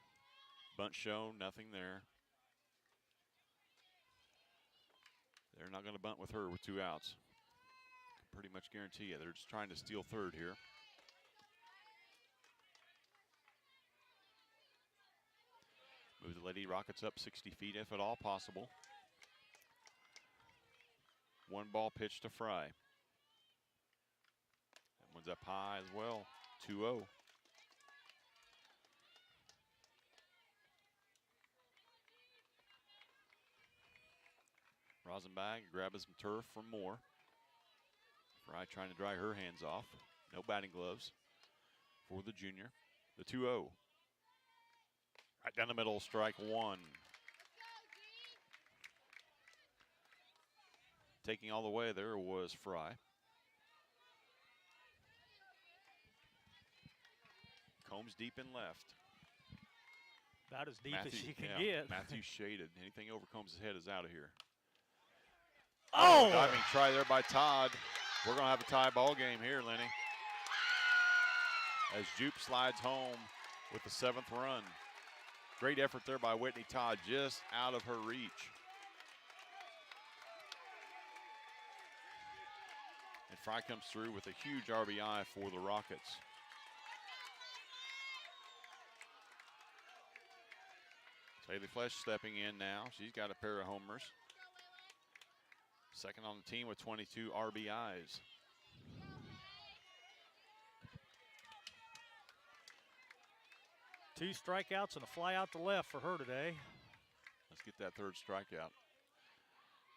Speaker 2: Bunt show, nothing there. They're not going to bunt with her with 2 outs. Can pretty much guarantee you. They're just trying to steal third here. Move the Lady Rockets up 60 feet if at all possible. 1 ball pitch to Fry. That one's up high as well. 2-0. Rosenbach grabbing some turf from Moore. Fry trying to dry her hands off. No batting gloves for the junior. The 2-0. Right down the middle, strike 1. Taking all the way there was Fry. Combs deep in left.
Speaker 3: About as deep as she can
Speaker 2: yeah,
Speaker 3: get.
Speaker 2: Matthew shaded. Anything over Combs' head is out of here.
Speaker 3: Oh!
Speaker 2: Diving try there by Todd. We're going to have a tie ball game here, Lenny. As Jupe slides home with the 7th run. Great effort there by Whitney Todd, just out of her reach. And Fry comes through with a huge RBI for the Rockets. Haley Flesh stepping in now. She's got a pair of homers. Second on the team with 22 RBIs.
Speaker 3: Two strikeouts and a fly out to left for her today.
Speaker 2: Let's get that third strikeout.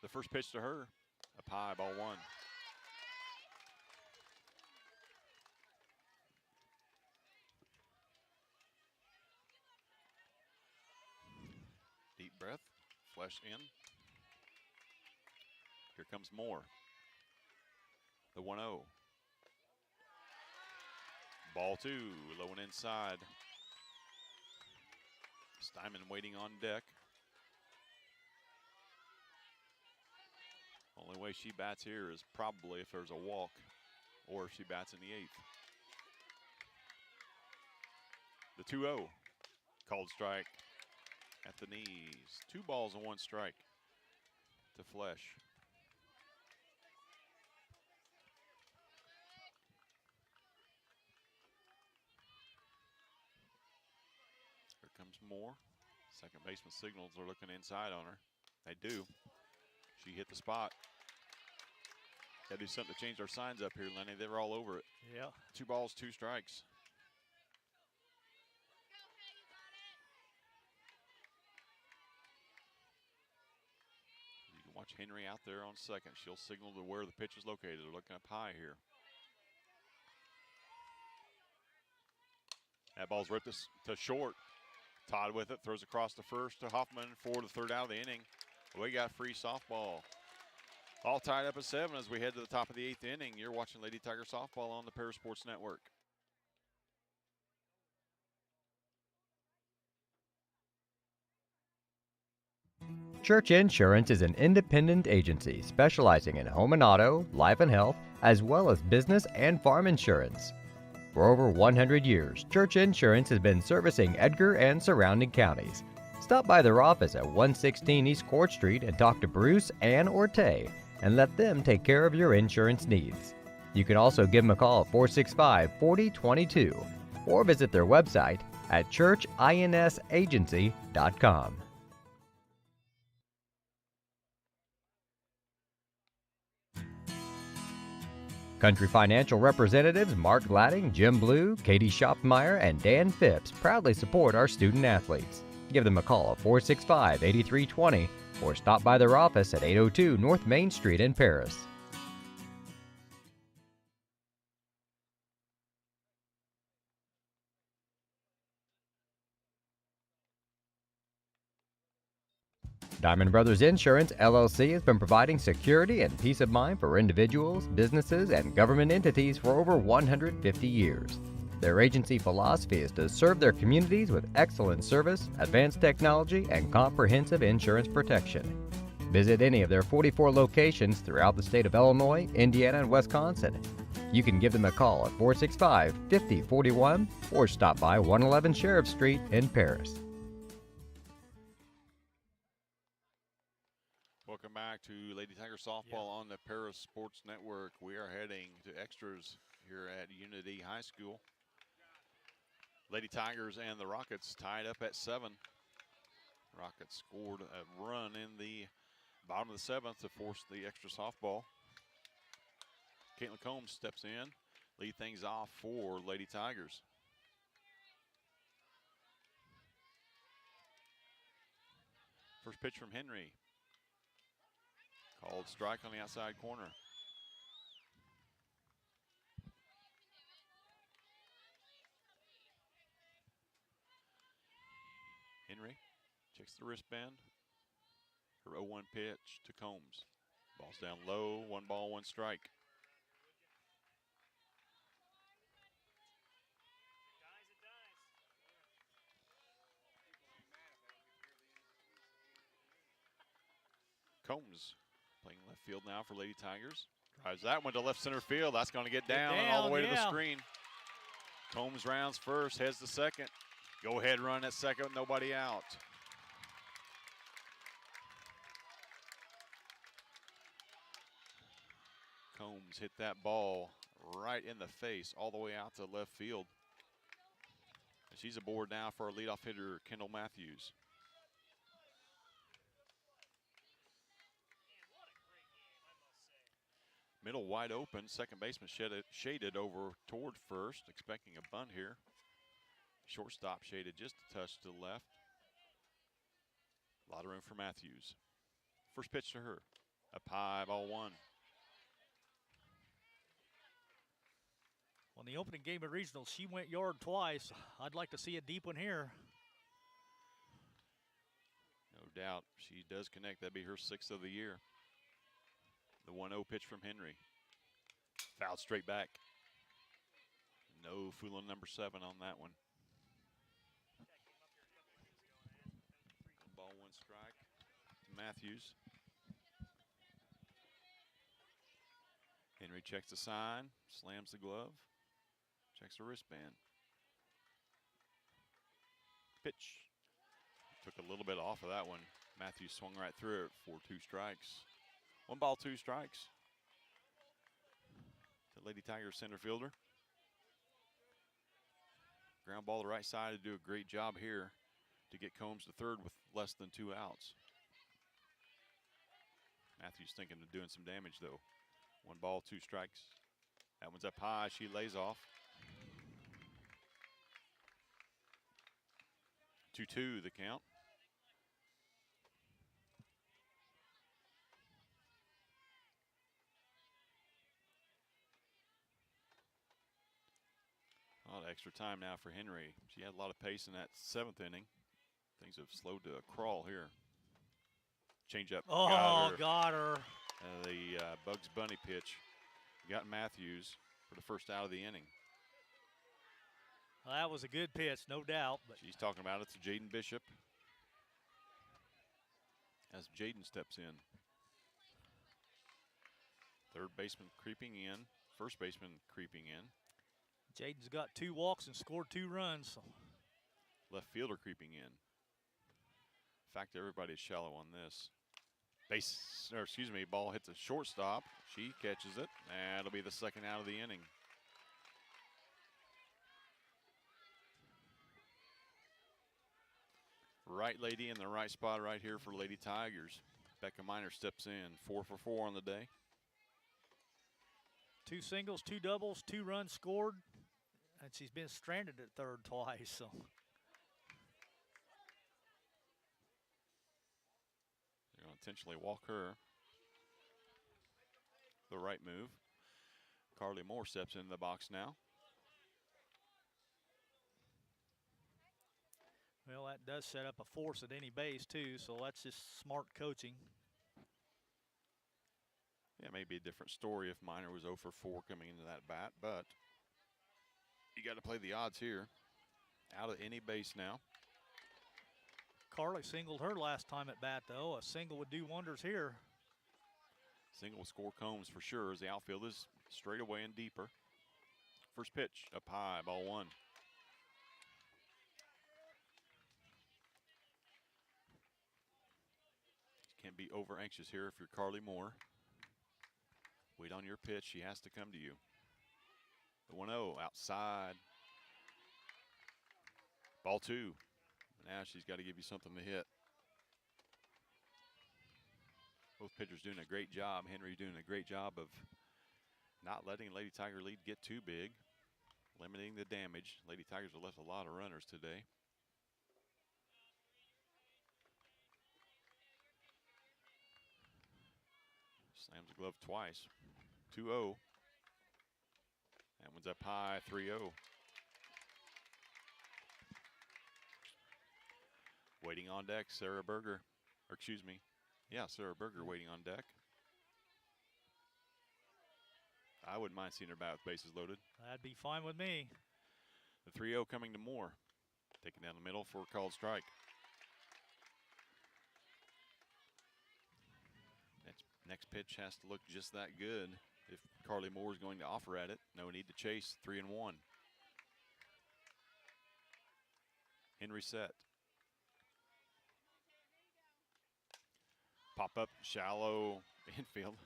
Speaker 2: The first pitch to her, up high, ball one. Deep breath, flesh in. Here comes Moore. The 1-0. Ball two, low and inside. Steinman waiting on deck. Only way she bats here is probably if there's a walk or if she bats in the 8th. The 2-0, called strike at the knees. 2 balls and 1 strike to Flesh. Here comes Moore. Second baseman signals are looking inside on her. They do. She hit the spot. Got to do something to change our signs up here, Lenny. They were all over it.
Speaker 3: Yeah.
Speaker 2: 2 balls, 2 strikes. You can watch Henry out there on second. She'll signal to where the pitch is located. They're looking up high here. That ball's ripped to short. Todd with it, throws across the first to Hoffman for the 3rd out of the inning. We got free softball. All tied up at 7 as we head to the top of the 8th inning. You're watching Lady Tiger Softball on the Para Sports Network.
Speaker 1: Church Insurance is an independent agency specializing in home and auto, life and health, as well as business and farm insurance. For over 100 years, Church Insurance has been servicing Edgar and surrounding counties. Stop by their office at 116 East Court Street and talk to Bruce, Ann, or Tay, and let them take care of your insurance needs. You can also give them a call at 465-4022 or visit their website at churchinsagency.com. Country Financial representatives Mark Gladding, Jim Blue, Katie Schopfmeyer, and Dan Phipps proudly support our student athletes. Give them a call at 465-8320 or stop by their office at 802 North Main Street in Paris. Diamond Brothers Insurance, LLC has been providing security and peace of mind for individuals, businesses, and government entities for over 150 years. Their agency philosophy is to serve their communities with excellent service, advanced technology, and comprehensive insurance protection. Visit any of their 44 locations throughout the state of Illinois, Indiana, and Wisconsin. You can give them a call at 465-5041 or stop by 111 Sheriff Street in Paris.
Speaker 2: Welcome back to Lady Tiger Softball on the Paris Sports Network. We are heading to extras here at Unity High School. Lady Tigers and the Rockets tied up at 7. Rockets scored a run in the bottom of the 7th to force the extra softball. Caitlin Combs steps in, lead things off for Lady Tigers. First pitch from Henry. Called strike on the outside corner. Henry checks the wristband. Her 0-1 pitch to Combs. Ball's down low, 1 ball, 1 strike. Combs playing left field now for Lady Tigers. Drives that one to left center field. That's going to get down and all the way to the screen. Combs rounds first, heads to second. Go ahead run at second, nobody out. Combs hit that ball right in the face all the way out to left field. And she's aboard now for our leadoff hitter, Kendall Matthews. Middle wide open. Second baseman shaded over toward first, expecting a bunt here. Shortstop shaded just a touch to the left. A lot of room for Matthews. First pitch to her. Up high, ball one.
Speaker 3: On the opening game of regionals, she went yard twice. I'd like to see a deep one here.
Speaker 2: No doubt, she does connect. That'd be her 6th of the year. The 1-0 pitch from Henry. Fouled straight back. No fooling number 7 on that one. Ball 1 strike to Matthews. Henry checks the sign, slams the glove, checks the wristband. Pitch. Took a little bit off of that one. Matthews swung right through it for 2 strikes. 1 ball, 2 strikes. To Lady Tigers center fielder. Ground ball to the right side to do a great job here to get Combs to third with less than 2 outs. Matthews thinking of doing some damage though. 1 ball, 2 strikes. That one's up high, she lays off. 2-2 the count. A lot of extra time now for Henry. She had a lot of pace in that 7th inning. Things have slowed to a crawl here. Change up.
Speaker 3: Oh, got her.
Speaker 2: The Bugs Bunny pitch got Matthews for the first out of the inning.
Speaker 3: Well, that was a good pitch, no doubt. But
Speaker 2: she's talking about it to Jaden Bishop as Jaden steps in. Third baseman creeping in. First baseman creeping in.
Speaker 3: Jaden's got 2 walks and scored 2 runs. So.
Speaker 2: Left fielder creeping in. In fact, everybody's shallow on this. Ball hits a shortstop. She catches it, and it'll be the 2nd out of the inning. Right lady in the right spot right here for Lady Tigers. Becca Miner steps in, 4 for 4 on the day.
Speaker 3: 2 singles, 2 doubles, 2 runs scored, and she's been stranded at third twice. So.
Speaker 2: They're going to intentionally walk her. The right move. Carly Moore steps into the box now.
Speaker 3: Well, that does set up a force at any base, too, so that's just smart coaching.
Speaker 2: Yeah, maybe a different story if Miner was 0 for 4 coming into that bat, but you got to play the odds here. Out of any base now.
Speaker 3: Carly singled her last time at bat, though. A single would do wonders here.
Speaker 2: Single will score Combs for sure as the outfield is straight away and deeper. First pitch up high, ball 1. Can't be over anxious here if you're Carly Moore. Wait on your pitch, she has to come to you. The 1-0 outside. Ball 2. Now she's got to give you something to hit. Both pitchers doing a great job. Henry doing a great job of not letting Lady Tiger lead get too big, limiting the damage. Lady Tigers have left a lot of runners today. Slams the glove twice. 2-0. That one's up high, 3-0. Waiting on deck, Sarah Berger. Or excuse me. Yeah, Sarah Berger waiting on deck. I wouldn't mind seeing her bat with bases loaded.
Speaker 3: That'd be fine with me.
Speaker 2: The 3-0 coming to Moore. Taking down the middle for a called strike. Next pitch has to look just that good if Carly Moore is going to offer at it. No need to chase, 3-1. Henry set. Pop up, shallow infield.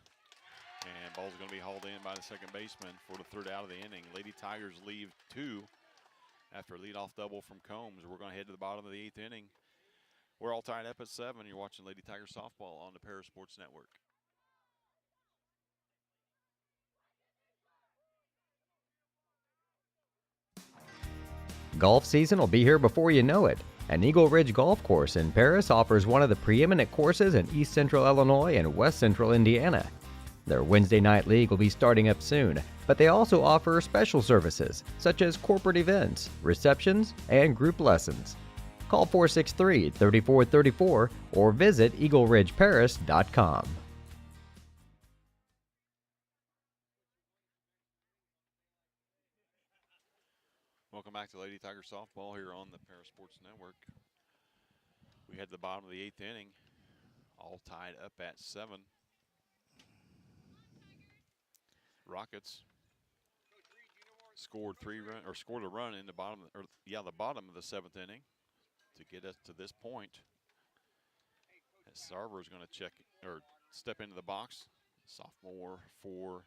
Speaker 2: And ball's going to be hauled in by the second baseman for the 3rd out of the inning. Lady Tigers leave 2 after a leadoff double from Combs. We're going to head to the bottom of the 8th inning. We're all tied up at 7. You're watching Lady Tiger softball on the Para Sports Network.
Speaker 1: Golf season will be here before you know it, and Eagle Ridge Golf Course in Paris offers one of the preeminent courses in East Central Illinois and West Central Indiana. Their Wednesday night league will be starting up soon, but they also offer special services such as corporate events, receptions, and group lessons. Call 463-3434 or visit eagleridgeparis.com.
Speaker 2: Welcome back to Lady Tiger Softball here on the Paris Sports Network. We head to the bottom of the 8th inning, all tied up at 7. Rockets scored a run in the bottom of the 7th inning to get us to this point. As Sarver is going to step into the box, sophomore for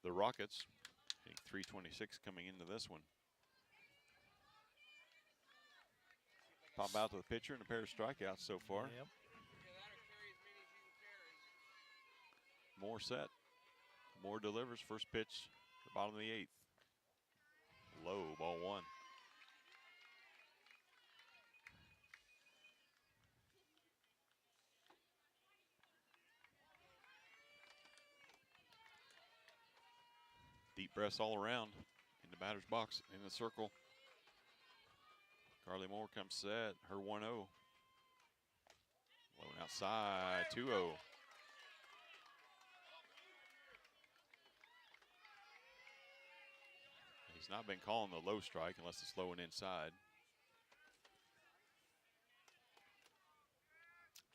Speaker 2: the Rockets. I think 326 coming into this one. Pop out to the pitcher and a pair of strikeouts so far.
Speaker 3: Yep.
Speaker 2: Moore set. Moore delivers. First pitch, the bottom of the 8th. Low, ball 1. Deep breaths all around in the batter's box, in the circle. Carly Moore comes set, her 1-0. Low and outside, 2-0. He's not been calling the low strike unless it's low and inside.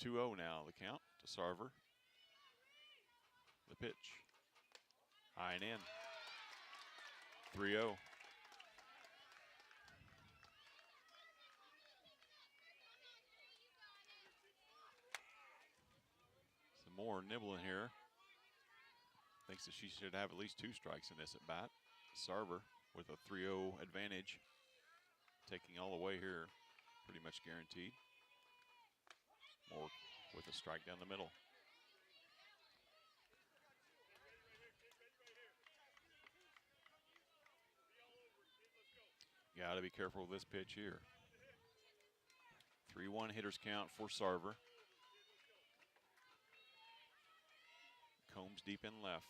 Speaker 2: 2-0 now, the count to Sarver. The pitch. High and in. 3-0. Some more nibbling here. Thinks that she should have at least 2 strikes in this at bat. Sarver with a 3-0 advantage. Taking all the way here. Pretty much guaranteed. Moore with a strike down the middle. Got to be careful with this pitch here. 3-1 hitters count for Sarver. Combs deep in left.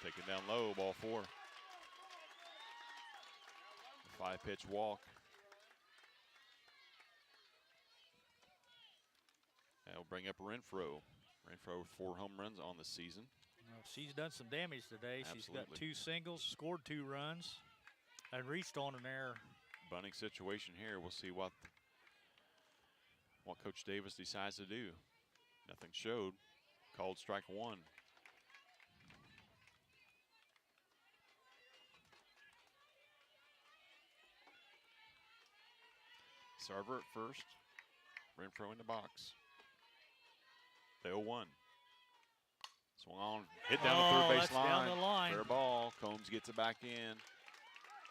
Speaker 2: Taken down low, ball 4. 5-pitch walk. That'll bring up Renfro. Renfro with 4 home runs on the season.
Speaker 3: Well, she's done some damage today.
Speaker 2: Absolutely.
Speaker 3: She's got 2 singles, scored 2 runs, and reached on an error.
Speaker 2: Bunting situation here. We'll see what Coach Davis decides to do. Nothing showed. Called strike 1. Sarver at first. Renfro in the box. The 0-1. Swung on, hit down the third base line.
Speaker 3: Down the line.
Speaker 2: Fair ball. Combs gets it back in.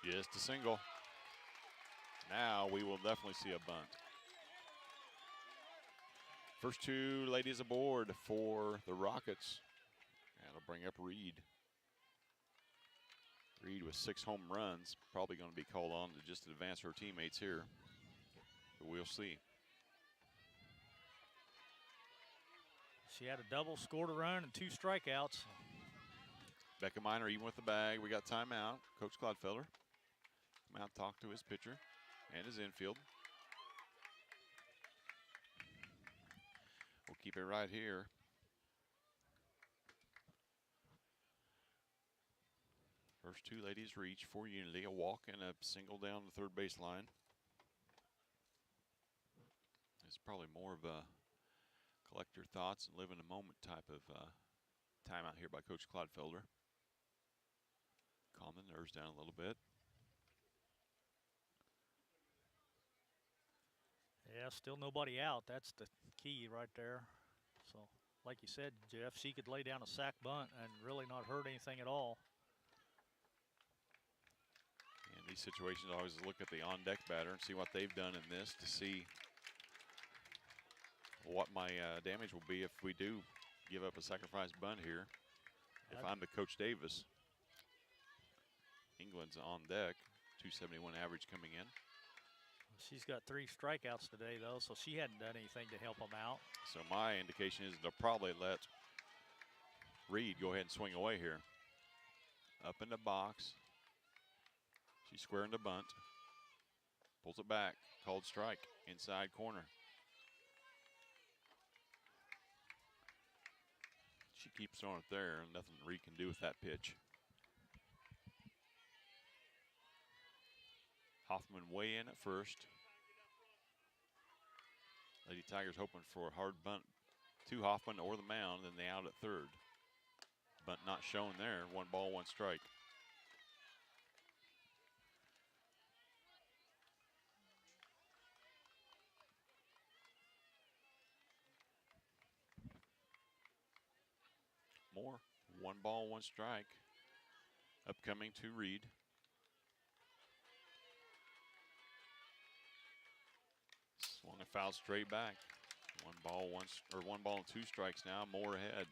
Speaker 2: Just a single. Now we will definitely see a bunt. First 2 ladies aboard for the Rockets. That'll bring up Reed. Reed with 6 home runs. Probably going to be called on to just advance her teammates here. But we'll see.
Speaker 3: She had a double, scored a run, and 2 strikeouts.
Speaker 2: Becca Miner even with the bag. We got timeout. Coach Clodfelder come out, talk to his pitcher and his infield. We'll keep it right here. First 2 ladies reach for Unity. A walk and a single down the third baseline. It's probably more of a collect your thoughts and live in a moment type of timeout here by Coach Clodfelder. Calm the nerves down a little bit.
Speaker 3: Yeah, still nobody out. That's the key right there. So, like you said, Jeff, she could lay down a sac bunt and really not hurt anything at all.
Speaker 2: In these situations, I always look at the on-deck batter and see what they've done in this to see what my damage will be if we do give up a sacrifice bunt here. If I'm the Coach Davis. England's on deck, 271 average coming in.
Speaker 3: She's got 3 strikeouts today, though, so she hadn't done anything to help them out.
Speaker 2: So my indication is they'll probably let Reed go ahead and swing away here. Up in the box. She's squaring the bunt. Pulls it back. Called strike. Inside corner. She keeps throwing it there. Nothing Reed can do with that pitch. Hoffman way in at first. Lady Tigers hoping for a hard bunt to Hoffman or the mound, and they out at third. Bunt not shown there. 1 ball, 1 strike. More. 1 ball, 1 strike. Upcoming to Reed. Swung and fouled straight back. 1 ball, 1 ball and 2 strikes now. More ahead.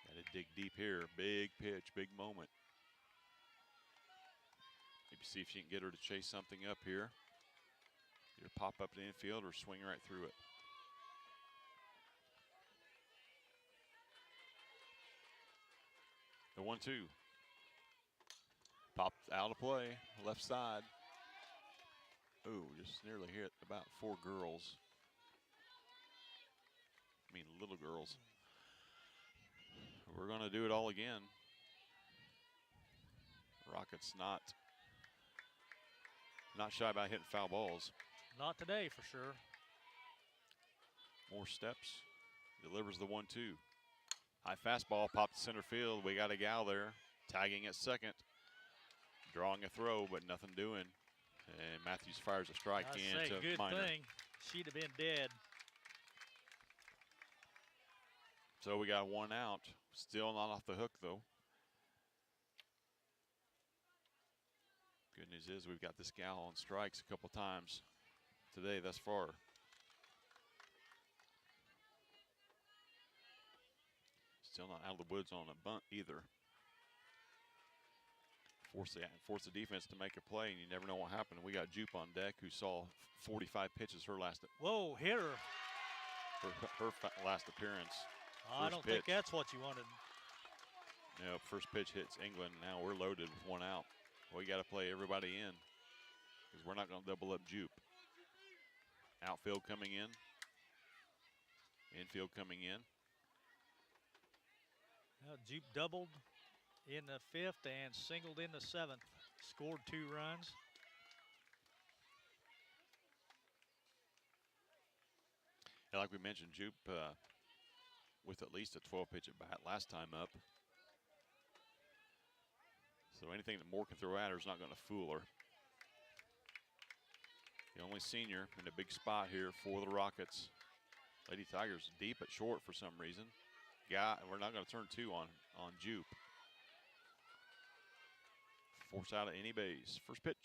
Speaker 2: Got to dig deep here. Big pitch, big moment. Maybe see if she can get her to chase something up here. Either pop up to the infield or swing right through it. The 1-2. Popped out of play, left side. Ooh, just nearly hit about 4 girls. I mean, little girls. We're going to do it all again. Rockets not shy about hitting foul balls.
Speaker 3: Not today, for sure.
Speaker 2: More steps. Delivers the 1-2. High fastball popped to center field. We got a gal there. Tagging at second. Drawing a throw, but nothing doing. And Matthews fires a strike into
Speaker 3: good
Speaker 2: minor.
Speaker 3: thing. She'd have been dead.
Speaker 2: So we got 1 out. Still not off the hook, though. Good news is we've got this gal on strikes a couple times today thus far. Still not out of the woods on a bunt either. Force the defense to make a play, and you never know what happened. We got Jupe on deck, who saw 45 pitches her last.
Speaker 3: Whoa, hit her.
Speaker 2: Her last appearance.
Speaker 3: I don't think that's what you wanted.
Speaker 2: No, first pitch hits England. Now we're loaded with 1 out. We got to play everybody in because we're not going to double up Jupe. Outfield coming in. Infield coming in.
Speaker 3: Jupe doubled in the 5th and singled in the 7th. Scored 2 runs.
Speaker 2: And like we mentioned, Jupe with at least a 12-pitch at bat last time up. So anything that Moore can throw at her is not going to fool her. The only senior in a big spot here for the Rockets. Lady Tigers deep at short for some reason. We're not going to turn 2 on Jupe. Force out of any base. First pitch.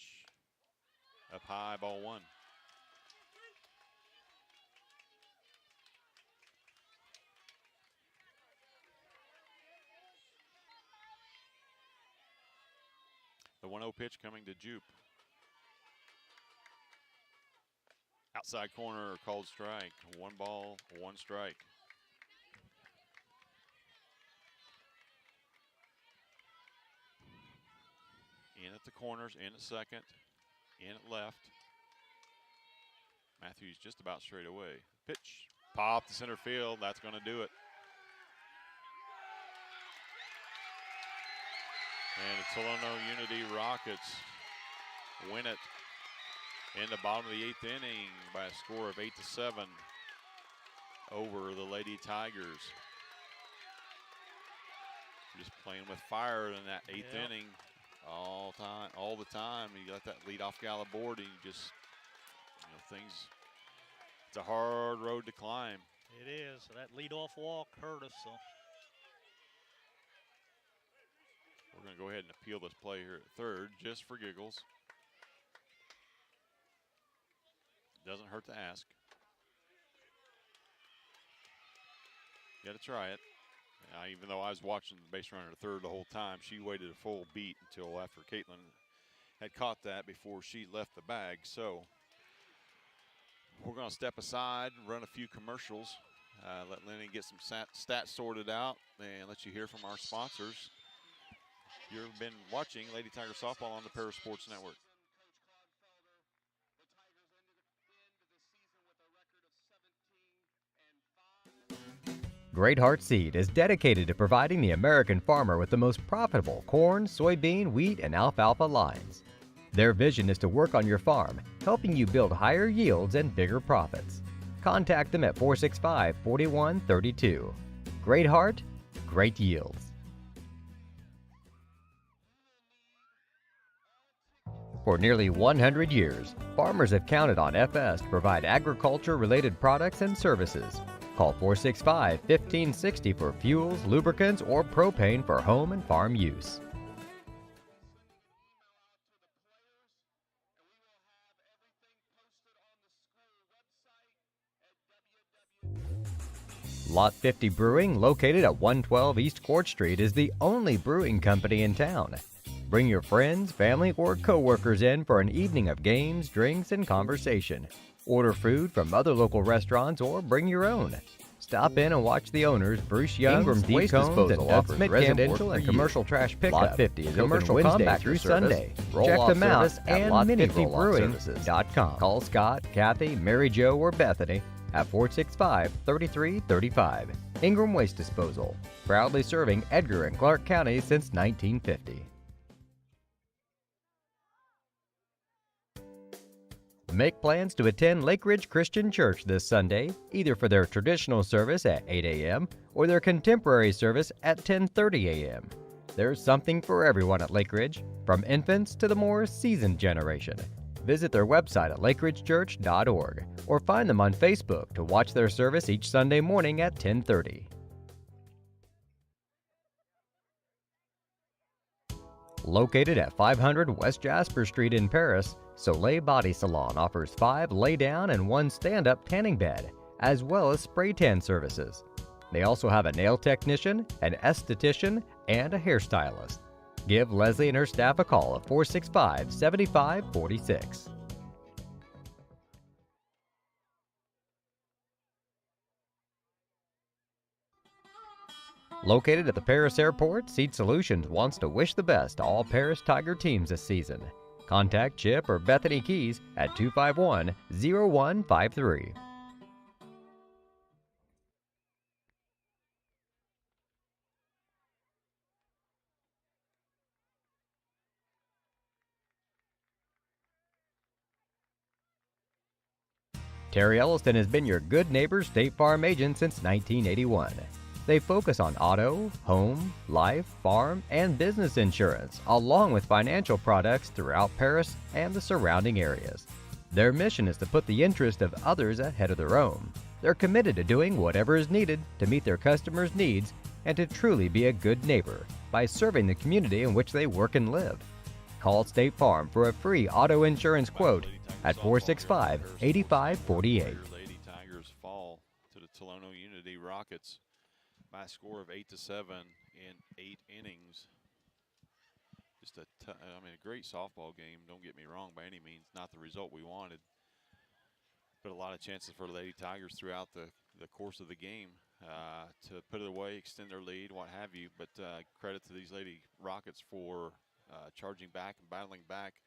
Speaker 2: Up high, ball 1. The 1-0 pitch coming to Jupe. Outside corner, called strike. 1 ball, 1 strike. In at the corners, in at second, in at left. Matthews just about straight away. Pitch, pop to center field. That's going to do it. And the Tolono-Unity Rockets win it in the bottom of the 8th inning by a score of 8-7 over the Lady Tigers. Just playing with fire in that 8th inning all the time. You got that leadoff gal aboard, and you just, things. It's a hard road to climb.
Speaker 3: It is. That leadoff walk hurt us. So
Speaker 2: we're going to go ahead and appeal this play here at third, just for giggles. Doesn't hurt to ask. Got to try it. Even though I was watching the base runner third the whole time, she waited a full beat until after Caitlin had caught that before she left the bag. So we're going to step aside and run a few commercials, let Lenny get some stats sorted out, and let you hear from our sponsors. You've been watching Lady Tiger Softball on the Parasports Network.
Speaker 1: Great Heart Seed is dedicated to providing the American farmer with the most profitable corn, soybean, wheat, and alfalfa lines. Their vision is to work on your farm, helping you build higher yields and bigger profits. Contact them at 465-4132. Great Heart, great yields. For nearly 100 years, farmers have counted on FS to provide agriculture-related products and services. Call 465-1560 for fuels, lubricants, or propane for home and farm use. Lot 50 Brewing, located at 112 East Court Street, is the only brewing company in town. Bring your friends, family, or co-workers in for an evening of games, drinks, and conversation. Order food from other local restaurants or bring your own. Stop in and watch the owners, Bruce Young, Ingram's Waste Disposal, offers residential and commercial trash pickup. Lot 50 is commercial open Wednesday through Sunday. Check them out at lot50brewing.com. Call Scott, Kathy, Mary Jo, or Bethany at 465-3335. Ingram Waste Disposal, proudly serving Edgar and Clark County since 1950. Make plans to attend Lake Ridge Christian Church this Sunday, either for their traditional service at 8 a.m. or their contemporary service at 10:30 a.m. There's something for everyone at Lake Ridge, from infants to the more seasoned generation. Visit their website at lakeridgechurch.org or find them on Facebook to watch their service each Sunday morning at 10:30. Located at 500 West Jasper Street in Paris, Soleil Body Salon offers 5 lay-down and 1 stand-up tanning bed, as well as spray tan services. They also have a nail technician, an esthetician, and a hairstylist. Give Leslie and her staff a call at 465-7546. Located at the Paris Airport, Seed Solutions wants to wish the best to all Paris Tiger teams this season. Contact Chip or Bethany Keys at 251-0153. Terry Elliston has been your good neighbor State Farm agent since 1981. They focus on auto, home, life, farm, and business insurance, along with financial products throughout Paris and the surrounding areas. Their mission is to put the interest of others ahead of their own. They're committed to doing whatever is needed to meet their customers' needs and to truly be a good neighbor by serving the community in which they work and live. Call State Farm for a free auto insurance quote at 465-8548.
Speaker 2: Lady Tigers fall to the Tolono-Unity Rockets by a score of 8-7 in 8 innings. Just a great softball game, don't get me wrong by any means, not the result we wanted, but a lot of chances for the Lady Tigers throughout the course of the game to put it away, extend their lead, what have you, but credit to these Lady Rockets for charging back and battling back.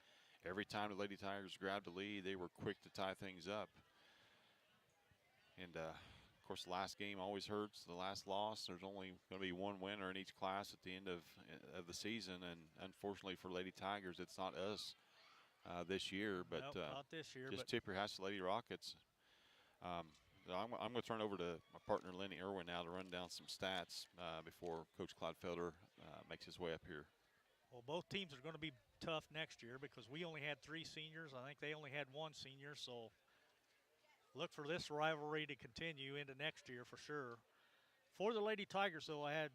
Speaker 2: Every time the Lady Tigers grabbed the lead, they were quick to tie things up. And of course, the last game always hurts, the last loss. There's only going to be one winner in each class at the end of the season, and unfortunately for Lady Tigers, it's not us this year. But
Speaker 3: nope, not this year.
Speaker 2: Just tip your hats to Lady Rockets. I'm going to turn over to my partner Lenny Irwin now to run down some stats before Coach Clodfelder makes his way up here.
Speaker 3: Well, both teams are going to be tough next year because we only had 3 seniors. I think they only had 1 senior, so look for this rivalry to continue into next year for sure. For the Lady Tigers, though, I had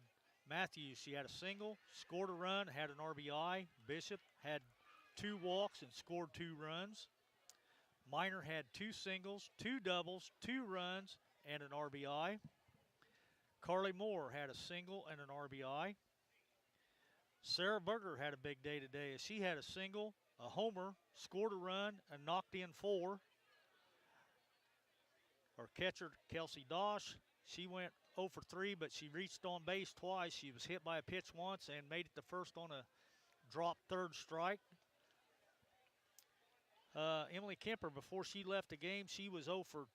Speaker 3: Matthews. She had a single, scored a run, had an RBI. Bishop had 2 walks and scored 2 runs. Minor had 2 singles, 2 doubles, 2 runs, and an RBI. Carly Moore had a single and an RBI. Sarah Berger had a big day today as she had a single, a homer, scored a run, and knocked in 4. Our catcher, Kelsey Dosh, she went 0 for 3, but she reached on base twice. She was hit by a pitch once and made it to first on a drop third strike. Emily Kemper, before she left the game, she was 0 for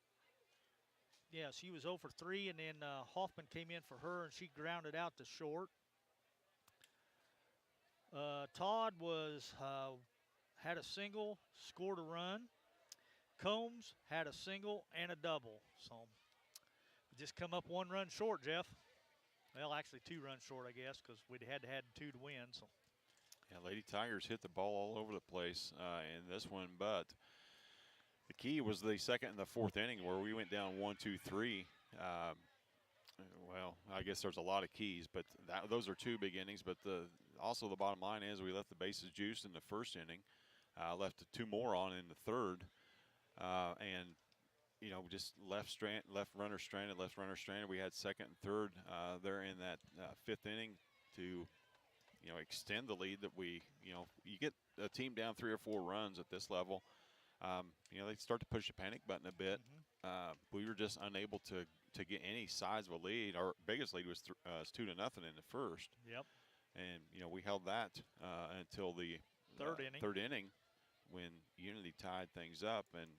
Speaker 3: 3, and then Hoffman came in for her, and she grounded out to short. Todd had a single, scored a run. Combs had a single and a double. So we just come up 1 run short, Jeff. Well, actually 2 runs short, I guess, because we'd had 2 to win. So.
Speaker 2: Yeah, Lady Tigers hit the ball all over the place in this one, but the key was the second and the fourth inning where we went down 1, 2, 3. Well, I guess there's a lot of keys, but those are 2 big innings. But also the bottom line is we left the bases juiced in the first inning, left 2 more on in the third, and just left runner stranded. We had second and third there in that 5th inning to extend the lead that you get a team down 3 or 4 runs at this level. They start to push the panic button a bit. We were just unable to get any size of a lead. Our biggest lead was 2-0 in the first.
Speaker 3: Yep.
Speaker 2: And we held that until the third inning when Unity tied things up. And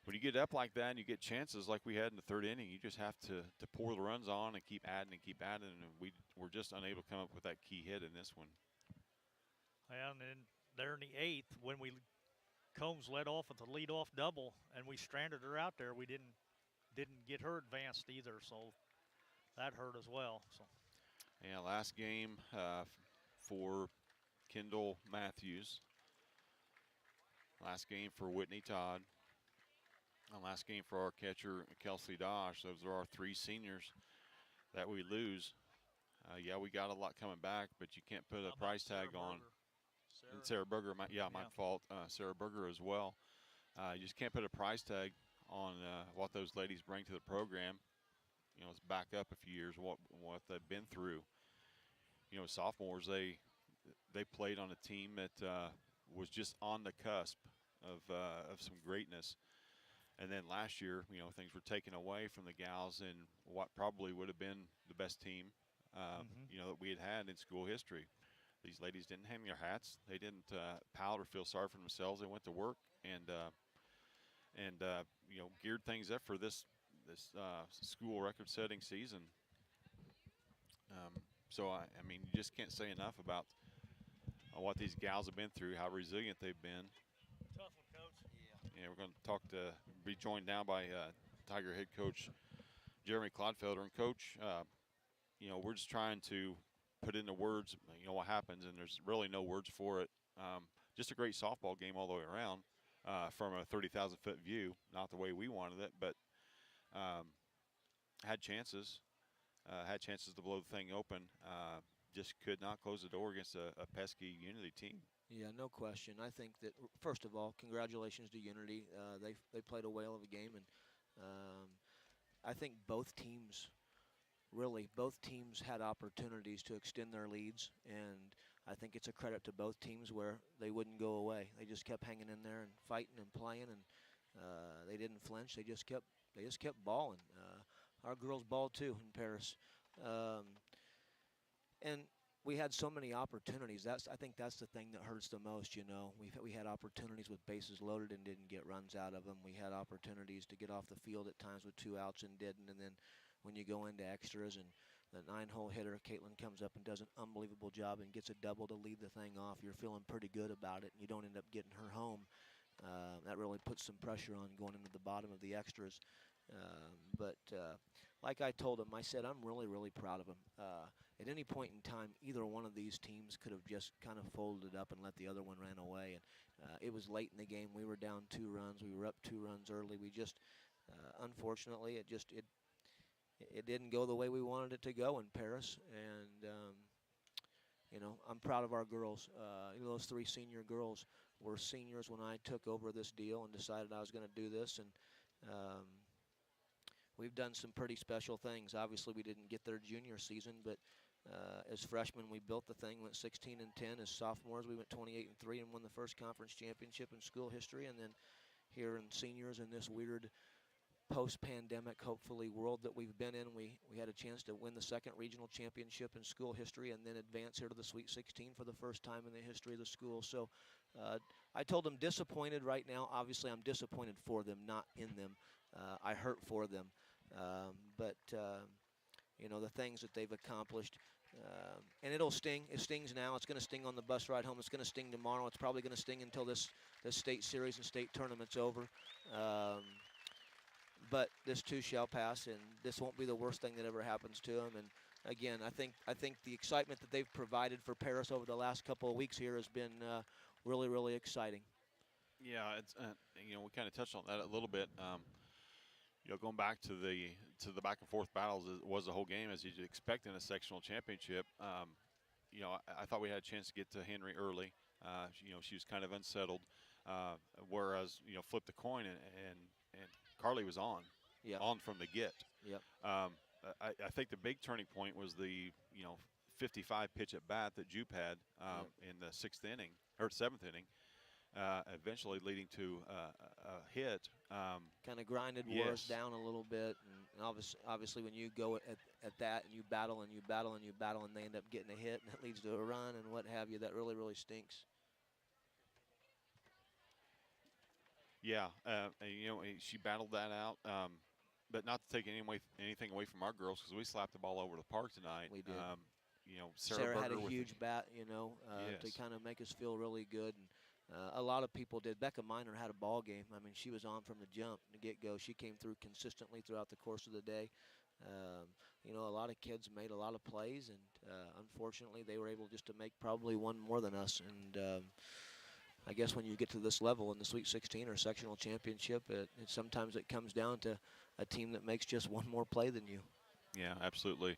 Speaker 2: when you get up like that and you get chances like we had in the third inning, you just have to pour the runs on and keep adding. And we were just unable to come up with that key hit in this one.
Speaker 3: And then there in the 8th, when Combs led off with the leadoff double, and we stranded her out there, we didn't get her advanced either, so that hurt as well. So.
Speaker 2: Yeah, last game for Kendall Matthews. Last game for Whitney Todd. And last game for our catcher, Kelsey Dosh. Those are our 3 seniors that we lose. Yeah, we got a lot coming back, but you can't put a price tag on. And Sarah Berger, my fault. Sarah Berger as well. You just can't put a price tag on what those ladies bring to the program. Let's back up a few years, what they've been through. Sophomores, they played on a team that was just on the cusp of some greatness. And then last year, things were taken away from the gals in what probably would have been the best team, that we had in school history. These ladies didn't hang their hats. They didn't pout or feel sorry for themselves. They went to work and geared things up for this school record-setting season. So I mean, you just can't say enough about what these gals have been through, how resilient they've been.
Speaker 3: Tough one, Coach.
Speaker 2: Yeah, we're going to be joined now by Tiger head coach Jeremy Clodfelder. And Coach, we're just trying to put into words, what happens, and there's really no words for it. Just a great softball game all the way around from a 30,000-foot view. Not the way we wanted it, but had chances to blow the thing open. Just could not close the door against a pesky Unity team.
Speaker 4: Yeah, no question. I think that, first of all, congratulations to Unity. They played a whale of a game, and I think both teams had opportunities to extend their leads, and I think it's a credit to both teams where they wouldn't go away. They just kept hanging in there and fighting and playing, and they didn't flinch. They just kept balling. Our girls balled too in Paris, and we had so many opportunities. I think that's the thing that hurts the most. We had opportunities with bases loaded and didn't get runs out of them. We had opportunities to get off the field at times with 2 outs and didn't. And then when you go into extras and the 9-hole hitter, Caitlin, comes up and does an unbelievable job and gets a double to lead the thing off, you're feeling pretty good about it, and you don't end up getting her home. That really puts some pressure on going into the bottom of the extras. But like I told him, I said, I'm really, really proud of him. At any point in time, either one of these teams could have just kind of folded up and let the other one run away. And it was late in the game. We were down 2 runs. We were up 2 runs early. We just, unfortunately, it didn't go the way we wanted it to go in Paris. And, I'm proud of our girls. Those 3 senior girls were seniors when I took over this deal and decided I was going to do this. And we've done some pretty special things. Obviously, we didn't get their junior season, but as freshmen, we built the thing, went 16-10. As sophomores, we went 28-3 and won the first conference championship in school history. And then here in seniors in this weird post-pandemic, hopefully, world that we've been in, we had a chance to win the second regional championship in school history and then advance here to the Sweet 16 for the first time in the history of the school. So I told them disappointed right now. Obviously, I'm disappointed for them, not in them. I hurt for them. But you know, the things that they've accomplished. And it'll sting. It stings now. It's going to sting on the bus ride home. It's going to sting tomorrow. It's probably going to sting until this state series and state tournament's over. But this too shall pass, and this won't be the worst thing that ever happens to them. And again, I think the excitement that they've provided for Paris over the last couple of weeks here has been really, really exciting.
Speaker 2: Yeah, it's you know, we kind of touched on that a little bit. You know, going back to the back and forth battles was the whole game as you'd expect in a sectional championship. You know, I thought we had a chance to get to Henry early. You know, she was kind of unsettled, whereas you know, flip the coin and Carly was on from the get.
Speaker 4: Yep.
Speaker 2: I think the big turning point was the 55 pitch at bat that Jupe had in the seventh inning. Eventually leading to a hit.
Speaker 4: Kind of grinded Wars down a little bit, and obviously when you go at that and you battle and you battle and you battle and they end up getting a hit and that leads to a run and what have you, that really, really stinks.
Speaker 2: Yeah, you know, she battled that out, but not to take anything away from our girls because we slapped the ball over the park tonight.
Speaker 4: We did.
Speaker 2: You know,
Speaker 4: Sarah had a huge bat, you know, to kind of make us feel really good. And, a lot of people did. Becca Miner had a ball game. I mean, she was on from the jump, the get-go. She came through consistently throughout the course of the day. You know, a lot of kids made a lot of plays, and unfortunately, they were able just to make probably one more than us. And I guess when you get to this level in the Sweet 16 or sectional championship, sometimes it comes down to a team that makes just one more play than you.
Speaker 2: Yeah, absolutely.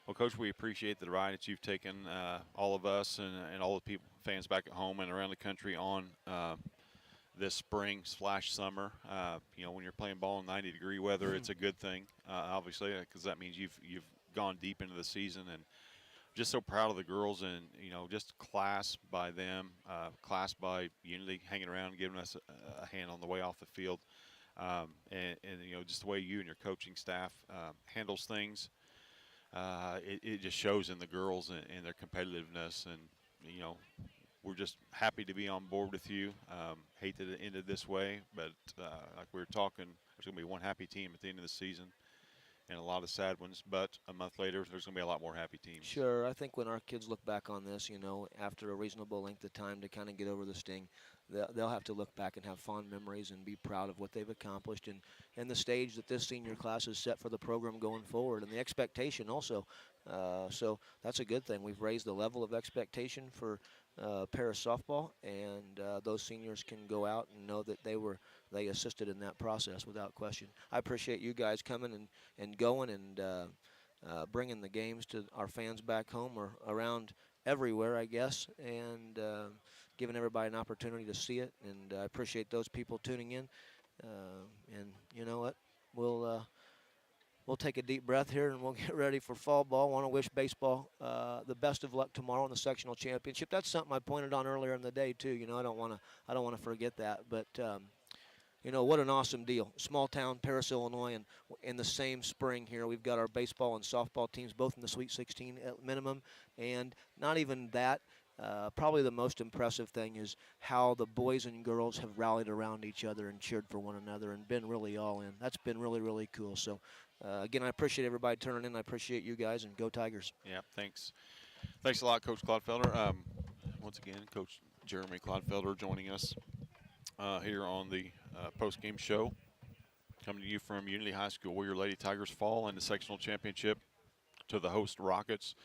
Speaker 2: Well, Coach, we appreciate the ride that you've taken, all of us and all the fans back at home and around the country on this spring/summer. You know, when you're playing ball in 90-degree weather, it's a good thing, obviously, because that means you've gone deep into the season. And just so proud of the girls, and you know, just class by them, class by Unity, hanging around and giving us a hand on the way off the field, and you know, just the way you and your coaching staff handles things. It just shows in the girls and their competitiveness, and you know, we're just happy to be on board with you. Hate that it ended this way, but like we were talking, there's going to be one happy team at the end of the season and a lot of sad ones, but a month later there's going to be a lot more happy teams.
Speaker 4: Sure. I think when our kids look back on this, you know, after a reasonable length of time to kind of get over the sting, they'll have to look back and have fond memories and be proud of what they've accomplished and the stage that this senior class has set for the program going forward and the expectation also. So that's a good thing. We've raised the level of expectation for Paris softball, and those seniors can go out and know that they assisted in that process without question. I appreciate you guys coming and going and bringing the games to our fans back home or around everywhere, I guess, and giving everybody an opportunity to see it. And I appreciate those people tuning in. And you know what? We'll take a deep breath here and we'll get ready for fall ball. Want to wish baseball the best of luck tomorrow in the sectional championship. That's something I pointed on earlier in the day too. You know, I don't want to forget that. But you know, what an awesome deal. Small town, Paris, Illinois, and in the same spring here, we've got our baseball and softball teams both in the Sweet 16 at minimum, and not even that. Probably the most impressive thing is how the boys and girls have rallied around each other and cheered for one another and been really all in. That's been really, really cool. So, again, I appreciate everybody turning in. I appreciate you guys, and go Tigers.
Speaker 2: Yeah, thanks. Thanks a lot, Coach Clodfelder. Once again, Coach Jeremy Clodfelder joining us here on the post-game show. Coming to you from Unity High School, where your Lady Tigers fall in the sectional championship to the host Rockets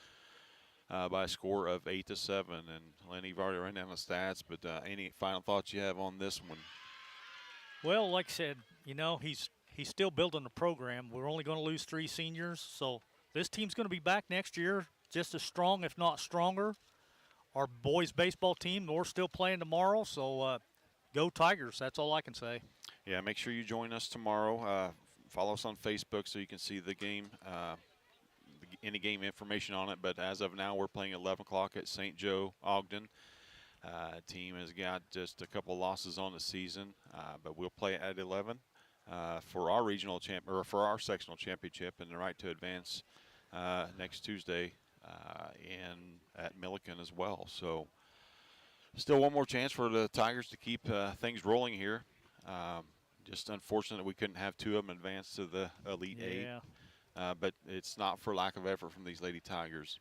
Speaker 2: by a score of 8-7. And Lenny, you've already run down the stats, but any final thoughts you have on this one?
Speaker 3: Well, like I said, you know, he's still building the program. We're only going to lose 3 seniors, so this team's going to be back next year just as strong, if not stronger. Our boys baseball team, we're still playing tomorrow, so go Tigers. That's all I can say.
Speaker 2: Yeah, make sure you join us tomorrow follow us on Facebook so you can see the game, any game information on it. But as of now, we're playing 11 o'clock at St. Joe Ogden. Team has got just a couple losses on the season, but we'll play at 11 for our regional or for our sectional championship and the right to advance next Tuesday at Milliken as well. So still one more chance for the Tigers to keep things rolling here. Just unfortunate that we couldn't have two of them advance to the Elite Eight, but it's not for lack of effort from these Lady Tigers.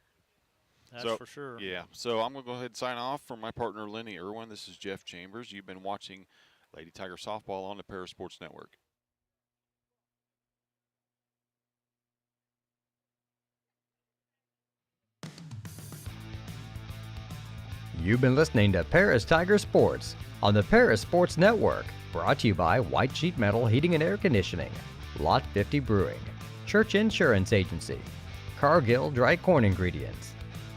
Speaker 3: That's for sure.
Speaker 2: Yeah, so I'm going to go ahead and sign off from my partner, Lenny Irwin. This is Jeff Chambers. You've been watching Lady Tiger Softball on the Parasports Network.
Speaker 1: You've been listening to Paris Tiger Sports on the Paris Sports Network, brought to you by White Sheet Metal Heating and Air Conditioning, Lot 50 Brewing, Church Insurance Agency, Cargill Dry Corn Ingredients,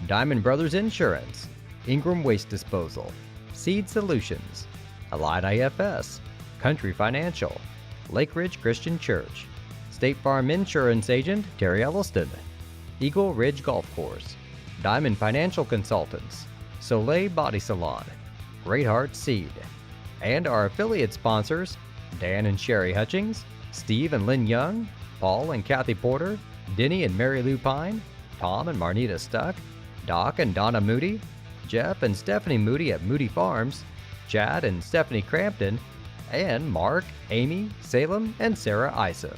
Speaker 1: Diamond Brothers Insurance, Ingram Waste Disposal, Seed Solutions, Allied IFS, Country Financial, Lake Ridge Christian Church, State Farm Insurance Agent Terry Elliston, Eagle Ridge Golf Course, Diamond Financial Consultants, Soleil Body Salon, Great Heart Seed, and our affiliate sponsors, Dan and Sherry Hutchings, Steve and Lynn Young, Paul and Kathy Porter, Denny and Mary Lou Pine, Tom and Marnita Stuck, Doc and Donna Moody, Jeff and Stephanie Moody at Moody Farms, Chad and Stephanie Crampton, and Mark, Amy, Salem, and Sarah IHSA.